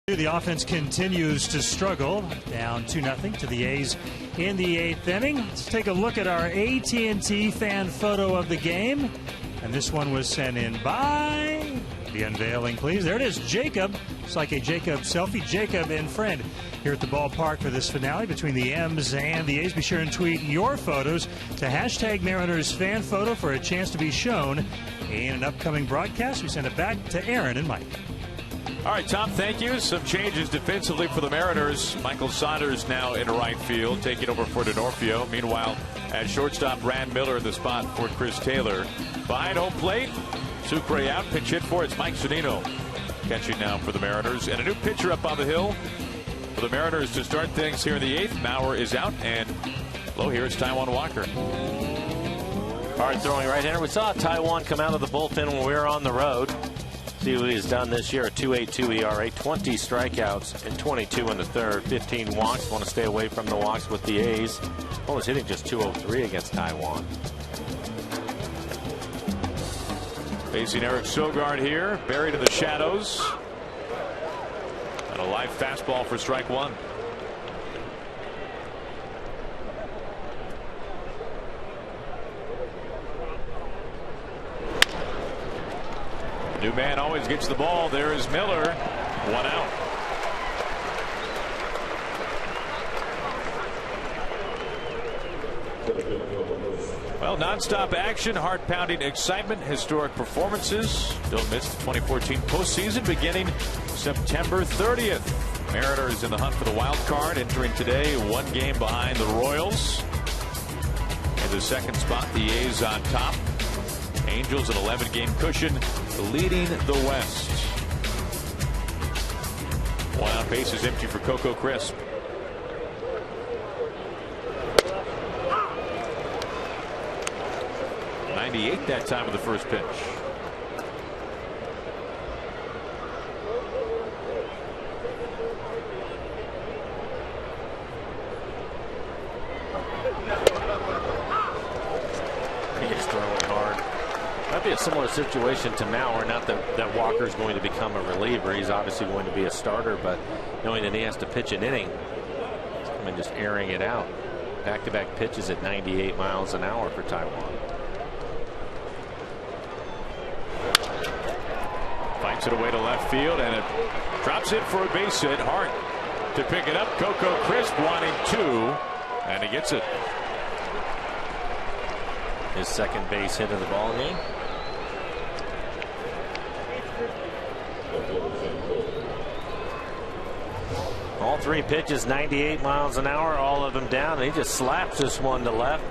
The offense continues to struggle, down 2-0 to the A's in the 8th inning. Let's take a look at our AT&T fan photo of the game. And this one was sent in by, the unveiling please. There it is, Jacob. It's like a Jacob selfie. Jacob and friend here at the ballpark for this finale between the M's and the A's. Be sure and tweet your photos to hashtag Mariners fan photo for a chance to be shown in an upcoming broadcast. We send it back to Aaron and Mike. All right, Tom, thank you. Some changes defensively for the Mariners. Michael Saunders now in right field, taking over for D'Onofrio. Meanwhile, at shortstop, Brad Miller in the spot for Chris Taylor. Behind home plate, Sucre out, pinch hit for it's Mike Zunino catching now for the Mariners. And a new pitcher up on the hill for the Mariners to start things here in the 8th. Mauer is out, and low here it's Taijuan Walker. Hard throwing right-hander. We saw Taijuan come out of the bullpen when we were on the road. See what he's done this year, a 2.82 ERA, 20 strikeouts and 22 in the third, 15 walks. Want to stay away from the walks with the A's. Well, he's hitting just 203 against Taijuan. Facing Eric Sogard here, buried in the shadows. And a live fastball for strike 1. New man always gets the ball. There is Miller. 1 out. Well, nonstop action, heart-pounding excitement, historic performances. Don't miss the 2014 postseason beginning September 30th. Mariners in the hunt for the wild card, entering today 1 game behind the Royals. In the second spot, the A's on top. Angels an 11-game cushion, leading the West. 1 out, bases empty for Coco Crisp. .98 that time of the first pitch. He's throwing hard. Might be a similar situation to Mauer. Not that Walker's going to become a reliever. He's obviously going to be a starter, but knowing that he has to pitch an inning, I mean, just airing it out. Back-to-back pitches at 98 miles an hour for Taiwan. Fights it away to left field, and it drops in for a base hit. Hart to pick it up. Coco Crisp wanting 2, and he gets it. His second base hit of the ball game. All 3 pitches 98 miles an hour, all of them down, and he just slaps this one to left.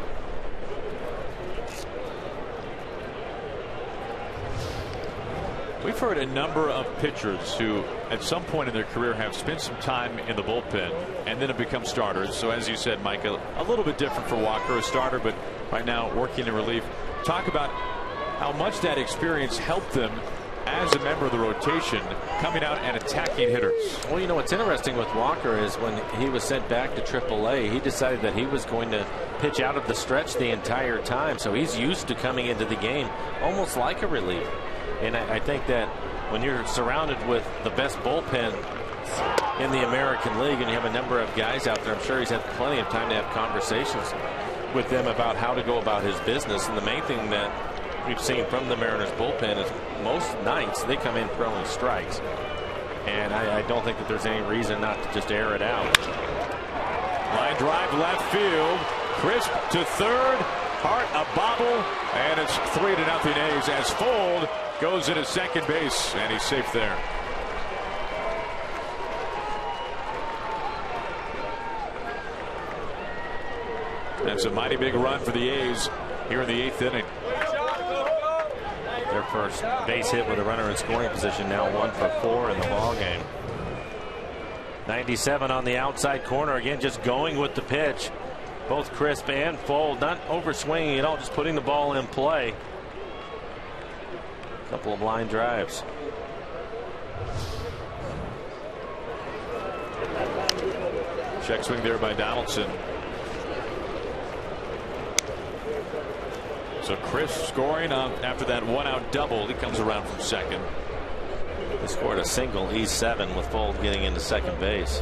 We've heard a number of pitchers who at some point in their career have spent some time in the bullpen and then have become starters. So as you said, Michael, a little bit different for Walker, a starter, but right now working in relief. Talk about how much that experience helped them as a member of the rotation, coming out and attacking hitters. Well, you know what's interesting with Walker is when he was sent back to AAA, he decided that he was going to pitch out of the stretch the entire time. So he's used to coming into the game almost like a reliever. And I think that when you're surrounded with the best bullpen in the American League and you have a number of guys out there, I'm sure he's had plenty of time to have conversations with them about how to go about his business. And the main thing that we've seen from the Mariners bullpen is most nights they come in throwing strikes. And I don't think that there's any reason not to just air it out. Line drive left field. Crisp to third. Hart a bobble, and it's 3-0 A's as Fold goes into second base, and he's safe there. That's a mighty big run for the A's here in the 8th inning. Their first base hit with a runner in scoring position, now 1 for 4 in the ball game. 97 on the outside corner, again just going with the pitch. Both Crisp and Fold not overswinging at all, just putting the ball in play. A couple of line drives. Check swing there by Donaldson. So Crisp scoring after that 1-out double. He comes around from second. He scored a single, E7, with Fold getting into second base.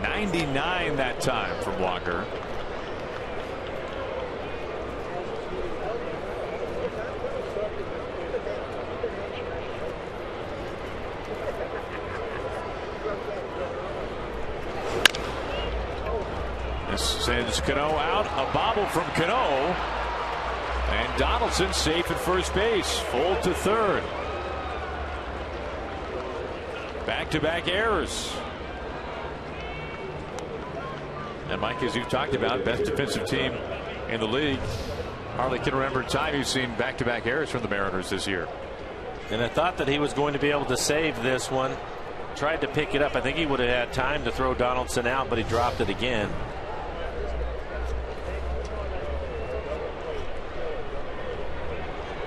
.99 that time from Walker. This sends Cano out. A bobble from Cano. And Donaldson safe at first base. Fold to third. Back-to-back errors. And Mike, as you've talked about, best defensive team in the league. Hardly can remember a time you've seen back-to-back errors from the Mariners this year. And I thought that he was going to be able to save this one. Tried to pick it up. I think he would have had time to throw Donaldson out, but he dropped it again.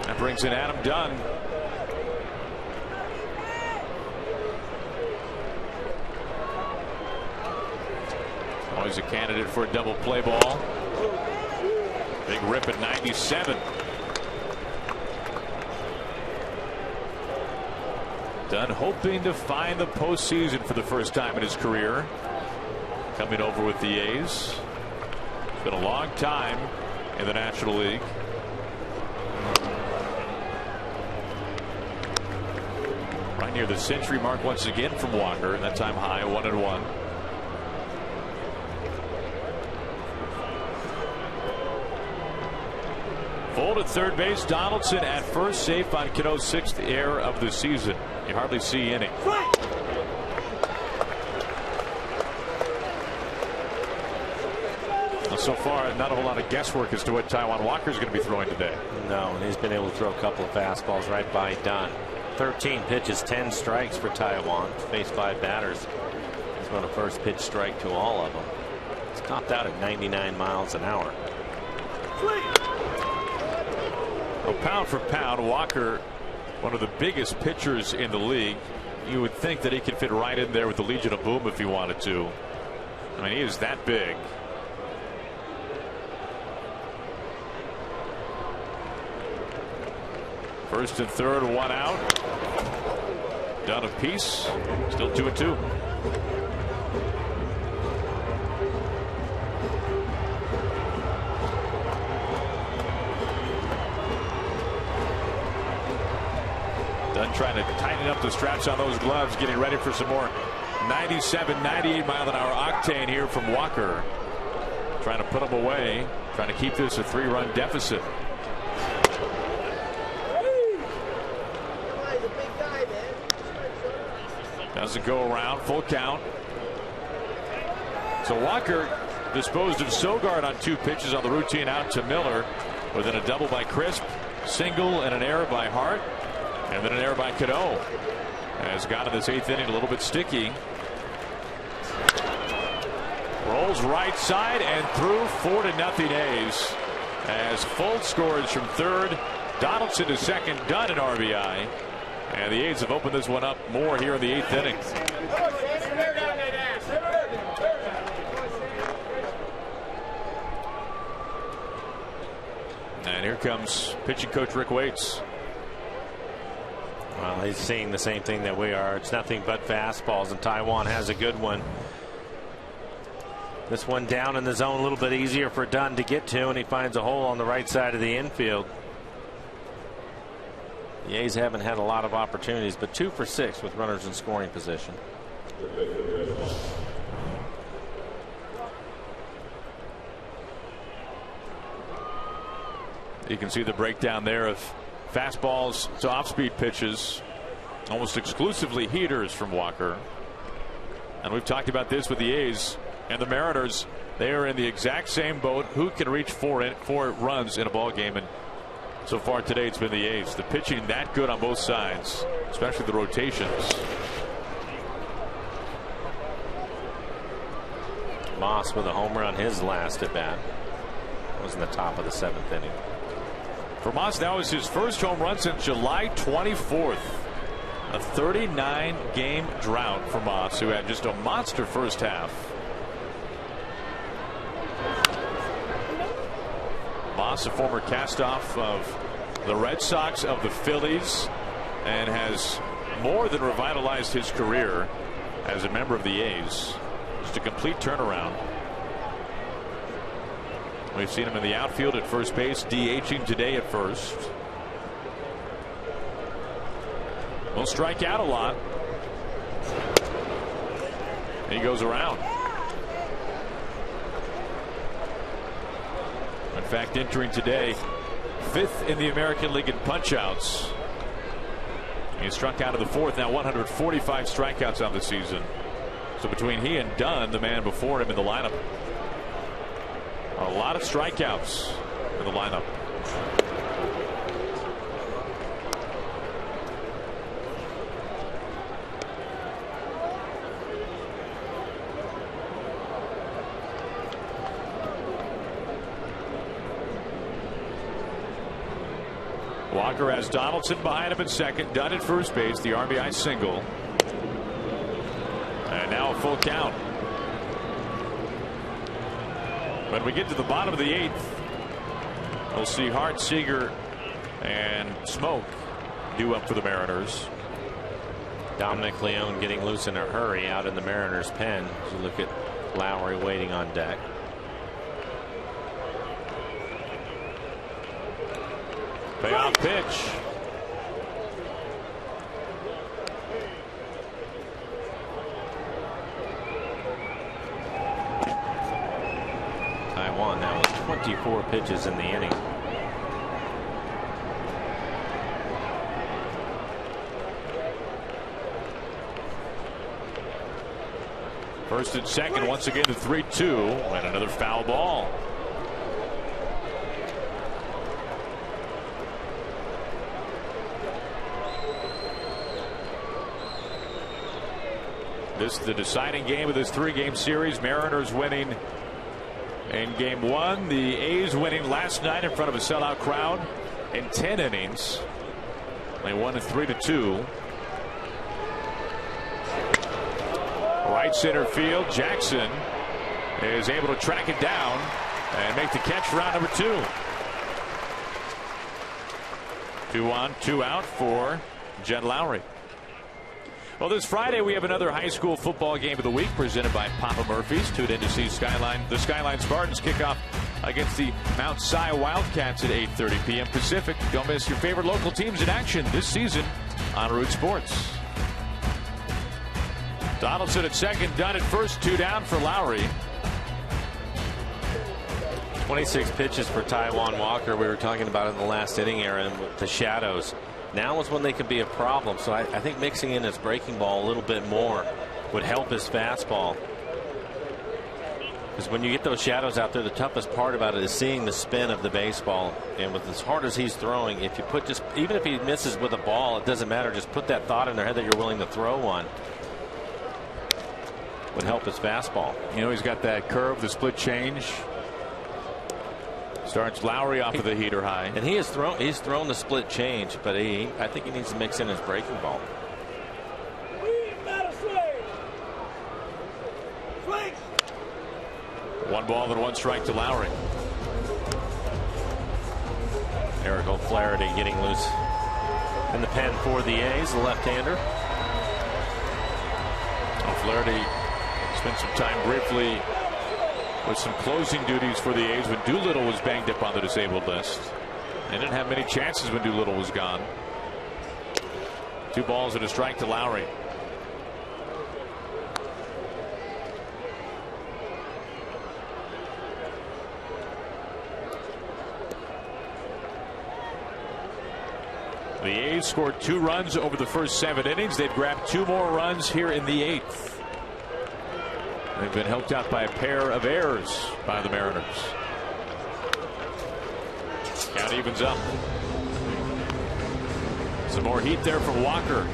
That brings in Adam Dunn. Always a candidate for a double play ball. Big rip at 97. Dunn hoping to find the postseason for the first time in his career. Coming over with the A's. It's been a long time in the National League. Right near the century mark once again from Walker, and that time high, 1-1. Full at third base. Donaldson at first, safe on Cano's 6th error of the season. You hardly see any. Well, so far, not a whole lot of guesswork as to what Taijuan Walker is going to be throwing today. No, and he's been able to throw a couple of fastballs right by Dunn. 13 pitches, 10 strikes for Taijuan. Faced 5 batters. He's going to first pitch strike to all of them. He's topped out at 99 miles an hour. Well, pound for pound, Walker, one of the biggest pitchers in the league. You would think that he could fit right in there with the Legion of Boom if he wanted to. I mean, he is that big. First and third, 1 out. Down a piece. Still 2-2. Dunn trying to tighten up the straps on those gloves, getting ready for some more 97, 98 mile an hour octane here from Walker. Trying to put him away, trying to keep this a 3-run deficit. Doesn't go around, full count. So Walker disposed of Sogard on 2 pitches on the routine out to Miller, within a double by Crisp, single and an error by Hart, and then an error by Cano. Has got in this 8th inning a little bit sticky. Rolls right side and through. 4-0 A's. As Fultz scores from third, Donaldson to second, Dunn an RBI. And the A's have opened this one up more here in the 8th inning. And here comes pitching coach Rick Waits. Well, he's seeing the same thing that we are. It's nothing but fastballs, and Taijuan has a good one. This one down in the zone, a little bit easier for Dunn to get to, and he finds a hole on the right side of the infield. The A's haven't had a lot of opportunities, but 2 for 6 with runners in scoring position. You can see the breakdown there of fastballs to off-speed pitches, almost exclusively heaters from Walker. And we've talked about this with the A's and the Mariners. They are in the exact same boat. Who can reach 4 runs in a ball game? And so far today, it's been the A's. The pitching that good on both sides, especially the rotations. Moss with a homer on his last at bat. Was in the top of the 7th inning. For Moss, that was his first home run since July 24th. A 39-game drought for Moss, who had just a monster first half. Moss, a former castoff of the Red Sox, of the Phillies, and has more than revitalized his career as a member of the A's. Just a complete turnaround. We've seen him in the outfield at first base, DHing today at first. Will strike out a lot. He goes around. In fact, entering today, 5th in the American League in punchouts. He struck out of the 4th, now 145 strikeouts on the season. So between he and Dunn, the man before him in the lineup, a lot of strikeouts in the lineup. Walker has Donaldson behind him at second, Dunn at first base, the RBI single. And now a full count. When we get to the bottom of the 8th, we'll see Hart, Seager, and Smoke due up for the Mariners. Dominic Leone getting loose in a hurry out in the Mariners pen. As you look at Lowry waiting on deck. Payoff pitch. Taiwan now with 24 pitches in the inning. First and second, once again, the 3-2, and another foul ball. This is the deciding game of this 3-game series. Mariners winning in game 1. The A's winning last night in front of a sellout crowd in 10 innings. They won it 3-2. Right center field. Jackson is able to track it down and make the catch for round number 2. 2 on, 2 out for Jed Lowry. Well, this Friday we have another high school football game of the week presented by Papa Murphy's. Tune in to see the Skyline Spartans kick off against the Mount Si Wildcats at 8:30 p.m. Pacific. Don't miss your favorite local teams in action this season on Root Sports. Donaldson at second, Dunn at first, 2 down for Lowry. 26 pitches for Taiwan Walker. We were talking about in the last inning, Aaron, with the shadows. Now is when they could be a problem. So I think mixing in his breaking ball a little bit more would help his fastball. Because when you get those shadows out there, the toughest part about it is seeing the spin of the baseball. And with as hard as he's throwing, if you put even if he misses with a ball, it doesn't matter. Just put that thought in their head that you're willing to throw one. Would help his fastball. You know, he's got that curve, the split change. Starts Lowry off of the heater high. And he's thrown the split change, but I think he needs to mix in his breaking ball. One ball and 1 strike to Lowry. Eric O'Flaherty getting loose in the pen for the A's, the left-hander. O'Flaherty spent some time briefly with some closing duties for the A's when Doolittle was banged up on the disabled list. They didn't have many chances when Doolittle was gone. 2 balls and a strike to Lowry. The A's scored 2 runs over the first 7 innings. They've grabbed 2 more runs here in the 8th. They've been helped out by a pair of errors by the Mariners. Count evens up. Some more heat there from Walker.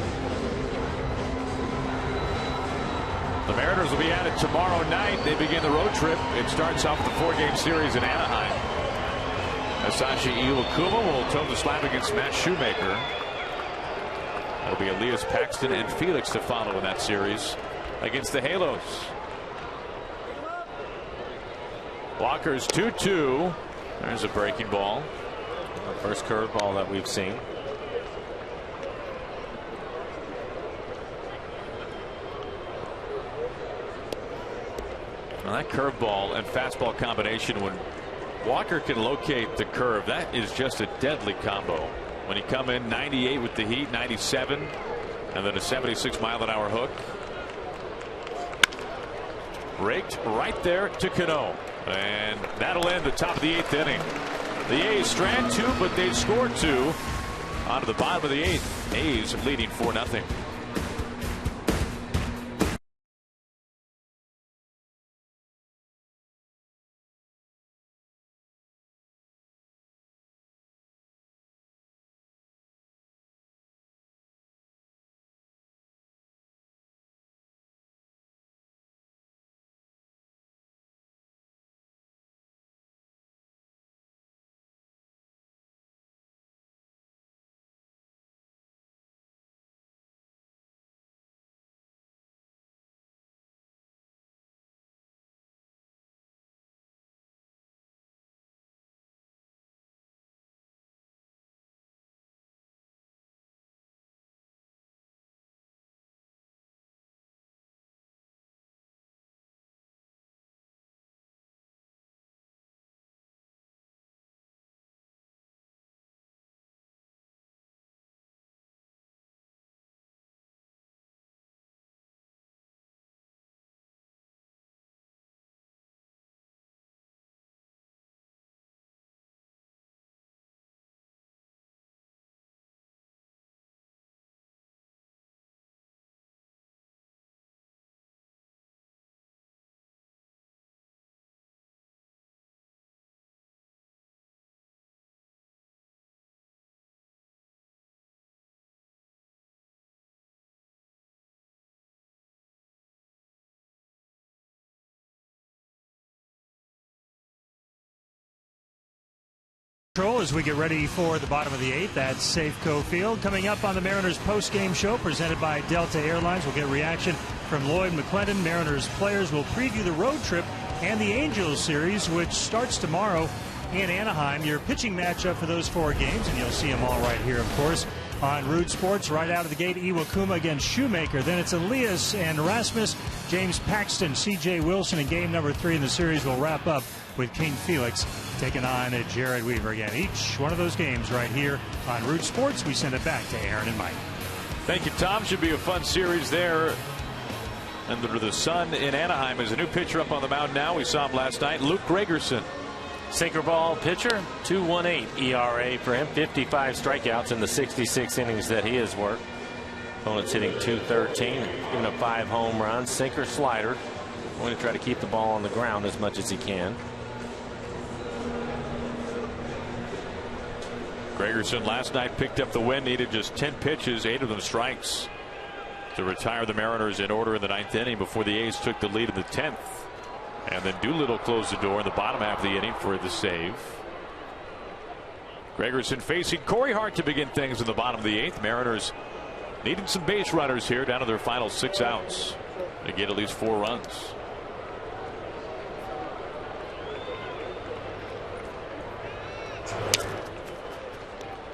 The Mariners will be at it tomorrow night. They begin the road trip. It starts off with a 4-game series in Anaheim. Asashi Iwakuma will toe the slab against Matt Shoemaker. That'll be Elias Paxton and Felix to follow in that series against the Halos. Walker's 2-2. There's a breaking ball. The first curveball that we've seen. Well, that curveball and fastball combination, when Walker can locate the curve, that is just a deadly combo. When he come in 98 with the heat, 97, and then a 76-mile-an-hour hook. Raked right there to Cano. And that'll end the top of the 8th inning. The A's strand 2, but they've scored 2 onto the bottom of the 8th. A's leading 4-0. As we get ready for the bottom of the 8th at Safeco Field. Coming up on the Mariners post-game show presented by Delta Airlines, we'll get reaction from Lloyd McClendon. Mariners players will preview the road trip and the Angels series, which starts tomorrow in Anaheim. Your pitching matchup for those 4 games, and you'll see them all right here, of course, on Root Sports. Right out of the gate, Iwakuma against Shoemaker. Then it's Elias and Rasmus, James Paxton, C.J. Wilson in game number 3 in the series. Will wrap up with King Felix taking on Jared Weaver again. Each one of those games right here on Root Sports. We send it back to Aaron and Mike. Thank you, Tom. Should be a fun series there. Under the sun in Anaheim is a new pitcher up on the mound now. We saw him last night, Luke Gregerson. Sinker ball pitcher, 2.18 ERA for him, 55 strikeouts in the 66 innings that he has worked. Opponent's hitting .213, giving up 5 home runs. Sinker, slider. Going to try to keep the ball on the ground as much as he can. Gregerson last night picked up the win, needed just 10 pitches, 8 of them strikes, to retire the Mariners in order in the 9th inning before the A's took the lead in the 10th. And then Doolittle closed the door in the bottom half of the inning for the save. Gregerson facing Corey Hart to begin things in the bottom of the 8th. Mariners needing some base runners here down to their final 6 outs to get at least 4 runs.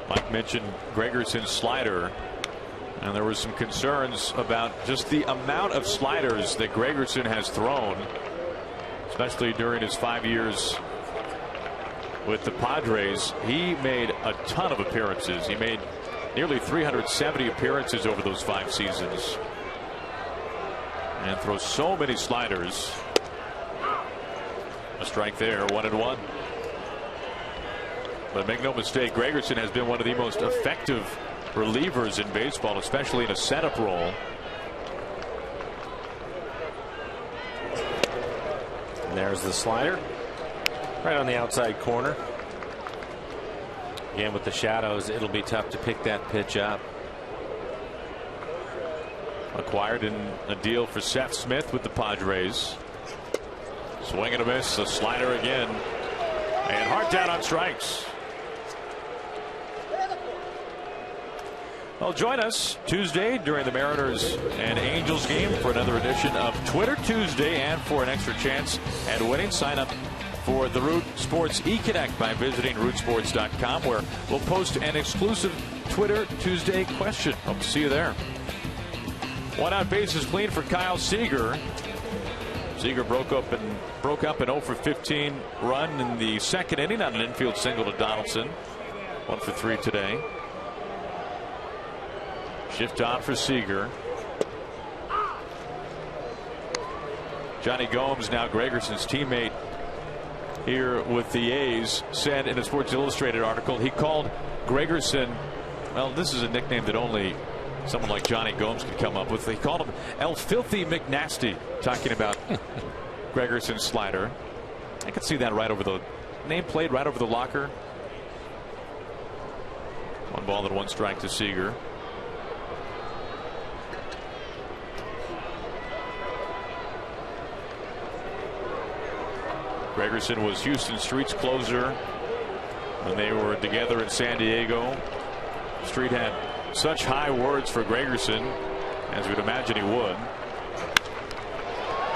Mike mentioned Gregerson's slider, and there was some concerns about just the amount of sliders that Gregerson has thrown, especially during his 5 years with the Padres. He made a ton of appearances. He made nearly 370 appearances over those 5 seasons and throws so many sliders. A strike there, 1-1. But make no mistake, Gregerson has been one of the most effective relievers in baseball, especially in a setup role. And there's the slider right on the outside corner. Again, with the shadows, it'll be tough to pick that pitch up. Acquired in a deal for Seth Smith with the Padres. Swing and a miss, a slider again, and Hart down on strikes. Well, join us Tuesday during the Mariners and Angels game for another edition of Twitter Tuesday, and for an extra chance at winning, sign up for the Root Sports eConnect by visiting rootsports.com, where we'll post an exclusive Twitter Tuesday question. Hope to see you there. 1 out, bases clean for Kyle Seager. Seager broke up an 0 for 15 run in the 2nd inning on an infield single to Donaldson. 1 for 3 today. Shift on for Seager. Johnny Gomes, now Gregerson's teammate here with the A's, said in a Sports Illustrated article he called Gregerson, well, this is a nickname that only someone like Johnny Gomes could come up with. They called him El Filthy McNasty, talking about Gregerson's slider. I could see that right over the nameplate, right over the locker. 1 ball and 1 strike to Seager. Gregerson was Houston Street's closer when they were together in San Diego. Street had such high words for Gregerson, as we'd imagine he would.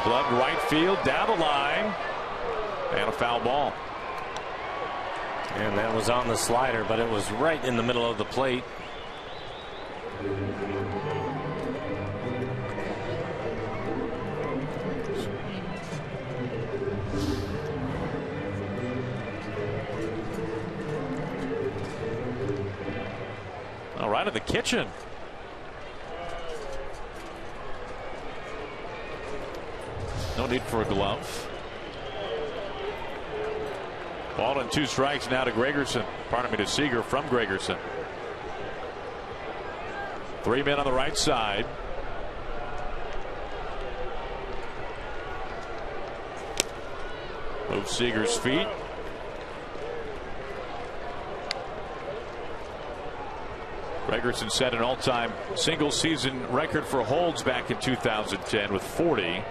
Gloved right field, down the line, and a foul ball. And that was on the slider, but it was right in the middle of the plate. Right in the kitchen. No need for a glove. Ball and 2 strikes now to Gregerson. Pardon me, to Seager from Gregerson. 3 men on the right side. Move Seager's feet. Gregerson set an all-time single season record for holds back in 2010 with 40.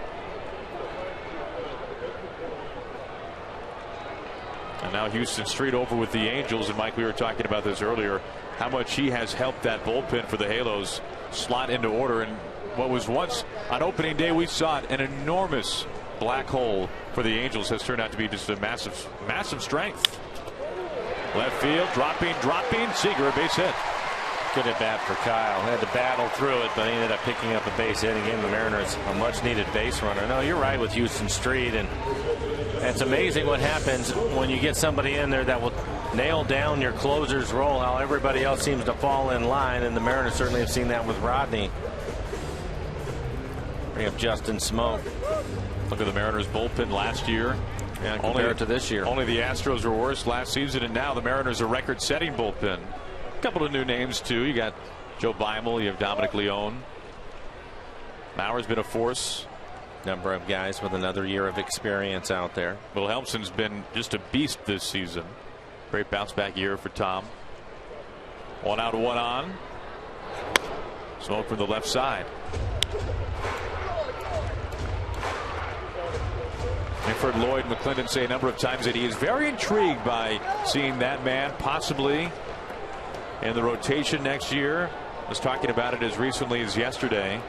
And Now Houston Street over with the Angels, and Mike, we were talking about this earlier, how much he has helped that bullpen for the Halos slot into order. And what was once on opening day we saw it, an enormous black hole for the Angels, has turned out to be just a massive strength. Left field, dropping, Seager, a base hit. Good at bat for Kyle. Had to battle through it, but he ended up picking up a base hit and giving the Mariners a much needed base runner. No, you're right with Houston Street, and it's amazing what happens when you get somebody in there that will nail down your closer's role, how everybody else seems to fall in line, and the Mariners certainly have seen that with Rodney. We have Justin Smoke. Look at the Mariners bullpen last year. Yeah, compared to this year. Only the Astros were worse last season, and now the Mariners are record-setting bullpen. A couple of new names too. You got Joe Beimel, you have Dominic Leone. Mauer's been a force. Number of guys with another year of experience out there. Wilhelmsen's been just a beast this season. Great bounce back year for Tom. 1 out, 1 on. Smoke from the left side. I've heard Lloyd McClendon say a number of times that he is very intrigued by seeing that man possibly in the rotation next year. I was talking about it as recently as yesterday,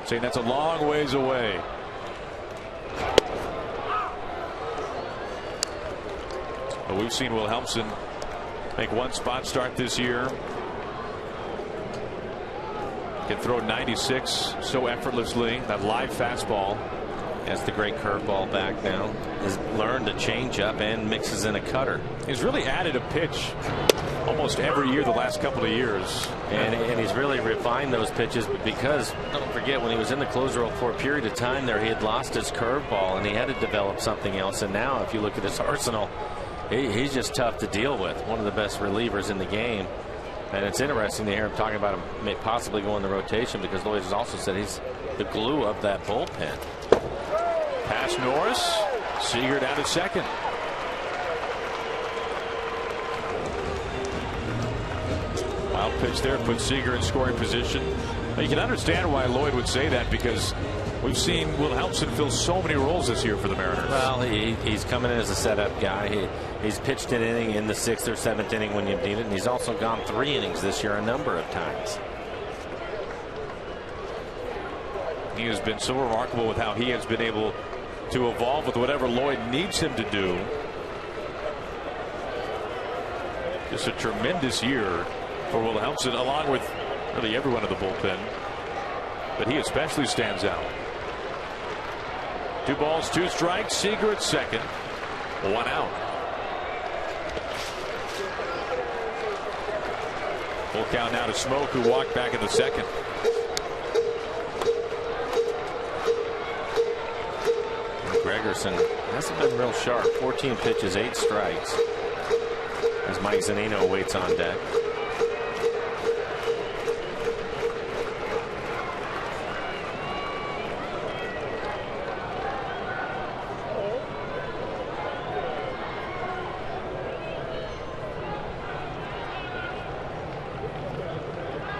saying that's a long ways away. But we've seen Wilhelmsen make one spot start this year. Can throw 96 so effortlessly. That live fastball. Has the great curveball back now. Has learned to change up and mixes in a cutter. He's really added a pitch almost every year the last couple of years. And he's really refined those pitches, because don't forget, when he was in the closer role for a period of time there, he had lost his curveball and he had to develop something else. And now if you look at his arsenal, he's just tough to deal with. One of the best relievers in the game. And it's interesting to hear him talking about him possibly going the rotation, because Lloyd has also said he's the glue of that bullpen. Pass Norris. Seager down to second. Wild pitch there, puts Seager in scoring position. Now you can understand why Lloyd would say that, because we've seen Wilhelmsen fill so many roles this year for the Mariners. Well, he's coming in as a setup guy. He's pitched an inning in the 6th or 7th inning when you've needed it, and he's also gone 3 innings this year a number of times. He has been so remarkable with how he has been able to evolve with whatever Lloyd needs him to do. Just a tremendous year for Wilhelmsen, along with really everyone in the bullpen. But he especially stands out. 2 balls, 2 strikes. Seager at second. 1 out. Full count now to Smoke, who walked back in the second. Gregerson hasn't been real sharp. 14 pitches, 8 strikes, as Mike Zunino waits on deck.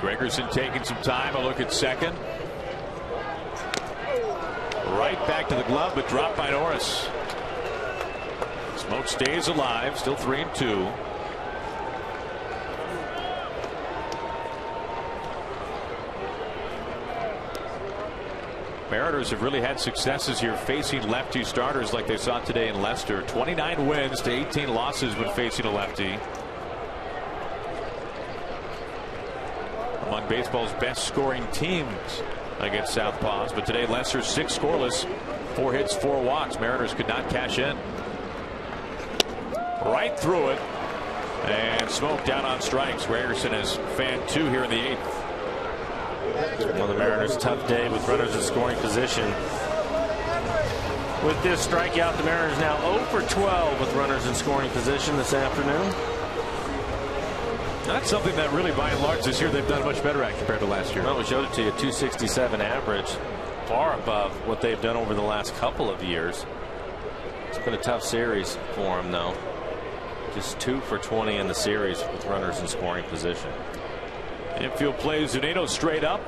Gregerson taking some time. A look at second. Right back to the glove, but dropped by Norris. Smoke stays alive, still 3-2. Mariners have really had successes here facing lefty starters like they saw today in Leicester. 29 wins to 18 losses when facing a lefty. Among baseball's best scoring teams against southpaws, but today Leicester 6 scoreless, 4 hits, 4 walks. Mariners could not cash in. Right through it, and Smoke down on strikes. Gregerson has fanned 2 here in the 8th. One of the Mariners' tough day with runners in scoring position. With this strikeout, the Mariners now 0 for 12 with runners in scoring position this afternoon. That's something that really, by and large, this year they've done much better at compared to last year. Well, we showed it to you, 267 average, far above what they've done over the last couple of years. It's been a tough series for them, though. Just 2 for 20 in the series with runners in scoring position. Infield plays Zunino straight up.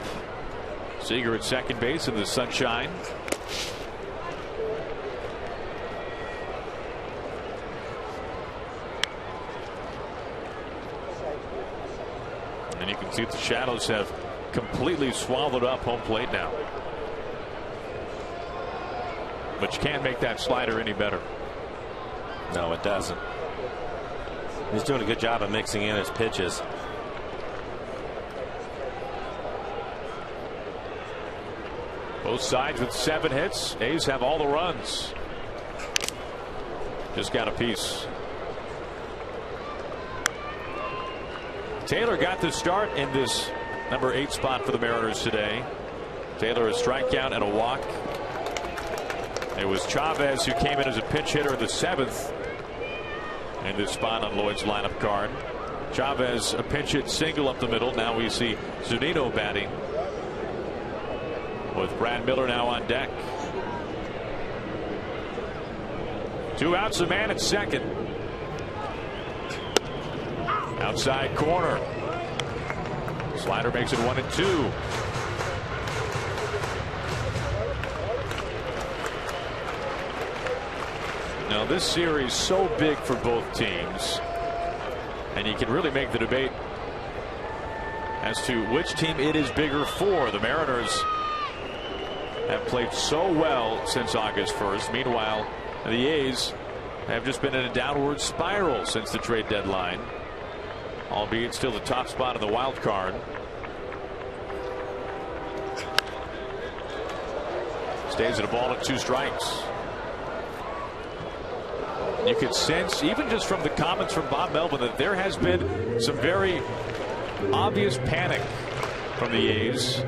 Seager at second base in the sunshine. And you can see the shadows have completely swallowed up home plate now. But you can't make that slider any better. No, it doesn't. He's doing a good job of mixing in his pitches. Both sides with 7 hits. A's have all the runs. Just got a piece. Taylor got the start in this number 8 spot for the Mariners today. Taylor a strikeout and a walk. It was Chavez who came in as a pinch hitter in the 7th in this spot on Lloyd's lineup card. Chavez a pinch hit single up the middle. Now we see Zunino batting with Brad Miller now on deck. 2 outs, a man at second. Outside corner. Slider makes it 1-2. Now this series so big for both teams, and you can really make the debate as to which team it is bigger for. The Mariners have played so well since August 1st. Meanwhile, the A's have just been in a downward spiral since the trade deadline, albeit still the top spot in the wild card. Stays at a ball and 2 strikes. You could sense, even just from the comments from Bob Melvin, that there has been some very obvious panic from the A's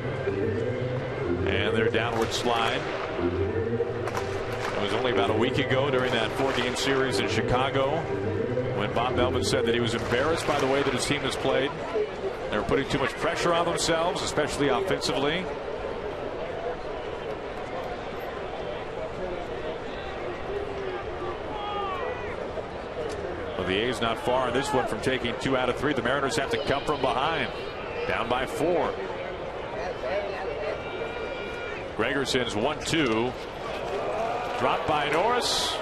and their downward slide. It was only about a week ago during that 4-game series in Chicago when Bob Melvin said that he was embarrassed by the way that his team has played. They were putting too much pressure on themselves, especially offensively. Well, the A's not far in this one from taking 2 out of 3. The Mariners have to come from behind, down by 4. Gregerson's 1-2. Dropped by Norris,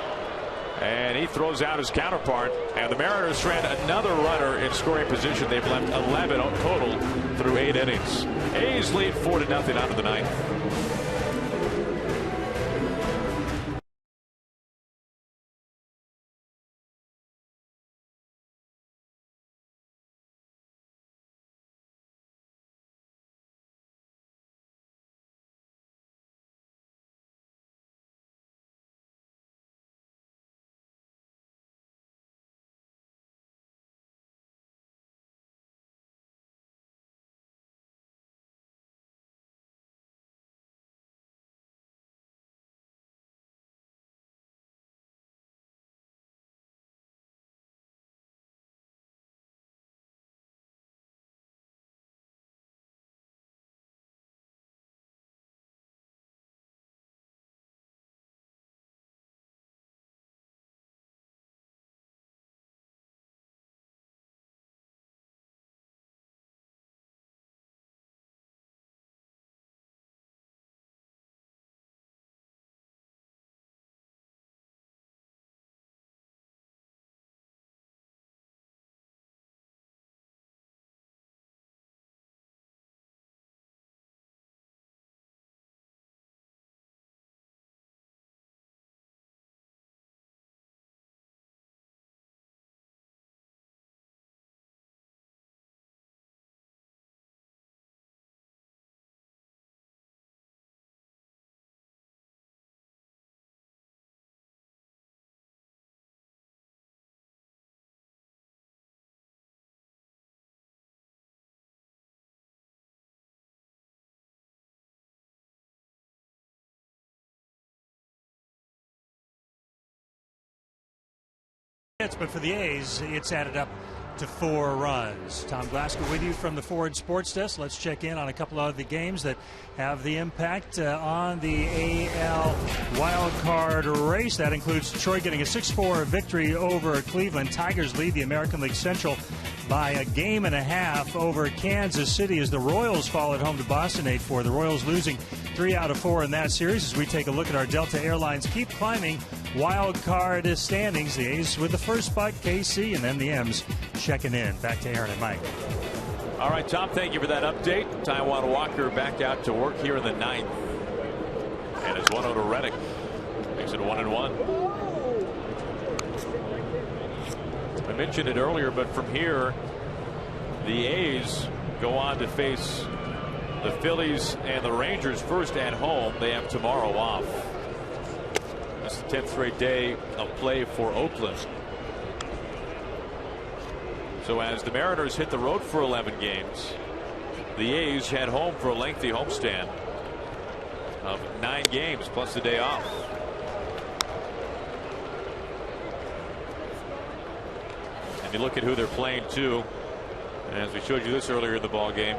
and he throws out his counterpart, and the Mariners strand another runner in scoring position. They've left 11 total through 8 innings. A's lead 4-0 out of the 9th. But for the A's, it's added up to 4 runs. Tom Glasgow with you from the Ford Sports Desk. Let's check in on a couple of the games that have the impact on the AL wild card race. That includes Detroit getting a 6-4 victory over Cleveland. Tigers lead the American League Central by a 1.5 over Kansas City as the Royals fall at home to Boston 8-4. The Royals losing 3 out of 4 in that series. As we take a look at our Delta Airlines keep climbing wild card standings. The A's with the first spot, KC, and then the M's checking in. Back to Aaron and Mike. All right, Tom, thank you for that update. Taijuan Walker back out to work here in the ninth. And it's 1-0 to Reddick. Makes it 1-1. I mentioned it earlier, but from here, the A's go on to face the Phillies and the Rangers first at home. They have tomorrow off. That's the 10th straight day of play for Oakland. So as the Mariners hit the road for 11 games, the A's head home for a lengthy homestand of 9 games plus the day off. And you look at who they're playing too, as we showed you this earlier in the ball game.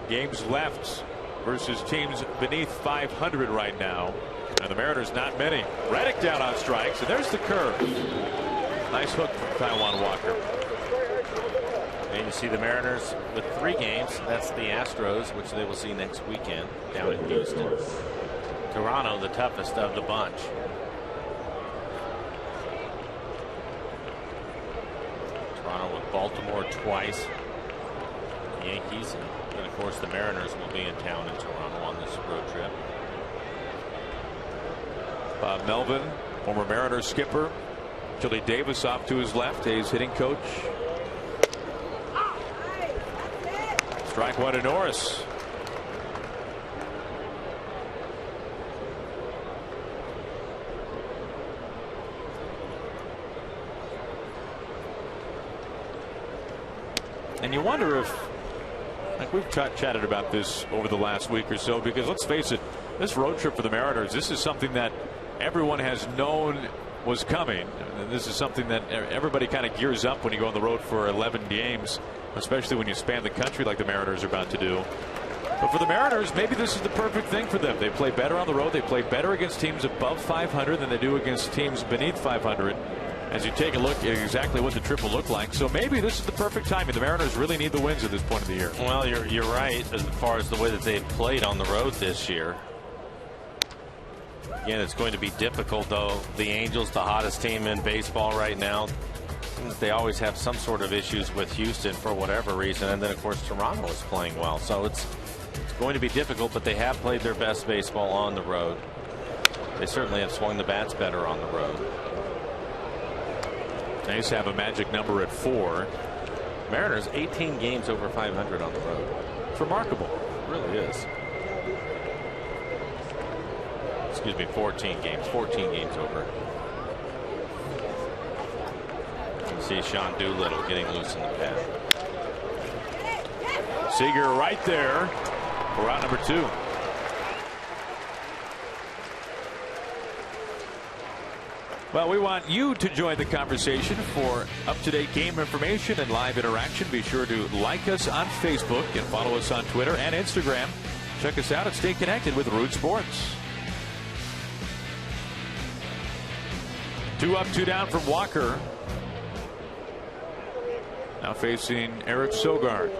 Games left versus teams beneath 500 right now, and the Mariners not many. Reddick down on strikes, and there's the curve. Nice hook from Taijuan Walker. And you see the Mariners with 3 games. That's the Astros, which they will see next weekend down in Houston. Toronto, the toughest of the bunch. Toronto with Baltimore twice. The Yankees, and of course the Mariners will be in town in Toronto on this road trip. Bob Melvin, former Mariners skipper. Chili Davis off to his left, A's hitting coach. Strike one to Norris. And you wonder if, like we've chatted about this over the last week or so, because let's face it, this road trip for the Mariners, this is something that everyone has known was coming. And this is something that everybody kind of gears up when you go on the road for 11 games, especially when you span the country like the Mariners are about to do. But for the Mariners, maybe this is the perfect thing for them. They play better on the road. They play better against teams above 500 than they do against teams beneath 500. As you take a look at exactly what the trip will look like. So maybe this is the perfect timing. The Mariners really need the wins at this point of the year. Well, you're right as far as the way that they've played on the road this year. Again, it's going to be difficult, though. The Angels, the hottest team in baseball right now, they always have some sort of issues with Houston for whatever reason. And then, of course, Toronto is playing well. So it's going to be difficult, but they have played their best baseball on the road. They certainly have swung the bats better on the road. A's have a magic number at 4. Mariners 18 games over 500 on the road. It's remarkable. It really is. Excuse me, 14 games. 14 games over. You see Sean Doolittle getting loose in the pad. Seager right there for out number 2. Well, we want you to join the conversation for up-to-date game information and live interaction. Be sure to like us on Facebook and follow us on Twitter and Instagram. Check us out and stay connected with Root Sports. 2 up, 2 down from Walker. Now facing Eric Sogard.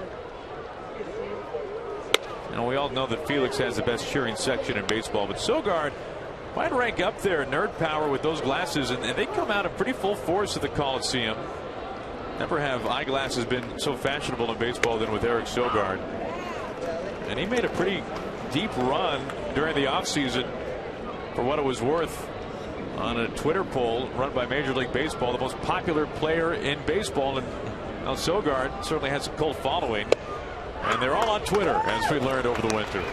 And we all know that Felix has the best cheering section in baseball, but Sogard might rank up there in nerd power with those glasses, and they come out in pretty full force at the Coliseum. Never have eyeglasses been so fashionable in baseball than with Eric Sogard. And he made a pretty deep run during the offseason, for what it was worth, on a Twitter poll run by Major League Baseball, the most popular player in baseball. And El Sogard certainly has a cult following, and they're all on Twitter, as we learned over the winter.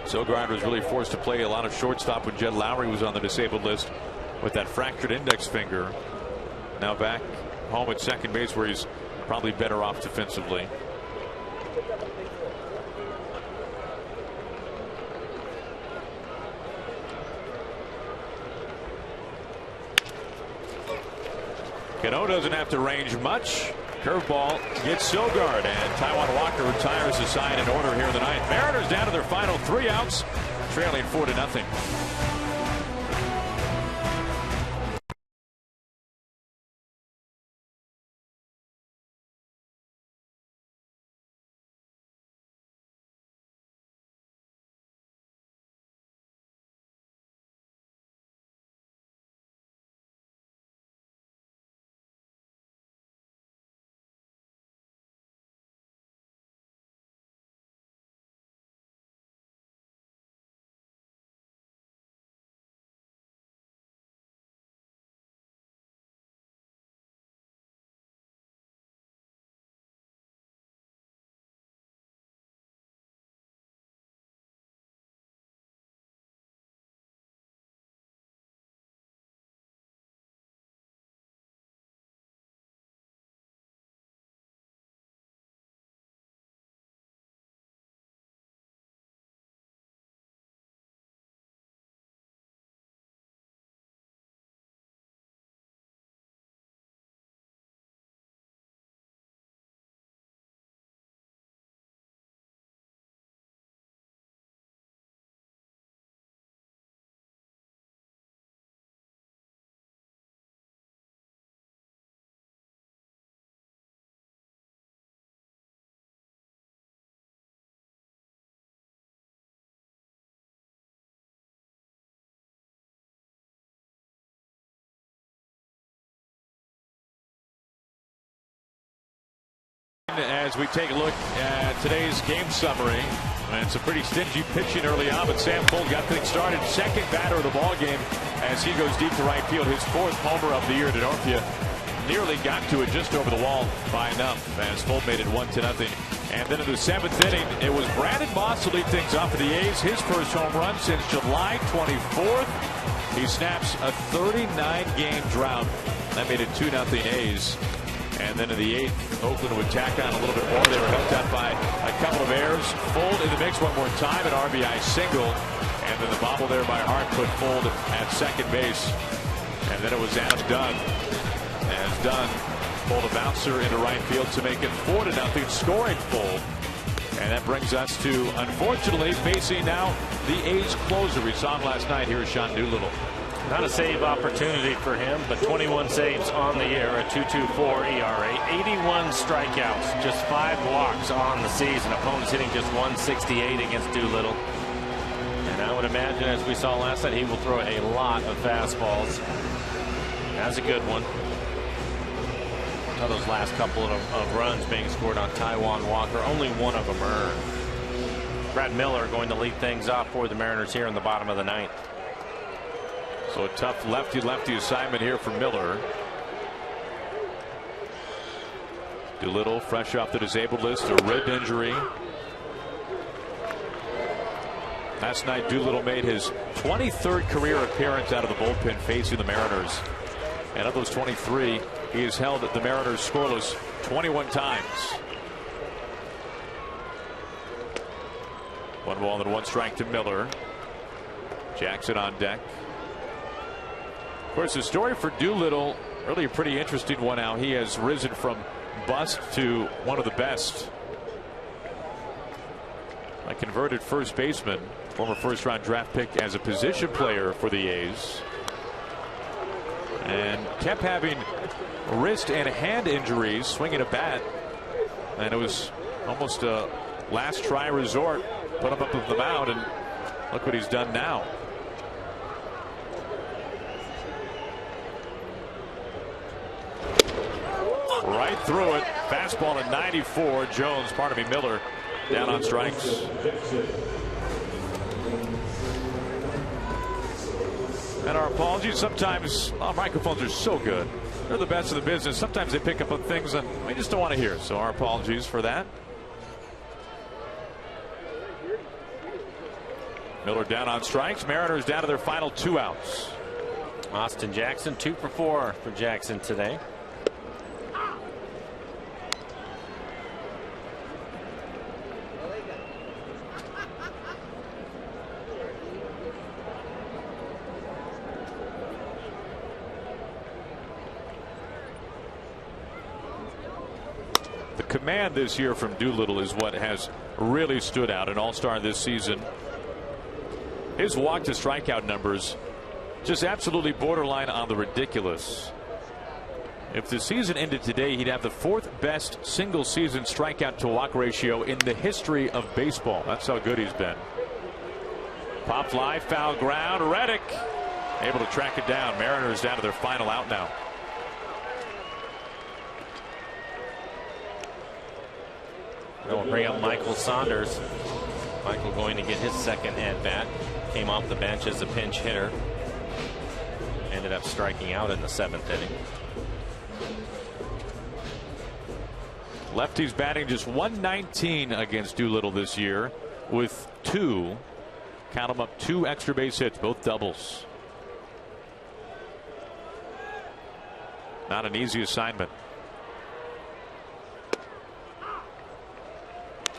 Sogard was really forced to play a lot of shortstop when Jed Lowry was on the disabled list with that fractured index finger. Now back home at second base, where he's probably better off defensively. Cano doesn't have to range much. Curveball gets Sogard, and Taijuan Walker retires the side in order here in the ninth. Mariners down to their final 3 outs, trailing 4-0. As we take a look at today's game summary, and some pretty stingy pitching early on, but Sam Fuld got things started. Second batter of the ball game as he goes deep to right field. His fourth homer of the year. Denoria nearly got to it just over the wall by enough as Fuld made it 1-0. And then in the seventh inning, it was Brandon Moss to lead things off for the A's. His first home run since July 24th. He snaps a 39-game drought. That made it 2-0 A's. And then in the eighth, Oakland would tack on a little bit more. They were helped out by a couple of errors. Fuld in the mix one more time, an RBI single. And then the bobble there by Hart put Fuld at second base. And then it was Adam Dunn. As Dunn pulled a bouncer into right field to make it 4-0, scoring Fuld. And that brings us to, unfortunately, facing now the A's closer. We saw him last night. Here is Sean Doolittle. Not a save opportunity for him, but 21 saves on the year, a 2.24 ERA, 81 strikeouts, just 5 walks on the season. Opponents hitting just 168 against Doolittle. And I would imagine, as we saw last night, he will throw a lot of fastballs. That's a good one. Now those last couple of runs being scored on Taijuan Walker, only one of them earned. Brad Miller going to lead things off for the Mariners here in the bottom of the ninth. So a tough lefty-lefty assignment here for Miller. Doolittle fresh off the disabled list, a rib injury. Last night Doolittle made his 23rd career appearance out of the bullpen facing the Mariners. And of those 23, he has held the Mariners scoreless 21 times. 1 ball and 1 strike to Miller. Jackson on deck. Of course, the story for Doolittle, really a pretty interesting one now. He has risen from bust to one of the best. A converted first baseman, former first-round draft pick as a position player for the A's. And kept having wrist and hand injuries, swinging a bat. And it was almost a last try resort. Put him up of the mound, and look what he's done now. Right through it. Fastball at 94. Jones, Miller, down on strikes. And our apologies. Sometimes microphones are so good. They're the best in the business. Sometimes they pick up on things that we just don't want to hear. So our apologies for that. Miller down on strikes. Mariners down to their final 2 outs. Austin Jackson, 2 for 4 for Jackson today. The command this year from Doolittle is what has really stood out. An all-star this season. His walk to strikeout numbers just absolutely borderline on the ridiculous. If the season ended today, he'd have the 4th best single season strikeout to walk ratio in the history of baseball. That's how good he's been. Pop fly, foul ground. Reddick able to track it down. Mariners down to their final out now. We'll bring up Michael Saunders. Michael going to get his second at bat. Came off the bench as a pinch hitter. Ended up striking out in the 7th inning. Lefties batting just 119 against Doolittle this year with 2, count them up, 2 extra base hits, both doubles. Not an easy assignment.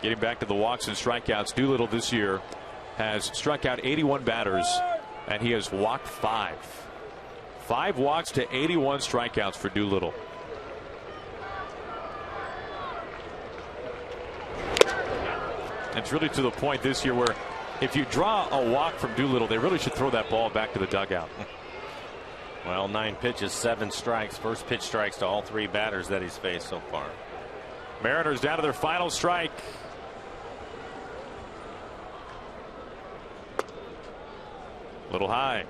Getting back to the walks and strikeouts, Doolittle this year has struck out 81 batters, and he has walked 5. 5 walks to 81 strikeouts for Doolittle. It's really to the point this year where if you draw a walk from Doolittle, they really should throw that ball back to the dugout. Well, 9 pitches, 7 strikes. First pitch strikes to all 3 batters that he's faced so far. Mariners down to their final strike. Little high.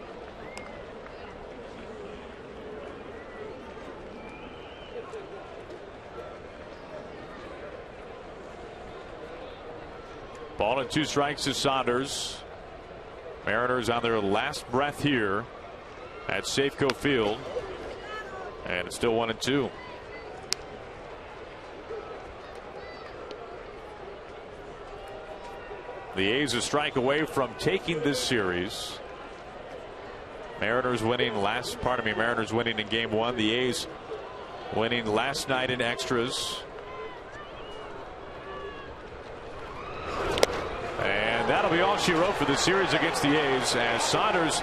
Ball and 2 strikes to Saunders. Mariners on their last breath here at Safeco Field. And it's still 1-2. The A's a strike away from taking this series. Mariners winning in game 1. The A's winning last night in extras. And that'll be all she wrote for the series against the A's as Saunders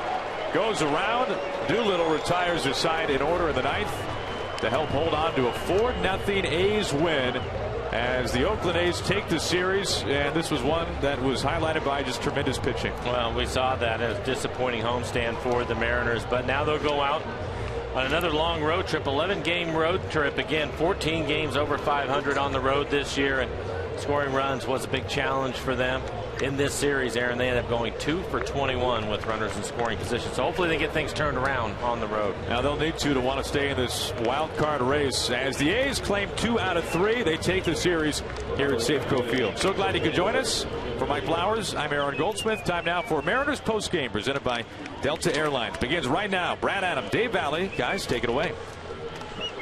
goes around. Doolittle retires his side in order in the 9th to help hold on to a 4-0 A's win as the Oakland A's take the series. And this was one that was highlighted by just tremendous pitching. Well, we saw that as a disappointing homestand for the Mariners, but now they'll go out on another long road trip, 11-game road trip. Again, 14 games over 500 on the road this year, and scoring runs was a big challenge for them in this series, Aaron. They ended up going 2 for 21 with runners in scoring position. So hopefully they get things turned around on the road. Now they'll need to want to stay in this wild card race as the A's claim 2 out of 3. They take the series here at Safeco Field. So glad you could join us. For Mike Flowers, I'm Aaron Goldsmith. Time now for Mariners postgame presented by Delta Airlines. Begins right now. Brad Adam, Dave Valley. Guys, take it away.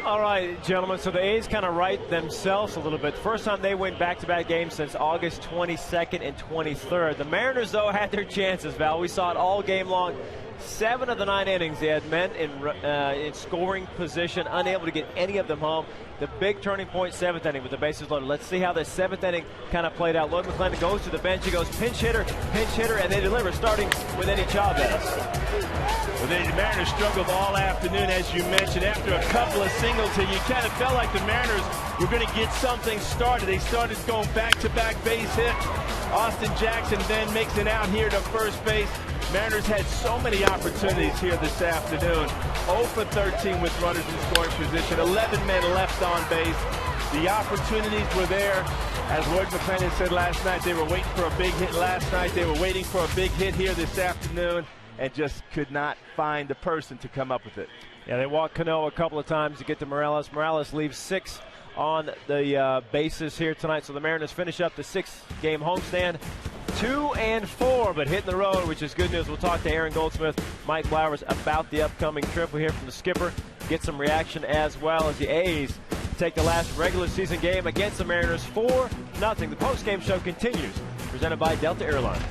All right, gentlemen, so the A's kind of right themselves a little bit. First time they win back-to-back games since August 22nd and 23rd. The Mariners, though, had their chances, Val. We saw it all game long. 7 of the 9 innings they had men in scoring position, unable to get any of them home. The big turning point, 7th inning with the bases loaded. Let's see how the 7th inning kind of played out. Lloyd McClendon goes to the bench. He goes pinch hitter, and they deliver, starting with Eddie Chavez. Well, the Mariners struggled all afternoon, as you mentioned. After a couple of singles here, you kind of felt like the Mariners were going to get something started. They started going back-to-back base hits. Austin Jackson then makes it out here to first base. Mariners had so many opportunities here this afternoon. 0 for 13 with runners in scoring position. 11 men left on base. The opportunities were there. As Lloyd McClendon said last night, they were waiting for a big hit last night. They were waiting for a big hit here this afternoon and just could not find the person to come up with it. Yeah, they walked Cano a couple of times to get to Morales. Morales leaves 6 on the bases here tonight. So the Mariners finish up the 6-game homestand 2-4, but hitting the road, which is good news. We'll talk to Aaron Goldsmith, Mike Flowers about the upcoming trip. We'll hear from the skipper, get some reaction as well as the A's take the last regular season game against the Mariners 4-0. The postgame show continues, presented by Delta Airlines.